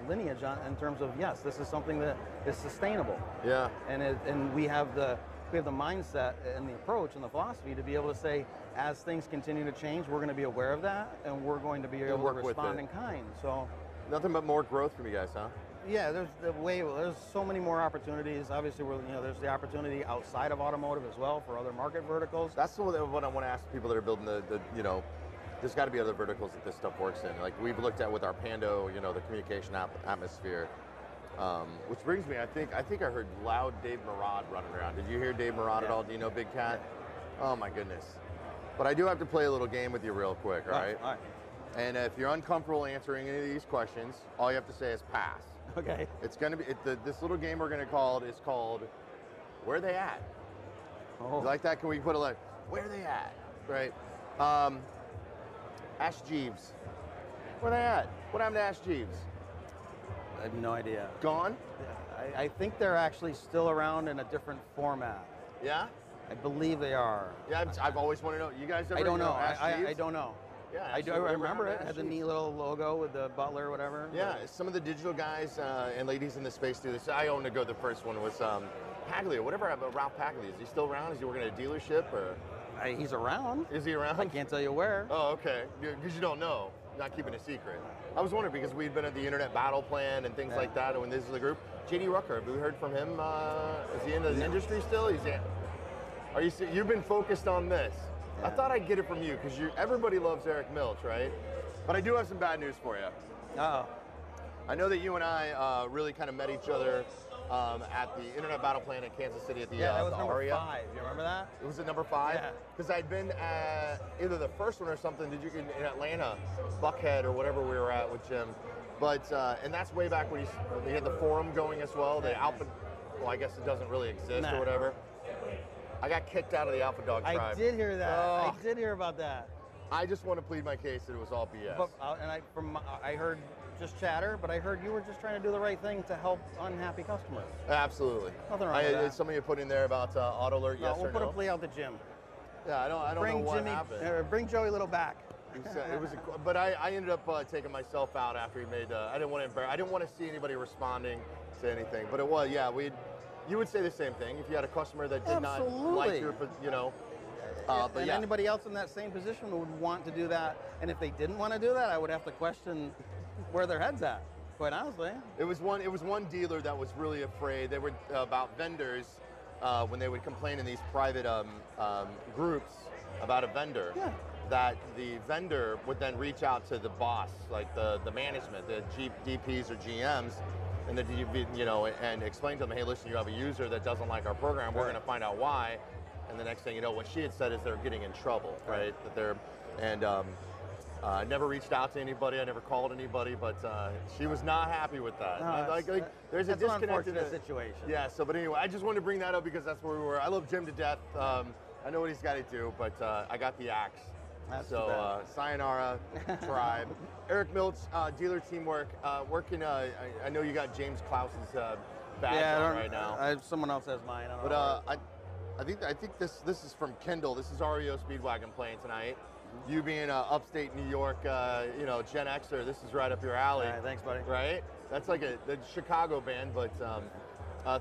lineage in terms of, yes, this is something that is sustainable. Yeah. And we have the mindset and the approach and the philosophy to be able to say, as things continue to change, we're going to be aware of that, and we're going to be able to respond in kind. So nothing but more growth from you guys, huh? Yeah, there's so many more opportunities. Obviously, there's the opportunity outside of automotive as well for other market verticals. That's what I want to ask people that are building there's got to be other verticals that this stuff works in. Like we've looked at with our Pando, the communication atmosphere. Which brings me, I think I heard loud Dave Murad running around. Did you hear Dave Murad at all? Do you know Big Cat? Yeah. Oh my goodness. But I do have to play a little game with you real quick, all right? All right. And if you're uncomfortable answering any of these questions, all you have to say is pass. Okay. It's going to be, this little game we're going to call it is called, Where They At? Oh. You like that? Can we put it Where They At? Right? Ash Jeeves. Where they at? What happened to Ash Jeeves? I have no idea. Gone? I think they're actually still around in a different format. Yeah? I believe they are. Yeah, I've always wanted to know. You guys ever I don't know. I don't know. Yeah, I remember it. It had the neat little logo with the butler or whatever. Yeah, some of the digital guys and ladies in the space do this. I own to go. The first one was Paglia, whatever. Ralph Paglia. Is he still around? Is he working at a dealership or? He's around. Is he around? I can't tell you where. Oh, okay. Because you don't know. Not keeping a secret. I was wondering because we'd been at the Internet Battle Plan and things like that. And when this is the group, JD Rucker. Have we heard from him? Is he in the industry still? You've been focused on this. I thought I'd get it from you because everybody loves Eric Milch, right? But I do have some bad news for you. Uh-oh. I know that you and I really kind of met each other at the Internet Battle Plan in Kansas City at the that was number Aria. 5. You remember that? It was at number 5? Yeah. Because I'd been at either the first one or something. Did you in Atlanta, Buckhead or whatever we were at with Jim? But and that's way back when he had the forum going as well. The Alpha, well, I guess it doesn't really exist or whatever. I got kicked out of the Alpha Dog tribe. I did hear that. I did hear about that. I just want to plead my case that it was all BS. But, I heard just chatter, but I heard you were just trying to do the right thing to help unhappy customers. Absolutely. Nothing wrong with that. Somebody put in there about Auto Alert, yes or no? We'll put a plea out to Jim. Yeah, I don't know what happened. Bring Joey Little back. But I ended up taking myself out after he made. I didn't want to see anybody responding to anything. But it was, you would say the same thing if you had a customer that did not like your, but anybody else in that same position would want to do that. And if they didn't want to do that, I would have to question where their head's at. Quite honestly. It was one dealer that was really afraid. They were about vendors when they would complain in these private groups about a vendor. Yeah. That the vendor would then reach out to the boss, like the management, the DPs or GMs, and and explain to them, hey, listen, you have a user that doesn't like our program. We're going to find out why. And the next thing you know, what she had said is they're getting in trouble, right? That they're I never reached out to anybody. I never called anybody, but she was not happy with that. There's a disconnect in the situation. Yeah. So, but anyway, I just wanted to bring that up because that's where we were. I love Jim to death. I know what he's got to do, but I got the axe. So sayonara, tribe. Eric Milch, dealer teamwork. Working. I know you got James Klaus's badge on right now. Someone else has mine. I think this is from Kendall. This is REO Speedwagon playing tonight. You being upstate New York, Gen Xer, this is right up your alley. All right, thanks, buddy. Right? That's like the Chicago band, but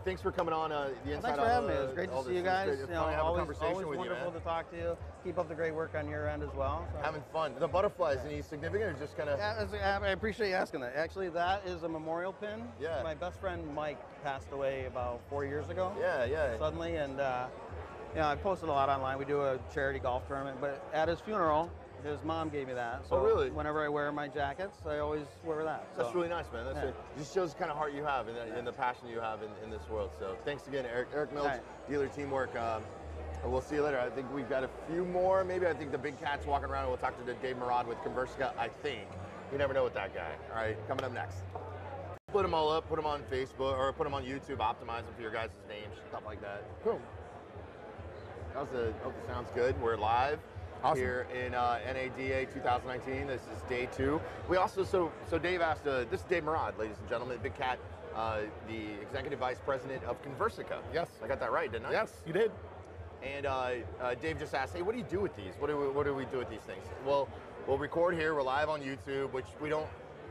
thanks for coming on the Inside. Thanks for having me. It was great to see you guys. It's fun to have a conversation with you, wonderful to talk to you. Keep up the great work on your end as well. So. Having fun. The butterflies, any significant or just kind of? Yeah, I appreciate you asking that. Actually, that is a memorial pin. Yeah. My best friend Mike passed away about 4 years ago. Yeah. Suddenly, and I posted a lot online. We do a charity golf tournament, but at his funeral, his mom gave me that. So really? Whenever I wear my jackets, I always wear that. So. That's really nice, man. It just shows the kind of heart you have and the passion you have in this world. So thanks again, Eric Milch, Dealer Teamwork. We'll see you later. I think we've got a few more. Maybe I think the big cat's walking around. We'll talk to Dave Murad with Conversica, I think. You never know with that guy. All right, coming up next. Put them all up, put them on Facebook, or put them on YouTube, optimize them for your guys' names, stuff like that. Cool. Hope it sounds good. We're live here in NADA 2019. This is day 2. We also, so Dave asked, this is Dave Murad, ladies and gentlemen, Big Cat, the Executive Vice President of Conversica. Yes. I got that right, didn't I? Yes, you did. And Dave just asked, hey, what do you do with these? What do we do with these things? Well, we'll record here. We're live on YouTube, which we don't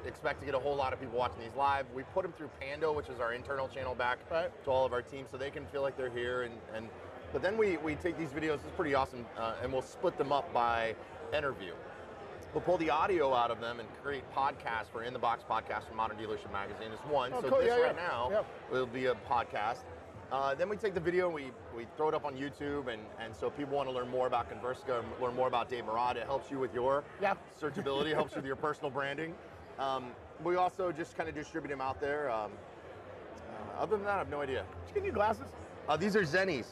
expect to get a whole lot of people watching these live. We put them through Pando, which is our internal channel back to all of our teams, so they can feel like they're here. But then we take these videos, it's pretty awesome, and we'll split them up by interview. We'll pull the audio out of them and create podcasts for In the Box podcast from Modern Dealership Magazine. It's one, so cool. this now will be a podcast. Then we take the video and we throw it up on YouTube, and so if people want to learn more about Conversica and learn more about Dave Murad, it helps you with your searchability, helps with your personal branding. We also just kind of distribute them out there. Other than that, I have no idea. Did you get new glasses? These are Zennies.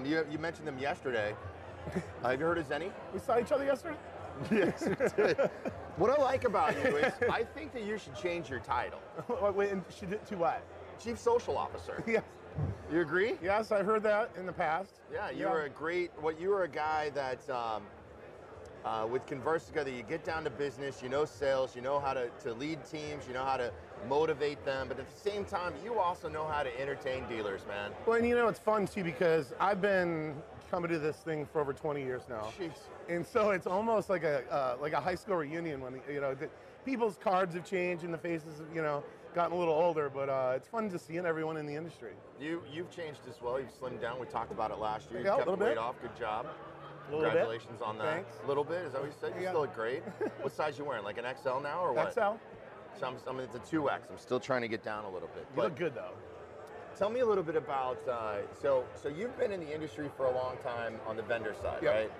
You mentioned them yesterday. Have you heard of Zenny? We saw each other yesterday? Yes, you did. What I like about you is I think that you should change your title. Wait, and she did to what? Chief Social Officer. Yes. You agree? Yes, I heard that in the past. Yeah, you were you were a guy that, with Conversica, that you get down to business, you know sales, you know how to lead teams, you know how to motivate them, but at the same time, you also know how to entertain dealers, man. Well, and it's fun too, because I've been coming to this thing for over 20 years now. Jeez. And so it's almost like a high school reunion when, people's cards have changed and the faces have, gotten a little older, but it's fun to see everyone in the industry. You've changed as well. You've slimmed down. We talked about it last year. You Yeah, kept a the little weight bit. off. Good job. A little Congratulations on that. Thanks. A little bit. Is that what you said? You still look great. What size you wearing? Like an XL now or what? XL. So it's a 2X. I'm still trying to get down a little bit. You look good though. Tell me a little bit about, so you've been in the industry for a long time on the vendor side, Yep.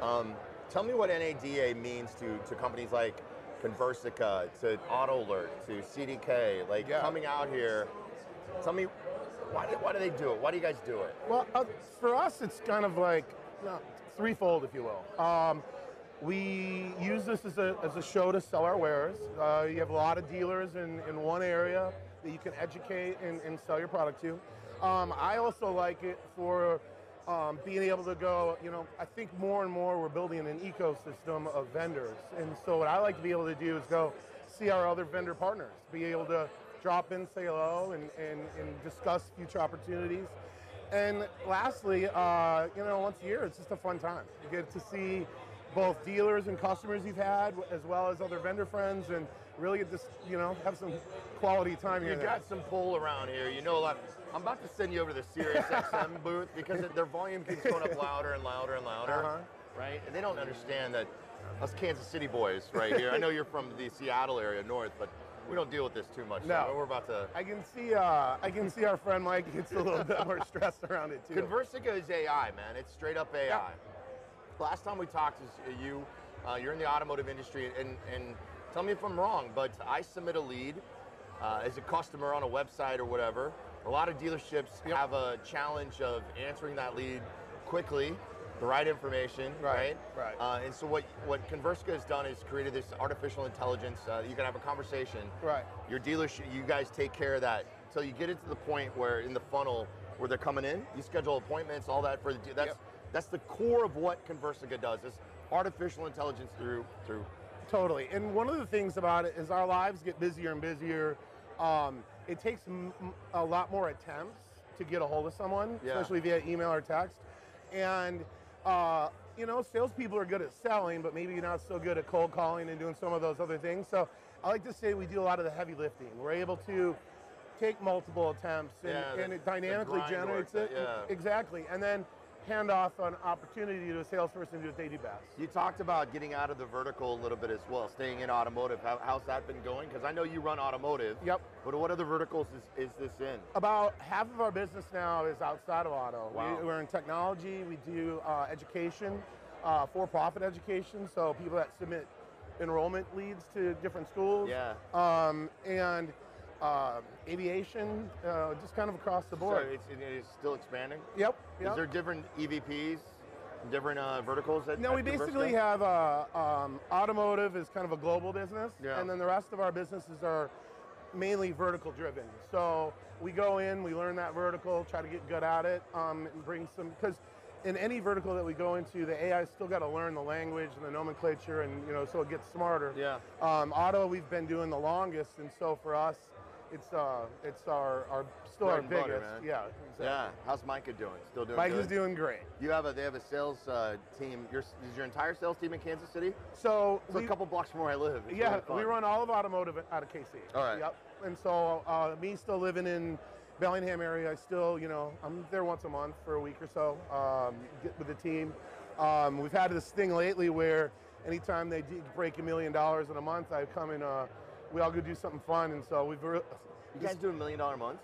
right? Tell me what NADA means to companies like Conversica, to AutoAlert, to CDK, coming out here. Tell me, why do they do it? Why do you guys do it? Well, for us, it's kind of like threefold, if you will. We use this as a show to sell our wares. You have a lot of dealers in one area that you can educate and sell your product to. I also like it for being able to go, I think more and more we're building an ecosystem of vendors. And so what I like to be able to do is go see our other vendor partners, be able to drop in, say hello, and discuss future opportunities. And lastly, once a year, it's just a fun time. You get to see both dealers and customers you've had, as well as other vendor friends, and really get this, have some quality time here. You got some pull around here. You know a lot. I'm about to send you over to the Sirius XM booth because their volume keeps going up louder and louder and louder, right? And they don't understand that us Kansas City boys right here. I know you're from the Seattle area north, but we don't deal with this too much. No, so we're about to. I can see our friend Mike gets a little bit more stressed around it too. Conversica is AI, man. It's straight up AI. Yeah. Last time we talked, you're in the automotive industry, and tell me if I'm wrong, but I submit a lead as a customer on a website or whatever. A lot of dealerships have a challenge of answering that lead quickly, the right information, right? Right. And so what Conversica has done is created this artificial intelligence. You can have a conversation. Right. Your dealership, you guys take care of that until you get it to the point where in the funnel where they're coming in, you schedule appointments, all that for the that's the core of what Conversica does. Is artificial intelligence through. Totally. And one of the things about it is our lives get busier and busier. It takes a lot more attempts to get a hold of someone, especially via email or text. And salespeople are good at selling, but maybe you're not so good at cold calling and doing some of those other things. So I like to say we do a lot of the heavy lifting. We're able to take multiple attempts and it dynamically generates it. Exactly. And then hand off an opportunity to a salesperson to do what they do best. You talked about getting out of the vertical a little bit as well, staying in automotive. How's that been going? Because I know you run automotive. Yep. But what other verticals is this in? About half of our business now is outside of auto. Wow. We're in technology. We do education, for-profit education, so people that submit enrollment leads to different schools. Yeah. And aviation, just kind of across the board. So it is still expanding? Yep. Is there different EVPs, different verticals? No, we basically have automotive is kind of a global business, and then the rest of our businesses are mainly vertical driven. So we go in, we learn that vertical, try to get good at it, and bring some, because in any vertical that we go into, the AI still got to learn the language and the nomenclature, and so it gets smarter. Yeah. Auto we've been doing the longest, and so for us, it's our still Bread our and butter, biggest. man. Yeah, exactly. Yeah. How's Micah doing? Still doing Mike good? is doing great. They have a sales team. Is your entire sales team in Kansas City? So It's a couple blocks from where I live. It's yeah, really fun. we run all of automotive out of KC. All right. Yep. And so me still living in Bellingham area, I still, I'm there once a month for a week or so, get with the team. We've had this thing lately where anytime they break $1 million in a month, I come and we all go do something fun. And so You guys do $1 million months?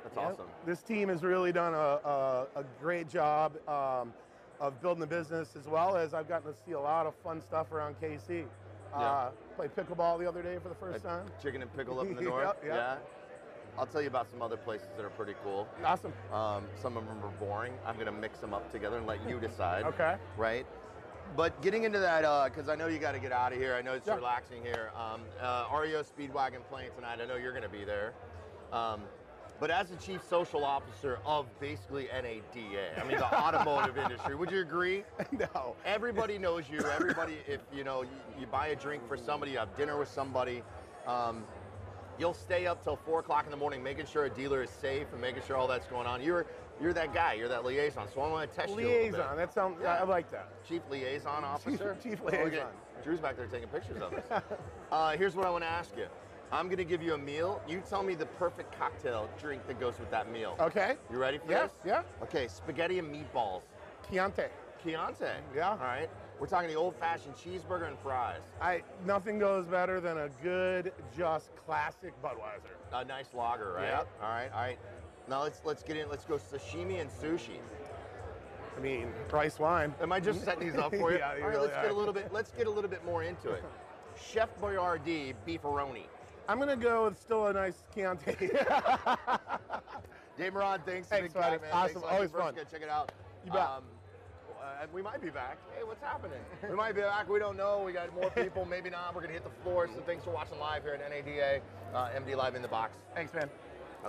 That's awesome. This team has really done a great job of building the business, as well as I've gotten to see a lot of fun stuff around KC. Played pickleball the other day for the first time. Chicken and pickle up in the north? Yep. Yeah. I'll tell you about some other places that are pretty cool. Awesome. Some of them are boring. I'm going to mix them up together and let you decide. Okay. Right? But getting into that, because I know you got to get out of here. I know it's relaxing here. REO Speedwagon playing tonight. I know you're going to be there. But as the chief social officer of basically NADA, I mean the automotive industry, would you agree? No. Everybody knows you. Everybody, if you buy a drink for somebody, you have dinner with somebody, you'll stay up till 4 o'clock in the morning making sure a dealer is safe and making sure all that's going on. You're that guy. You're that liaison. So I want to test you a little bit. Liaison. That sounds. I like that. Chief liaison officer. Chief liaison. Okay. Drew's back there taking pictures of us. Here's what I want to ask you. I'm going to give you a meal. You tell me the perfect cocktail drink that goes with that meal. Okay. You ready for Yes. this? Yeah. Okay, spaghetti and meatballs. Chianti. Chianti. Yeah. All right. We're talking the old-fashioned cheeseburger and fries. Nothing goes better than a good, just classic Budweiser. A nice lager, right? Yep. All right. All right. Now let's get in. Let's go sashimi and sushi. I mean, rice wine. Am I just setting these up for you? Yeah, you All right. really Let's are. get a little bit. Let's get a little bit more into it. Chef Boyardee beefaroni. I'm gonna go with still a nice Chianti. Dave Moran, thanks. Thanks, big guy, buddy. man. Awesome. Thanks, Always First, fun. go check it out. You bet. We might be back. Hey, what's happening? We might be back. We don't know. We got more people. Maybe not. We're gonna hit the floor. So thanks for watching live here at NADA. MD Live in the Box. Thanks, man.